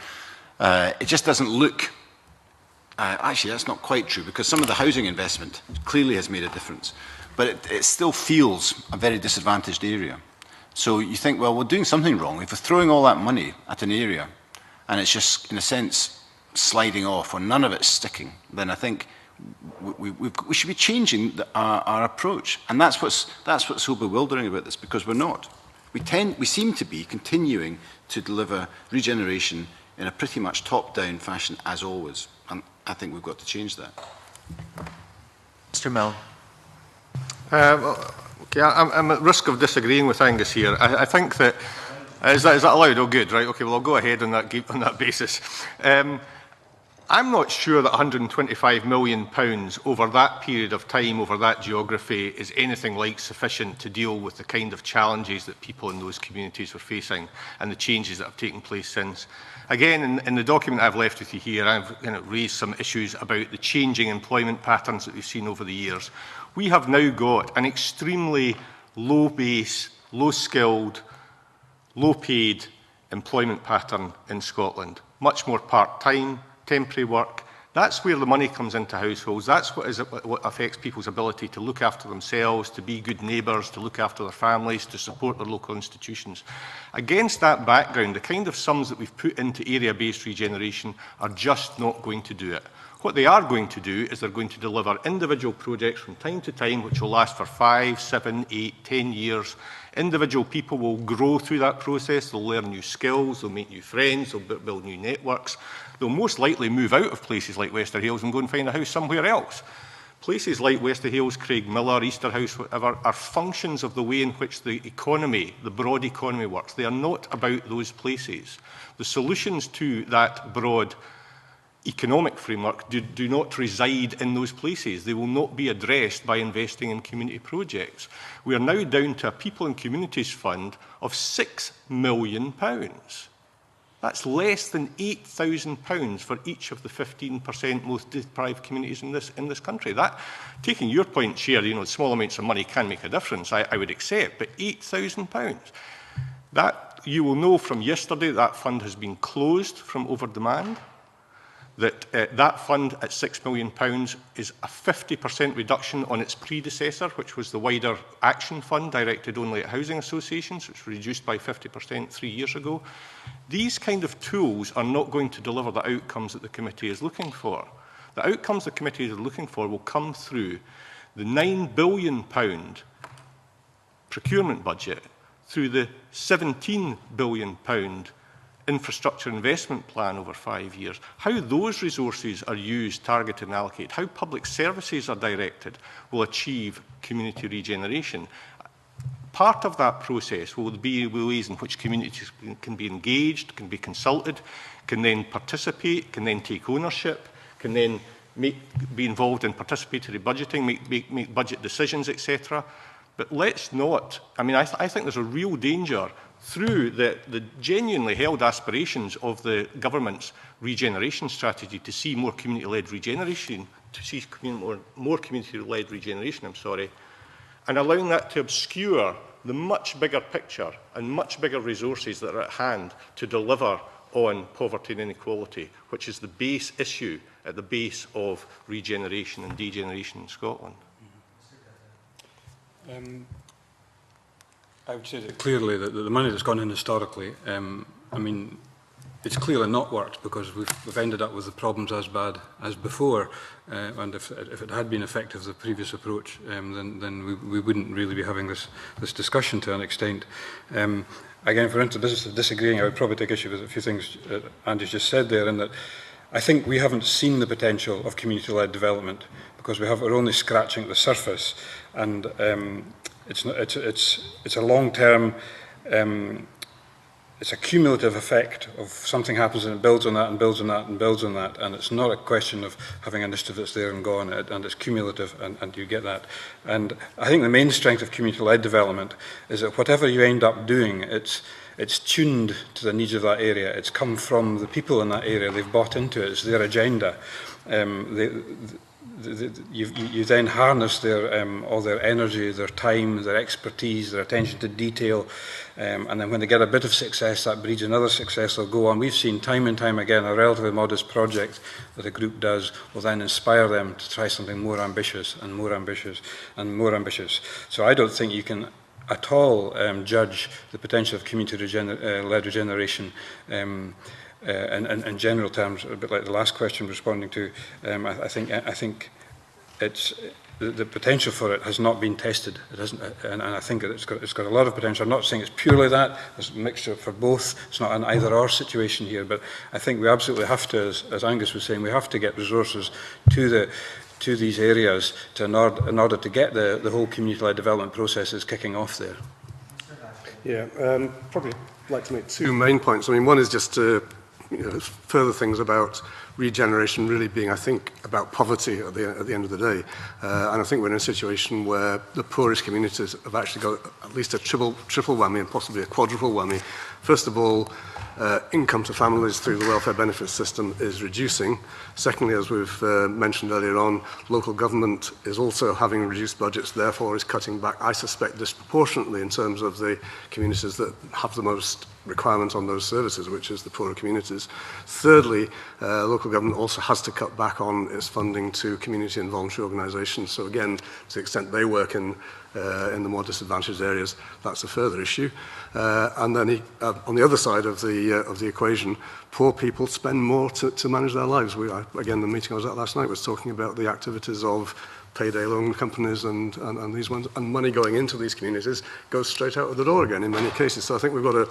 Speaker 14: It just doesn't look... actually, that's not quite true, because some of the housing investment clearly has made a difference. But it still feels a very disadvantaged area. So you think, well, we're doing something wrong. If we're throwing all that money at an area and it's just, in a sense, sliding off, or none of it's sticking, then I think we should be changing our approach. And that's what's so bewildering about this, because we're not. We seem to be continuing to deliver regeneration in a pretty much top-down fashion as always. And I think we've got to change that.
Speaker 1: Mr. Milne.
Speaker 13: Okay, I'm at risk of disagreeing with Angus here. I think that... Is that allowed? Oh, good, right. Okay, well, I'll go ahead on that basis. I'm not sure that £125 million over that period of time, over that geography, is anything like sufficient to deal with the kind of challenges that people in those communities were facing and the changes that have taken place since. Again, in the document I've left with you here, I've raised some issues about the changing employment patterns that we've seen over the years. We have now got an extremely low base, low-skilled, low-paid employment pattern in Scotland. Much more part-time, temporary work. That's where the money comes into households. That's what affects people's ability to look after themselves, to be good neighbours, to look after their families, to support their local institutions. Against that background, the kind of sums that we've put into area-based regeneration are just not going to do it. What they are going to do is they're going to deliver individual projects from time to time, which will last for 5, 7, 8, 10 years. Individual people will grow through that process. They'll learn new skills, they'll make new friends, they'll build new networks. They'll most likely move out of places like Wester Hailes and go and find a house somewhere else. Places like Wester Hailes, Craigmillar, Easterhouse, whatever, are functions of the way in which the economy, the broad economy works. They are not about those places. The solutions to that broad economic framework do not reside in those places. They will not be addressed by investing in community projects. We are now down to a People and Communities Fund of £6 million. That's less than £8,000 for each of the 15% most deprived communities in this country. That, taking your point, Chair, small amounts of money can make a difference, I would accept, but £8,000. That, you will know from yesterday, that fund has been closed from over-demand. That fund at £6 million is a 50% reduction on its predecessor, which was the wider Action Fund directed only at housing associations, which was reduced by 50% 3 years ago. These kind of tools are not going to deliver the outcomes that the committee is looking for. The outcomes the committee is looking for will come through the £9 billion procurement budget, through the £17 billion infrastructure investment plan over 5 years. How those resources are used, targeted and allocated, how public services are directed will achieve community regeneration. Part of that process will be ways in which communities can be engaged, can be consulted, can then participate, can then take ownership, can then be involved in participatory budgeting, make budget decisions, etc. But let's not, I mean, I think there's a real danger through the genuinely held aspirations of the government's regeneration strategy to see more community-led regeneration, more community-led regeneration, and allowing that to obscure the much bigger picture and much bigger resources that are at hand to deliver on poverty and inequality, which is the base issue at the base of regeneration and degeneration in Scotland.
Speaker 12: I would say that clearly that the money that's gone in historically, I mean, it's clearly not worked because we've ended up with the problems as bad as before. And if it had been effective, the previous approach, then we wouldn't really be having this discussion to an extent. Again, for instance, disagreeing, I would probably take issue with a few things Andy's just said there, in that I think we haven't seen the potential of community-led development because we're only scratching at the surface, and it's a long-term. It's a cumulative effect of something happens and it builds on that and builds on that and builds on that, and it's not a question of having an initiative that's there and gone, and it's cumulative, and you get that. And I think the main strength of community-led development is that whatever you end up doing, it's tuned to the needs of that area. It's come from the people in that area. They've bought into it. It's their agenda. You then harness their all their energy, their time, their expertise, their attention to detail, and then when they get a bit of success, that breeds another success. They'll go on. We've seen time and time again a relatively modest project that a group does will then inspire them to try something more ambitious and more ambitious and more ambitious. So I don't think you can at all judge the potential of community-led regeneration in general terms, a bit like the last question responding to. I think it's the potential for it has not been tested. It hasn't, and I think that it's got a lot of potential. I'm not saying it's purely that. There's a mixture for both. It's not an either-or situation here, but I think we absolutely have to, as Angus was saying, we have to get resources to these areas in order to get the whole community-led development processes kicking off there.
Speaker 11: Yeah, probably like to make two main points. I mean, one is just to further things about regeneration really being, I think, about poverty at the end of the day. And I think we're in a situation where the poorest communities have actually got at least a triple whammy and possibly a quadruple whammy. First of all, income to families through the welfare benefits system is reducing. Secondly, as we've mentioned earlier on, local government is also having reduced budgets, therefore is cutting back, I suspect, disproportionately in terms of the communities that have the most requirement on those services, which is the poorer communities. Thirdly, local government also has to cut back on its funding to community and voluntary organisations. So again, to the extent they work in the more disadvantaged areas, that's a further issue. And then on the other side of the equation, poor people spend more to manage their lives. Again, the meeting I was at last night was talking about the activities of payday loan companies and these ones, and money going into these communities goes straight out of the door again in many cases. So I think we've got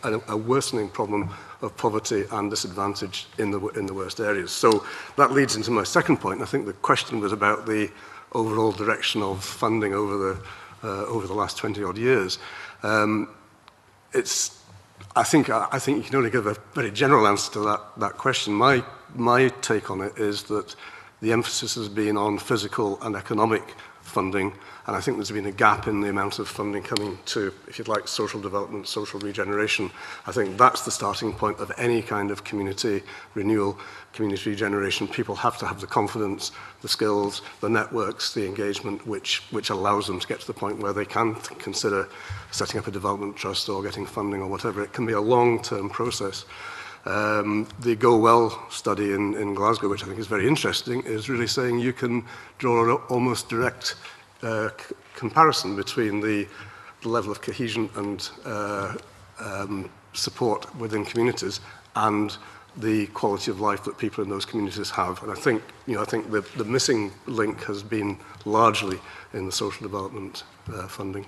Speaker 11: a worsening problem of poverty and disadvantage in the worst areas. So that leads into my second point. I think the question was about the overall direction of funding over the last 20-odd years. I think you can only give a very general answer to that question. My take on it is that the emphasis has been on physical and economic funding, and I think there's been a gap in the amount of funding coming to, if you'd like, social development, social regeneration. I think that's the starting point of any kind of community renewal, community regeneration. People have to have the confidence, the skills, the networks, the engagement, which allows them to get to the point where they can consider setting up a development trust or getting funding or whatever. It can be a long-term process. The Go Well study in Glasgow, which I think is very interesting, is really saying you can draw an almost direct comparison between the level of cohesion and support within communities and the quality of life that people in those communities have. And I think the missing link has been largely in the social development funding.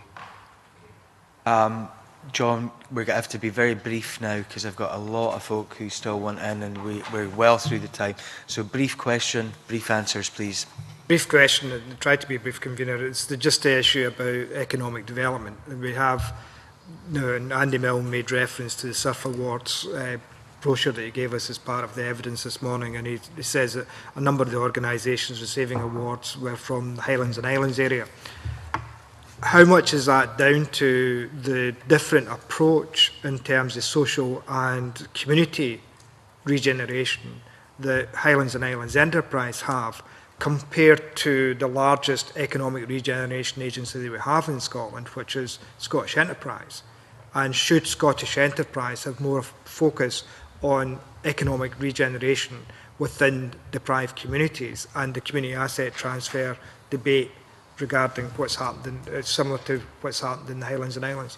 Speaker 1: John, we're going to have to be very brief now because I've got a lot of folk who still want in, and we're well through the time. So brief question, brief answers, please.
Speaker 6: Brief question, and try to be a brief, convener. It's just the issue about economic development. And we have, and Andy Milne made reference to the Surf Awards brochure that he gave us as part of the evidence this morning, and he says that a number of the organisations receiving awards were from the Highlands and Islands area. how much is that down to the different approach in terms of social and community regeneration that Highlands and Islands Enterprise have compared to the largest economic regeneration agency that we have in Scotland, which is Scottish Enterprise? And should Scottish Enterprise have more focus on economic regeneration within deprived communities and the community asset transfer debate regarding what's happened, similar to what's happened in the Highlands and Islands?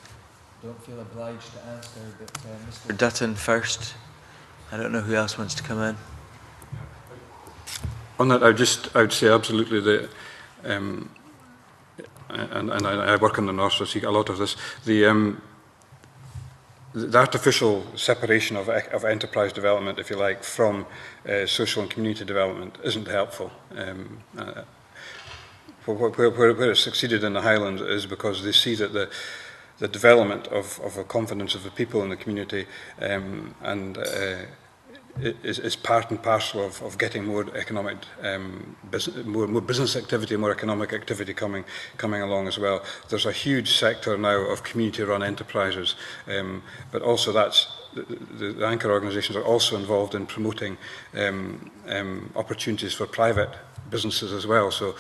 Speaker 1: Don't feel obliged to answer, but Mr. Dutton first. I don't know who else wants to come in.
Speaker 12: On that, I would say absolutely that, and I work in the north, so I see a lot of this. The artificial separation of enterprise development, if you like, from social and community development isn't helpful. Where it's succeeded in the Highlands is because they see that the development of a confidence of the people in the community is part and parcel of getting more economic, more business activity, more economic activity coming along as well. There's a huge sector now of community-run enterprises, but also the anchor organisations are also involved in promoting opportunities for private businesses as well. So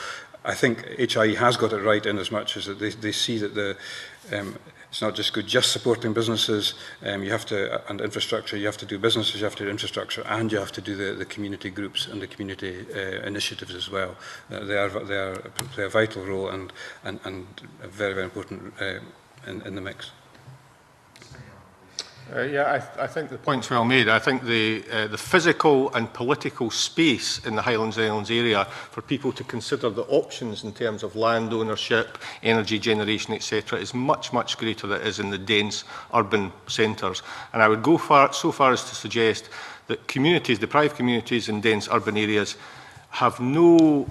Speaker 12: I think HIE has got it right in as much as that they see that it's not just good just supporting businesses, you have to, and infrastructure, you have to do businesses, you have to do infrastructure, and you have to do the community groups and the community initiatives as well. They play a vital role and very, very important in the mix.
Speaker 13: Yeah, I think the point's well made. I think the physical and political space in the Highlands and Islands area for people to consider the options in terms of land ownership, energy generation, etc., is much, much greater than it is in the dense urban centres. And I would go so far as to suggest that communities, deprived communities in dense urban areas, have no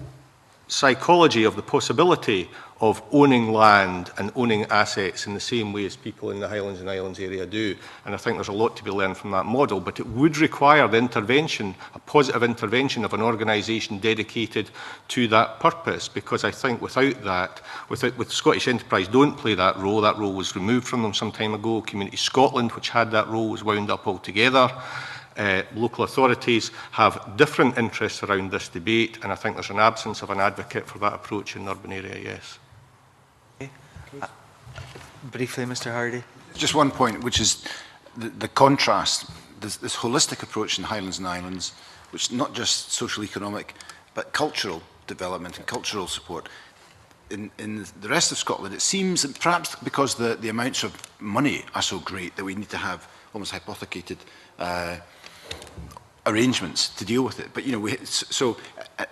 Speaker 13: psychology of the possibility of owning land and owning assets in the same way as people in the Highlands and Islands area do. And I think there's a lot to be learned from that model, but it would require the intervention, a positive intervention of an organisation dedicated to that purpose, because I think without that, with Scottish Enterprise don't play that role was removed from them some time ago. Community Scotland, which had that role, was wound up altogether. Local authorities have different interests around this debate, and I think there's an absence of an advocate for that approach in the urban area, yes.
Speaker 1: Okay. Briefly, Mr. Hardie.
Speaker 14: Just one point, which is the contrast, this holistic approach in Highlands and Islands, which is not just social economic, but cultural development and cultural support. In the rest of Scotland, it seems that perhaps because the amounts of money are so great that we need to have almost hypothecated arrangements to deal with it, but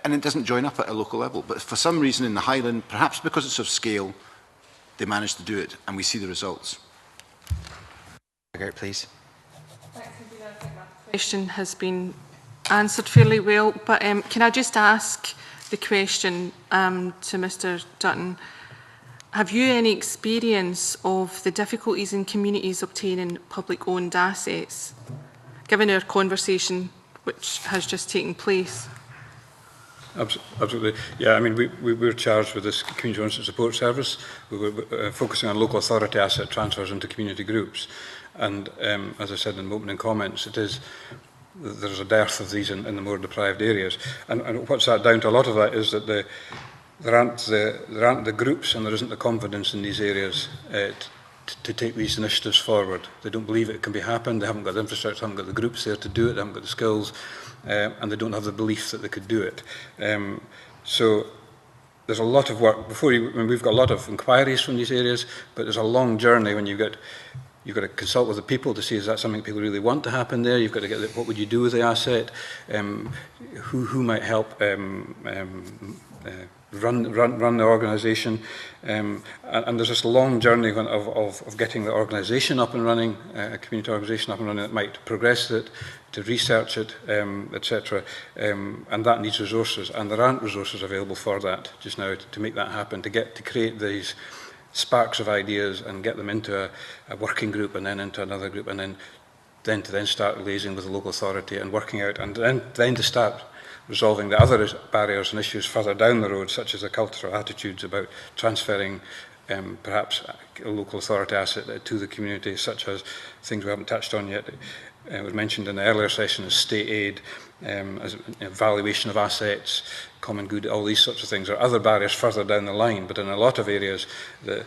Speaker 14: and it doesn't join up at a local level. But for some reason in the Highland, perhaps because it's of scale, they manage to do it, and we see the results.
Speaker 1: Please.
Speaker 10: Thanks, I think that question has been answered fairly well, but can I just ask the question to Mr. Dutton? Have you any experience of the difficulties in communities obtaining public-owned assets, given our conversation which has just taken place?
Speaker 12: Absolutely. Yeah, I mean, we were charged with this Community Ownership Support Service. We were focusing on local authority asset transfers into community groups. And as I said in the opening comments, there's a dearth of these in the more deprived areas. And what's that down to? A lot of that is that there aren't the groups and there isn't the confidence in these areas to take these initiatives forward. They don't believe it can be happened. They haven't got the infrastructure, haven't got the groups there to do it, they haven't got the skills, and they don't have the belief that they could do it. So there's a lot of work. We've got a lot of inquiries from these areas, but there's a long journey when you've got to consult with the people to see is that something people really want to happen there. You've got to get what would you do with the asset, who might help run the organisation, and there's this long journey of getting the organisation up and running, a community organisation up and running that might progress it, to research it, etc. And that needs resources, and there aren't resources available for that just now to make that happen, to create these sparks of ideas and get them into a working group and then into another group, and then to start liaising with the local authority and working out, and then to start resolving the other barriers and issues further down the road, such as the cultural attitudes about transferring perhaps a local authority asset to the community, such as things we haven't touched on yet. It was mentioned in the earlier session as state aid, as valuation of assets, common good, all these sorts of things. There are other barriers further down the line, but in a lot of areas, the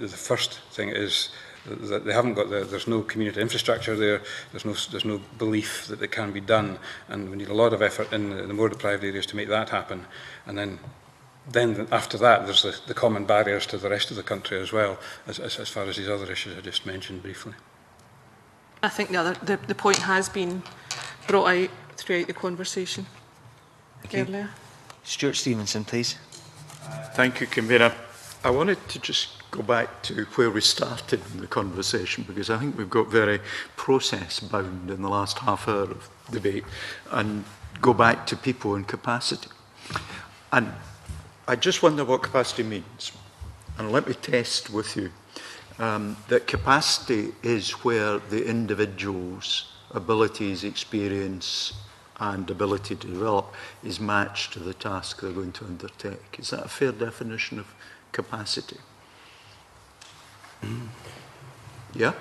Speaker 12: first thing is that they haven't got there's no community infrastructure there, there's no belief that it can be done, and we need a lot of effort in the more deprived areas to make that happen. And then after that, there's the common barriers to the rest of the country as well, as far as these other issues I just mentioned briefly.
Speaker 10: I think the point has been brought out throughout the conversation earlier.
Speaker 1: Stuart Stevenson, please.
Speaker 9: Thank you, Convener. I wanted to just go back to where we started in the conversation, because I think we've got very process-bound in the last half hour of debate, and go back to people and capacity. And I just wonder what capacity means. And let me test with you that capacity is where the individual's abilities, experience, and ability to develop is matched to the task they're going to undertake. Is that a fair definition of capacity? Yeah?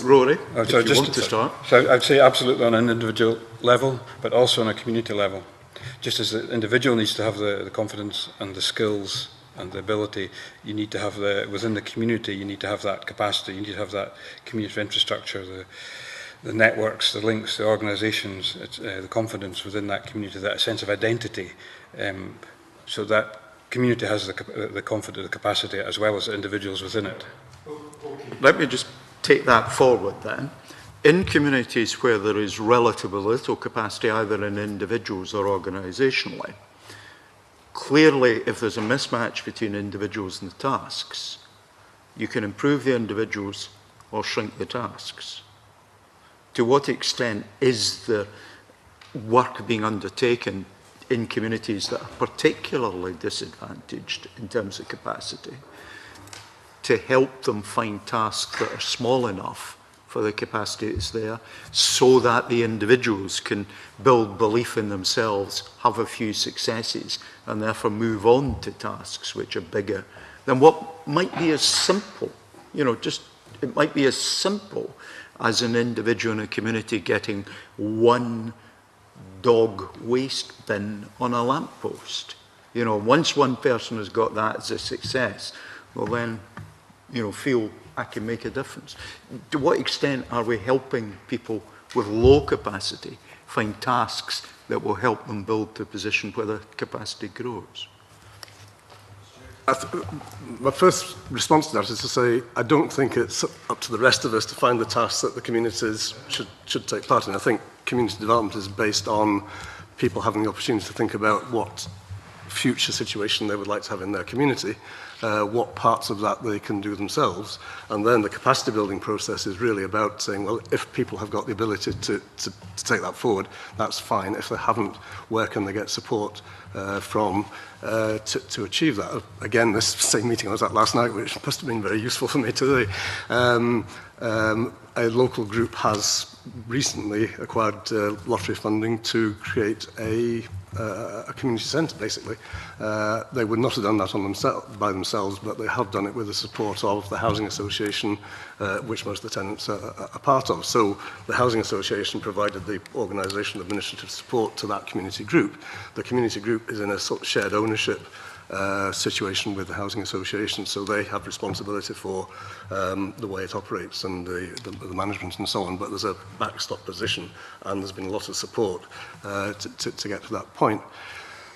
Speaker 9: Rory, if you want to start.
Speaker 12: So I'd say absolutely on an individual level, but also on a community level. Just as the individual needs to have the confidence and the skills and the ability, you need to have within the community, you need to have that capacity, you need to have that community infrastructure, the networks, the links, the organisations, the confidence within that community, that sense of identity, so that community has the confidence, the capacity, as well as the individuals within it.
Speaker 9: Let me just take that forward then. In communities where there is relatively little capacity, either in individuals or organisationally, clearly if there's a mismatch between individuals and the tasks, you can improve the individuals or shrink the tasks. To what extent is the work being undertaken in communities that are particularly disadvantaged in terms of capacity to help them find tasks that are small enough for the capacity that's there, so that the individuals can build belief in themselves, have a few successes, and therefore move on to tasks which are bigger than what might be as simple, it might be as simple as an individual in a community getting one dog waste bin on a lamppost. Once one person has got that as a success, well then, feel I can make a difference. To what extent are we helping people with low capacity find tasks that will help them build to a position where their capacity grows?
Speaker 11: My first response to that is to say I don't think it's up to the rest of us to find the tasks that the communities should take part in. I think community development is based on people having the opportunity to think about what future situation they would like to have in their community, what parts of that they can do themselves, and then the capacity building process is really about saying, well, if people have got the ability to take that forward, that's fine. If they haven't, where can they get support from to achieve that? Again, this same meeting I was at last night, which must have been very useful for me today, a local group has recently acquired lottery funding to create a community centre, basically. They would not have done that by themselves, but they have done it with the support of the Housing Association, which most of the tenants are part of. So the Housing Association provided the organisation administrative support to that community group. The community group is in a sort of shared ownership situation with the Housing Association, so they have responsibility for the way it operates and the management and so on, but there's a backstop position and there's been a lot of support to get to that point.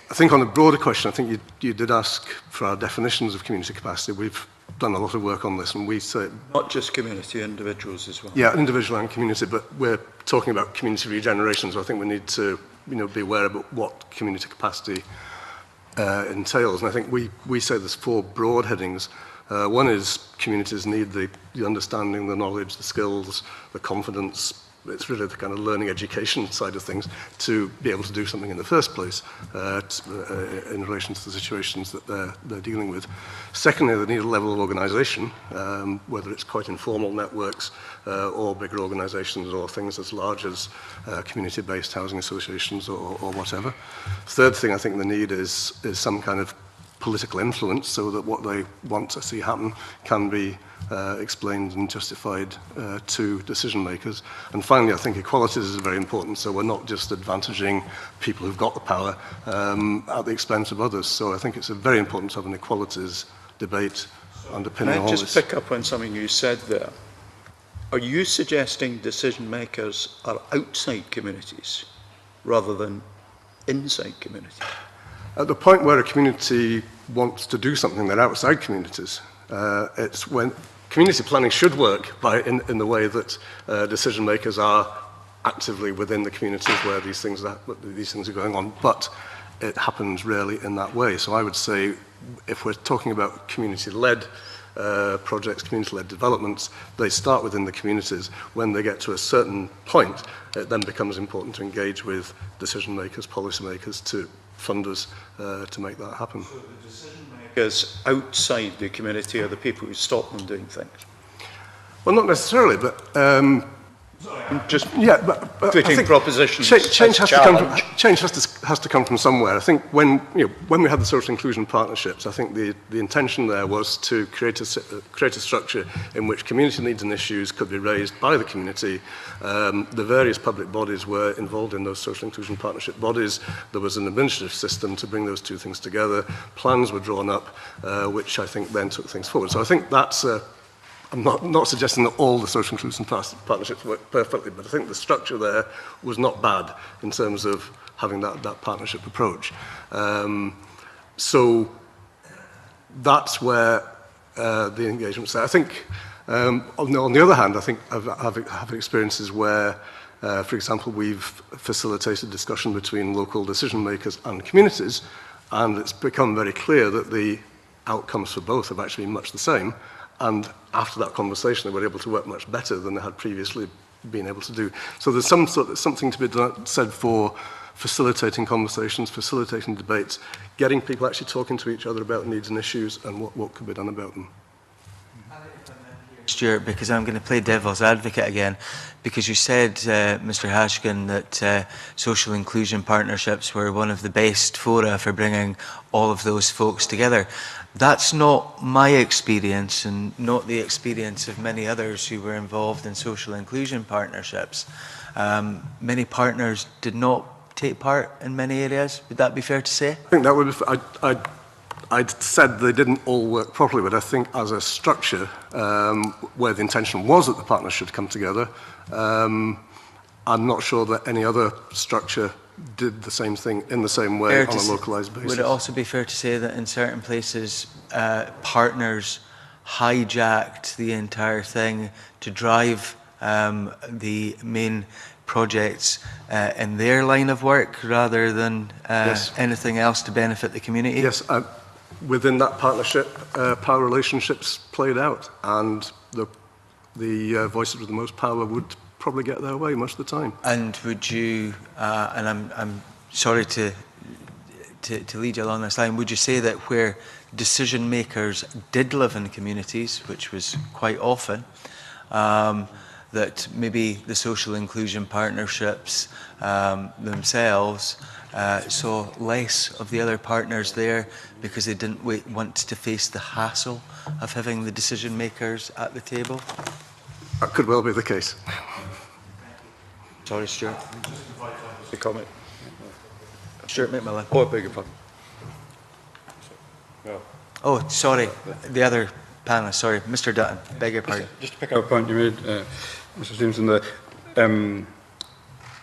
Speaker 11: I think on a broader question, I think you did ask for our definitions of community capacity. We've done a lot of work on this, and we say...
Speaker 9: Not just community, individuals as well.
Speaker 11: Yeah, individual and community, but we're talking about community regeneration, so I think we need to be aware about what community capacity entails. And I think we say there's four broad headings. One is communities need the understanding, the knowledge, the skills, the confidence. It's really the kind of learning education side of things to be able to do something in the first place in relation to the situations that they're dealing with. Secondly, they need a level of organisation, whether it's quite informal networks or bigger organisations or things as large as community-based housing associations or whatever. Third thing I think they need is some kind of political influence, so that what they want to see happen can be explained and justified to decision makers. And finally, I think equalities is very important, so we're not just advantaging people who've got the power at the expense of others. So I think it's very important to have an equalities debate underpinning all this.
Speaker 9: Can I just pick up on something you said there? Are you suggesting decision makers are outside communities rather than inside communities?
Speaker 11: At the point where a community wants to do something, they're outside communities. It's when community planning should work in the way that decision makers are actively within the communities where these things are going on, but it happens rarely in that way. So I would say, if we're talking about community-led projects, community-led developments, they start within the communities. When they get to a certain point, it then becomes important to engage with decision makers, policy makers, funders to make that happen.
Speaker 9: So the decision makers outside the community are the people who stop them doing things?
Speaker 11: Well, not necessarily, but
Speaker 9: just
Speaker 11: putting
Speaker 9: propositions.
Speaker 11: Change has to come from somewhere. I think when we had the social inclusion partnerships, I think the intention there was to create a structure in which community needs and issues could be raised by the community. The various public bodies were involved in those social inclusion partnership bodies. There was an administrative system to bring those two things together. Plans were drawn up, which I think then took things forward. So I think that's I'm not suggesting that all the social inclusion partnerships work perfectly, but I think the structure there was not bad in terms of having that partnership approach. So that's where the engagement's there. I think, on the other hand, I think I've had experiences where, for example, we've facilitated discussion between local decision makers and communities, and it's become very clear that the outcomes for both have actually been much the same. And after that conversation, they were able to work much better than they had previously been able to do. So there's something to be said for facilitating conversations, facilitating debates, getting people actually talking to each other about needs and issues and what could be done about them.
Speaker 1: Stuart, because I'm going to play devil's advocate again, because you said, Mr. Hashagen, that social inclusion partnerships were one of the best fora for bringing all of those folks together. That's not my experience and not the experience of many others who were involved in social inclusion partnerships. Many partners did not take part in many areas. Would that be fair to say?
Speaker 11: I think that would be I'd said they didn't all work properly, but I think as a structure, where the intention was that the partners should come together, I'm not sure that any other structure did the same thing in the same way on a localised basis.
Speaker 1: Would it also be fair to say that in certain places, partners hijacked the entire thing to drive the main projects in their line of work rather than anything else to benefit the community?
Speaker 11: Yes, within that partnership, power relationships played out, and the voices with the most power would probably get their way most of the time.
Speaker 1: And would you, and I'm sorry to lead you along this line, would you say that where decision makers did live in communities, which was quite often, that maybe the social inclusion partnerships themselves saw less of the other partners there because they didn't want to face the hassle of having the decision makers at the table?
Speaker 11: That could well be the case.
Speaker 1: Sorry, Stuart.
Speaker 9: The comment.
Speaker 1: Stuart McLean.
Speaker 9: Oh, I beg your pardon.
Speaker 12: Well,
Speaker 1: oh, sorry. The other panelist, sorry. Mr. Dutton, beg your pardon.
Speaker 12: Just to pick up a point you made, Mr. Stevenson,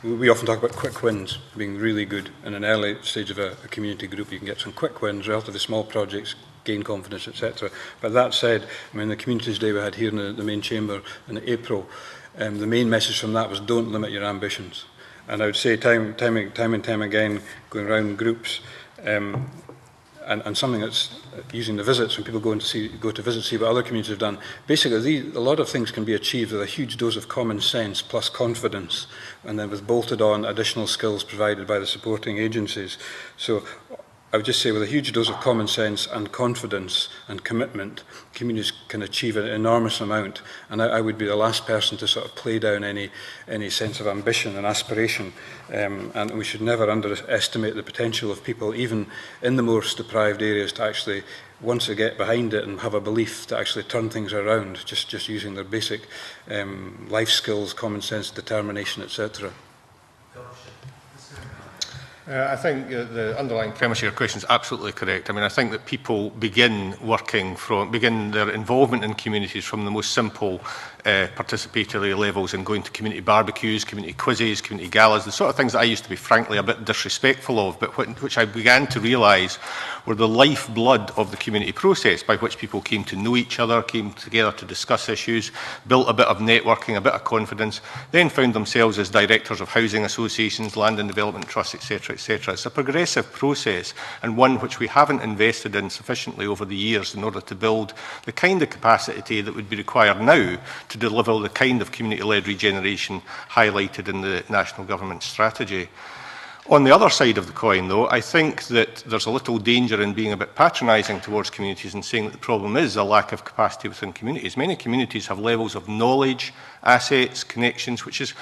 Speaker 12: we often talk about quick wins being really good. In an early stage of a community group, you can get some quick wins, relatively small projects, gain confidence, etc. But that said, I mean, the Communities Day we had here in the main chamber in April, the main message from that was don't limit your ambitions. And I would say time and time again, going around groups, and something that's using the visits, when people go to visit, see what other communities have done. Basically, a lot of things can be achieved with a huge dose of common sense plus confidence, and then with bolted on additional skills provided by the supporting agencies. So I would just say with a huge dose of common sense and confidence and commitment, communities can achieve an enormous amount. And I would be the last person to sort of play down any sense of ambition and aspiration. And we should never underestimate the potential of people, even in the most deprived areas, to actually, once they get behind it and have a belief, to actually turn things around, just using their basic life skills, common sense, determination, etc.
Speaker 13: I think the underlying premise of your question is absolutely correct. I mean, I think that people begin their involvement in communities from the most simple participatory levels and going to community barbecues, community quizzes, community galas, the sort of things that I used to be frankly a bit disrespectful of, but which I began to realise were the lifeblood of the community process, by which people came to know each other, came together to discuss issues, built a bit of networking, a bit of confidence, then found themselves as directors of housing associations, land and development trusts, etc., etc. It's a progressive process, and one which we haven't invested in sufficiently over the years in order to build the kind of capacity that would be required now to deliver the kind of community-led regeneration highlighted in the National Government strategy. On the other side of the coin, though, I think that there's a little danger in being a bit patronising towards communities and saying that the problem is a lack of capacity within communities. Many communities have levels of knowledge, assets, connections, which is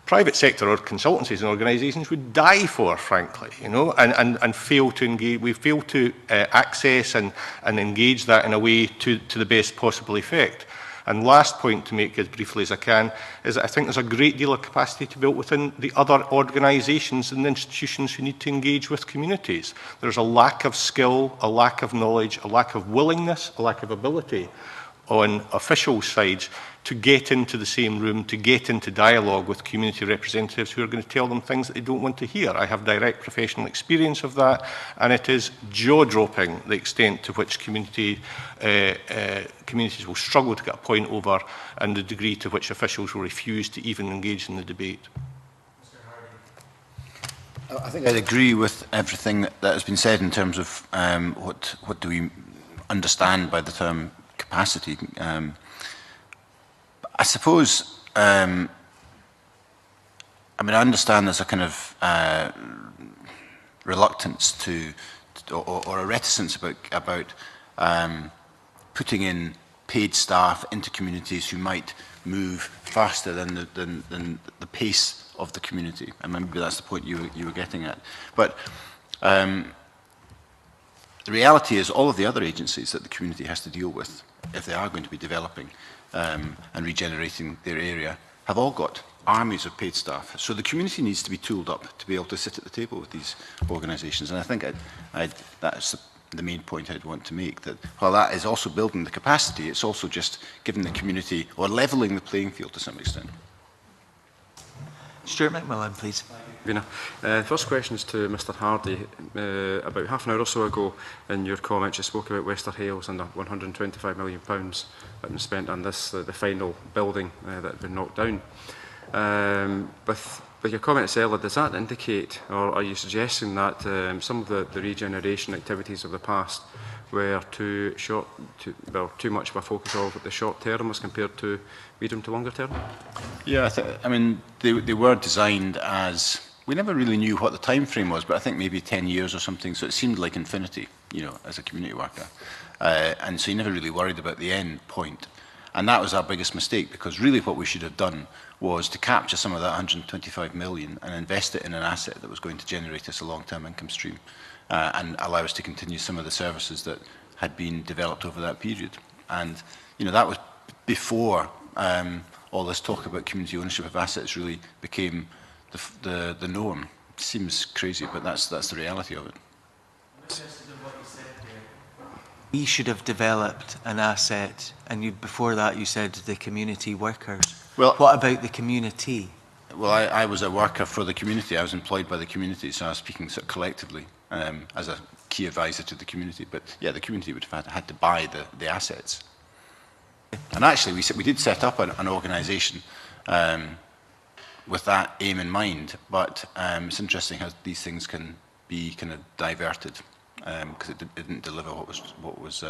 Speaker 13: private sector or consultancies and organisations would die for, frankly, you know, and fail to engage. We fail to access and engage that in a way to the best possible effect. And last point to make as briefly as I can is that I think there's a great deal of capacity to build within the other organisations and institutions who need to engage with communities. There's a lack of skill, a lack of knowledge, a lack of willingness, a lack of ability on official sides to get into the same room, to get into dialogue with community representatives who are going to tell them things that they don't want to hear. I have direct professional experience of that, and it is jaw-dropping the extent to which communities will struggle to get a point over and the degree to which officials will refuse to even engage in the debate.
Speaker 14: I think I'd agree with everything that has been said in terms of what do we understand by the term capacity. I suppose, I mean, I understand there's a kind of reluctance or a reticence about putting in paid staff into communities who might move faster than the pace of the community. And maybe that's the point you were getting at. But the reality is all of the other agencies that the community has to deal with, if they are going to be developing and regenerating their area, have all got armies of paid staff. So the community needs to be tooled up to be able to sit at the table with these organisations. And I think that's the main point I'd want to make, that while that is also building the capacity, it's also just giving the community, or levelling the playing field to some extent.
Speaker 1: Stuart McLean, please.
Speaker 8: First question is to Mr Hardie. About half an hour or so ago, in your comments, you spoke about Wester Hales and the £125 million that had been spent on this, the final building that had been knocked down. With your comments earlier, does that indicate, or are you suggesting that some of the regeneration activities of the past were too much of a focus of the short term as compared to medium to longer term?
Speaker 14: Yeah, I mean, they were designed as, we never really knew what the time frame was, but I think maybe 10 years or something, so it seemed like infinity, you know, as a community worker. And so you never really worried about the end point. And that was our biggest mistake, because really what we should have done was to capture some of that 125 million and invest it in an asset that was going to generate us a long-term income stream and allow us to continue some of the services that had been developed over that period. And, you know, that was before all this talk about community ownership of assets really became the norm. It seems crazy, but that's the reality of it.
Speaker 1: We should have developed an asset, and before that you said the community workers. Well, what about the community?
Speaker 14: Well, I was a worker for the community. I was employed by the community, so I was speaking sort of collectively as a key advisor to the community. But yeah, the community would have had to buy the assets. And actually, we did set up an organisation with that aim in mind. But it's interesting how these things can be kind of diverted, because it didn't deliver what was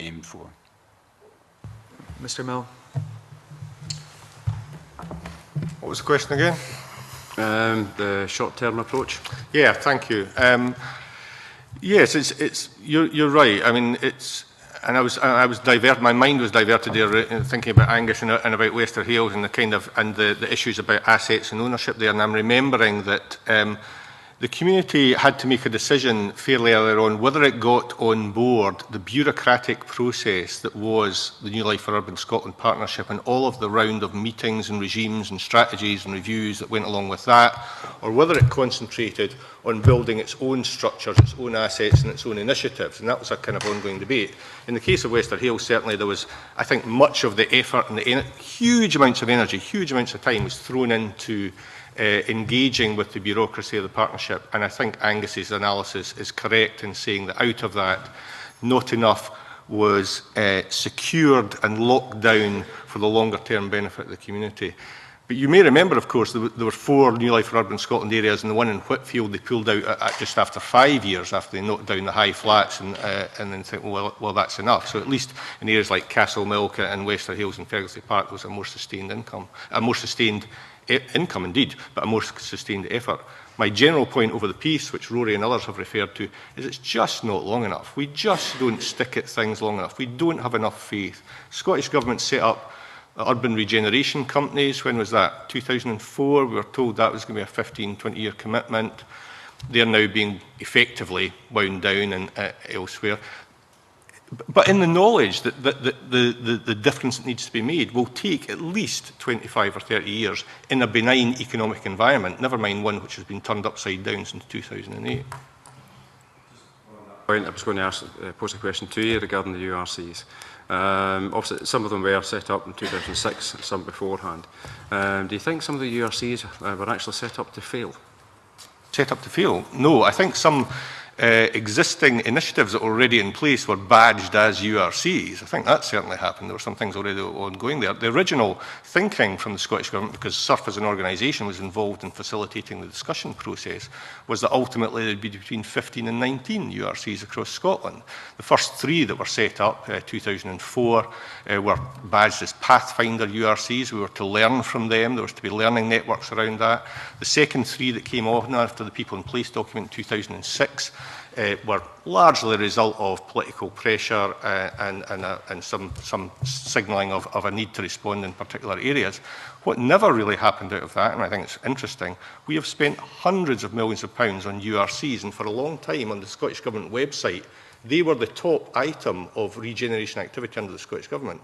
Speaker 14: aimed for.
Speaker 1: Mr. Milne.
Speaker 13: What was the question again?
Speaker 8: The short-term approach.
Speaker 13: Yeah, thank you. Yes, you're right. I mean, and I was diverted. My mind was diverted there, thinking about Angus and about Wester Hales and the issues about assets and ownership there. And I'm remembering that the community had to make a decision fairly early on whether it got on board the bureaucratic process that was the New Life for Urban Scotland Partnership and all of the round of meetings and regimes and strategies and reviews that went along with that, or whether it concentrated on building its own structures, its own assets and its own initiatives. And that was a kind of ongoing debate. In the case of Wester Hales, certainly there was, I think, much of the effort and huge amounts of energy, huge amounts of time was thrown into engaging with the bureaucracy of the partnership. And I think Angus's analysis is correct in saying that out of that, not enough was secured and locked down for the longer term benefit of the community. But you may remember, of course, there were 4 New Life for Urban Scotland areas, and the one in Whitfield they pulled out at just after 5 years after they knocked down the high flats, and then think, well, that's enough. So at least in areas like Castlemilk and Wester Hales and Ferguson Park, there was a more sustained income, indeed, but a more sustained effort. My general point over the piece, which Rory and others have referred to, is it's just not long enough. We just don't stick at things long enough. We don't have enough faith. Scottish Government set up urban regeneration companies. When was that? 2004. We were told that was going to be a 15, 20-year commitment. They're now being effectively wound down and elsewhere. But in the knowledge that the difference that needs to be made will take at least 25 or 30 years in a benign economic environment, never mind one which has been turned upside down since 2008.
Speaker 8: I was going to pose a question to you regarding the URCs. Obviously, some of them were set up in 2006, some beforehand. Do you think some of the URCs were actually set up to fail?
Speaker 13: Set up to fail? No, I think some existing initiatives that were already in place were badged as URCs. I think that certainly happened. There were some things already ongoing there. The original thinking from the Scottish Government, because SURF as an organisation was involved in facilitating the discussion process, was that ultimately there would be between 15 and 19 URCs across Scotland. The first 3 that were set up, 2004, were badged as Pathfinder URCs. We were to learn from them. There was to be learning networks around that. The second 3 that came on after the People in Place document in 2006 were largely a result of political pressure and some signalling of a need to respond in particular areas. What never really happened out of that, and I think it's interesting, we have spent hundreds of millions of pounds on URCs, and for a long time on the Scottish Government website, they were the top item of regeneration activity under the Scottish Government.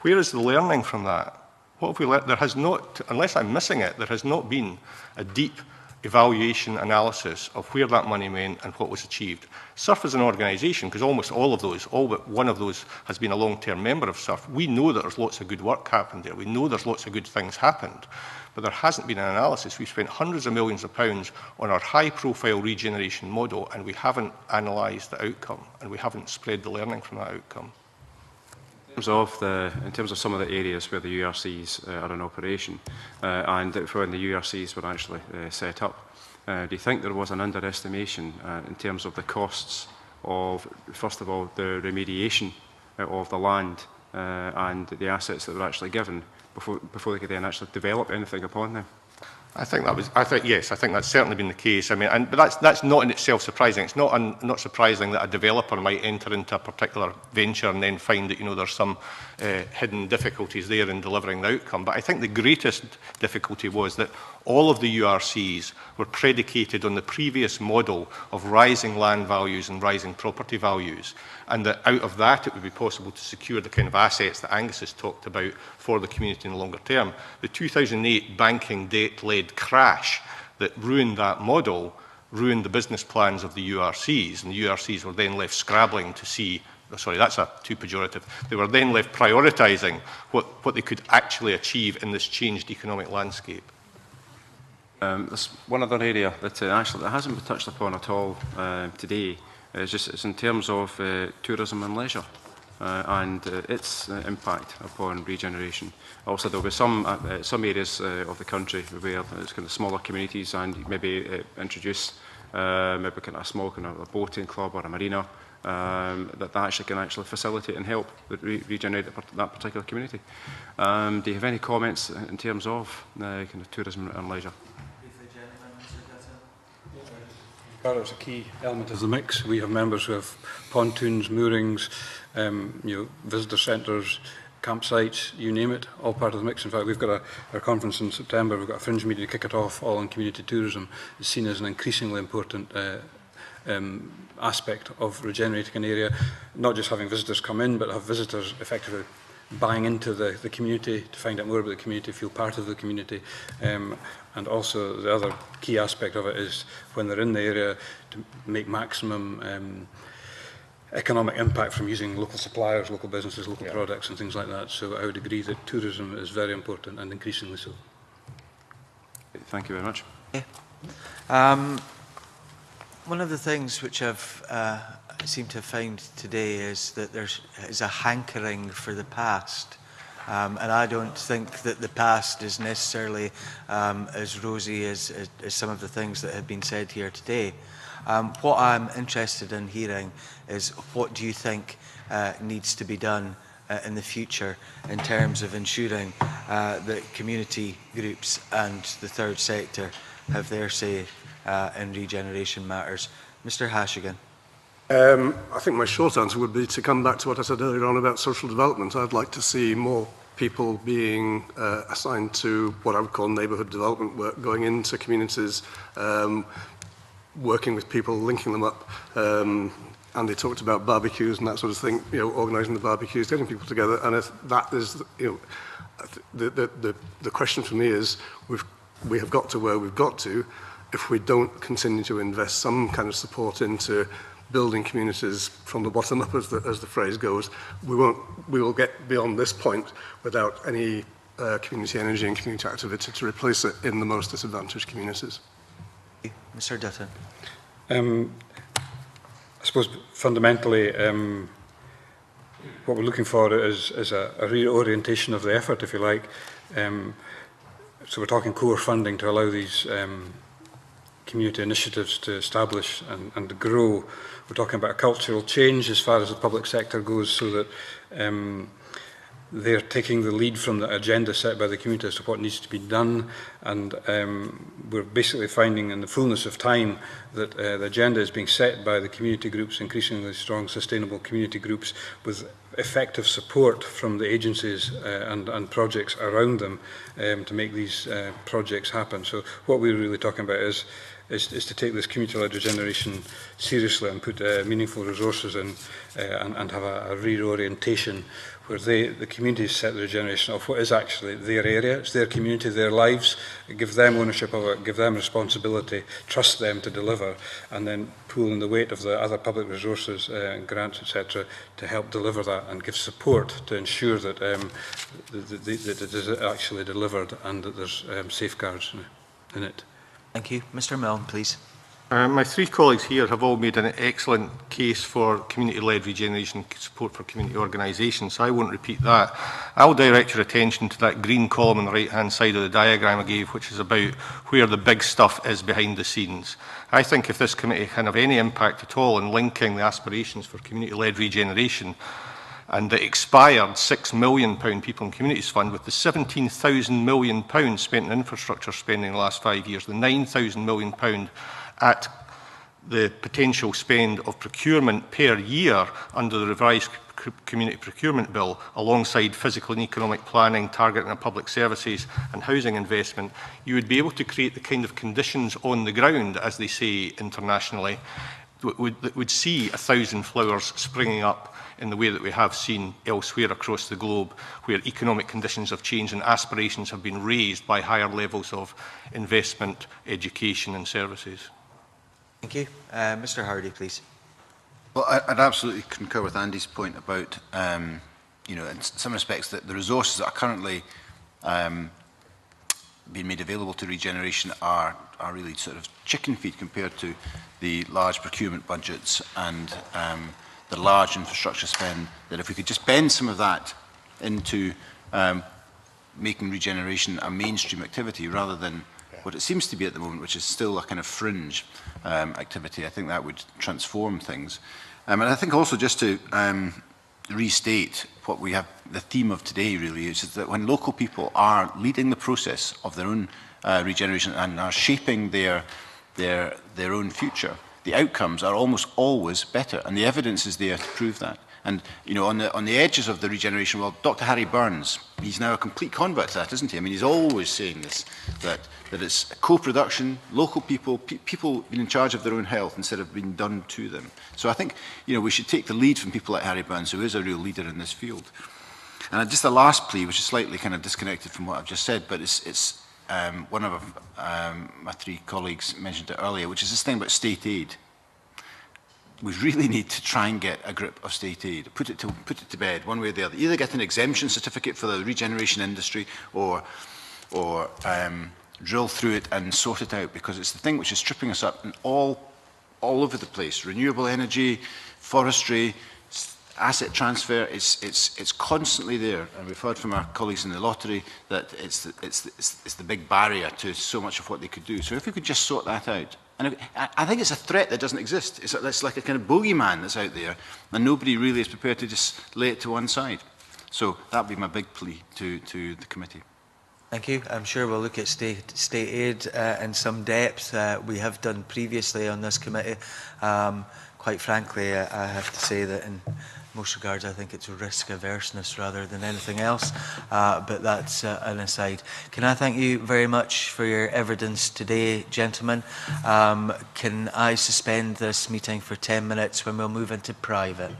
Speaker 13: Where is the learning from that? What have we learned? There has not, unless I'm missing it, there has not been a deep evaluation analysis of where that money went and what was achieved. SURF as an organisation, because almost all of those, all but one of those has been a long-term member of SURF, we know that there's lots of good work happened there. We know there's lots of good things happened, but there hasn't been an analysis. We've spent hundreds of millions of pounds on our high-profile regeneration model, and we haven't analysed the outcome, and we haven't spread the learning from that outcome.
Speaker 8: In terms of some of the areas where the URCs are in operation and when the URCs were actually set up, do you think there was an underestimation in terms of the costs of, first of all, the remediation of the land and the assets that were actually given before they could then actually develop anything upon them?
Speaker 13: Yes, I think that's certainly been the case. I mean, but that's not in itself surprising. It's not surprising that a developer might enter into a particular venture and then find that there's some hidden difficulties there in delivering the outcome. But I think the greatest difficulty was that all of the URCs were predicated on the previous model of rising land values and rising property values, and that out of that it would be possible to secure the kind of assets that Angus has talked about for the community in the longer term. The 2008 banking debt-led crash that ruined that model ruined the business plans of the URCs, and the URCs were then left scrabbling to see, sorry, that's too pejorative, they were then left prioritising what they could actually achieve in this changed economic landscape.
Speaker 8: There's one other area that that hasn't been touched upon at all today. It's in terms of tourism and leisure and its impact upon regeneration. Also, there will be some areas of the country where it's kind of smaller communities, and maybe introduce maybe kind of a small kind of a boating club or a marina that actually can facilitate and help regenerate that particular community. Do you have any comments in terms of kind of tourism and leisure?
Speaker 12: It's a key element of the mix. We have members who have pontoons, moorings, visitor centres, campsites, you name it, all part of the mix. In fact, we've got our conference in September. We've got a fringe meeting to kick it off, all on community tourism. It's seen as an increasingly important aspect of regenerating an area, not just having visitors come in, but have visitors effectively buying into the community to find out more about the community, feel part of the community. And also the other key aspect of it is when they're in the area to make maximum economic impact from using local suppliers, local businesses, local products and things like that. So I would agree that tourism is very important and increasingly so.
Speaker 8: Thank you very much.
Speaker 1: Okay. One of the things which I've seemed to have found today is that there is a hankering for the past. And I don't think that the past is necessarily as rosy as some of the things that have been said here today. What I'm interested in hearing is what do you think needs to be done in the future in terms of ensuring that community groups and the third sector have their say in regeneration matters. Mr. Hashagen.
Speaker 11: I think my short answer would be to come back to what I said earlier on about social development. I'd like to see more people being assigned to what I would call neighbourhood development work, going into communities, working with people, linking them up. And they talked about barbecues and that sort of thing, organising the barbecues, getting people together. And if that is, the question for me is, we have got to where we've got to. If we don't continue to invest some kind of support into building communities from the bottom up, as the phrase goes, we will get beyond this point without any community energy and community activity to replace it in the most disadvantaged communities.
Speaker 1: Mr. Dutton.
Speaker 12: I suppose fundamentally what we're looking for is a reorientation of the effort, if you like. So we're talking core funding to allow these community initiatives to establish and grow. We're talking about a cultural change as far as the public sector goes, so that they're taking the lead from the agenda set by the community as to what needs to be done. And we're basically finding in the fullness of time that the agenda is being set by the community groups, increasingly strong, sustainable community groups, with effective support from the agencies and projects around them to make these projects happen. So what we're really talking about is to take this community-led regeneration seriously and put meaningful resources in and have a reorientation where the communities set the regeneration of what is actually their area, it's their community, their lives, give them ownership of it, give them responsibility, trust them to deliver, and then pool in the weight of the other public resources, grants, etc., to help deliver that and give support to ensure that, that it is actually delivered and that there's safeguards in it.
Speaker 1: Thank you. Mr. Milne, please.
Speaker 13: My three colleagues here have all made an excellent case for community-led regeneration support for community organisations, so I won't repeat that. I'll direct your attention to that green column on the right-hand side of the diagram I gave, which is about where the big stuff is behind the scenes. I think if this committee can have any impact at all in linking the aspirations for community-led regeneration and the expired £6 million People and Communities Fund with the £17,000 million spent in infrastructure spending in the last 5 years, the £9,000 million at the potential spend of procurement per year under the revised community procurement bill, alongside physical and economic planning, targeting of public services and housing investment, you would be able to create the kind of conditions on the ground, as they say internationally, that would see 1,000 flowers springing up in the way that we have seen elsewhere across the globe, where economic conditions have changed and aspirations have been raised by higher levels of investment, education and services.
Speaker 1: Thank you. Mr. Hardie, please.
Speaker 14: Well, I'd absolutely concur with Andy's point about, in some respects, that the resources that are currently being made available to regeneration are really sort of chicken feed compared to the large procurement budgets and the large infrastructure spend, that if we could just bend some of that into making regeneration a mainstream activity rather than what it seems to be at the moment, which is still a kind of fringe activity, I think that would transform things. And I think also just to restate what we have, the theme of today really, is that when local people are leading the process of their own regeneration and are shaping their own future, the outcomes are almost always better, and the evidence is there to prove that. And, you know, on the edges of the regeneration world, Dr. Harry Burns, he's now a complete convert to that, isn't he? I mean, he's always saying this, that it's co-production, local people, people being in charge of their own health instead of being done to them. So I think, you know, we should take the lead from people like Harry Burns, who is a real leader in this field. And just the last plea, which is slightly kind of disconnected from what I've just said, but it's one of my three colleagues mentioned it earlier, which is this thing about state aid. We really need to try and get a grip of state aid, put it to bed, one way or the other. Either get an exemption certificate for the regeneration industry, or drill through it and sort it out, because it's the thing which is stripping us up in all over the place. Renewable energy, forestry, asset transfer, it's constantly there. And we've heard from our colleagues in the lottery that it's the big barrier to so much of what they could do. So if we could just sort that out. And I think it's a threat that doesn't exist. It's like a kind of bogeyman that's out there, and nobody really is prepared to just lay it to one side. So that would be my big plea to the committee.
Speaker 1: Thank you. I'm sure we'll look at state aid in some depth. We have done previously on this committee. Quite frankly, I have to say that in most regards, I think it's risk averseness rather than anything else, but that's an aside. Can I thank you very much for your evidence today, gentlemen? Can I suspend this meeting for 10 minutes when we'll move into private?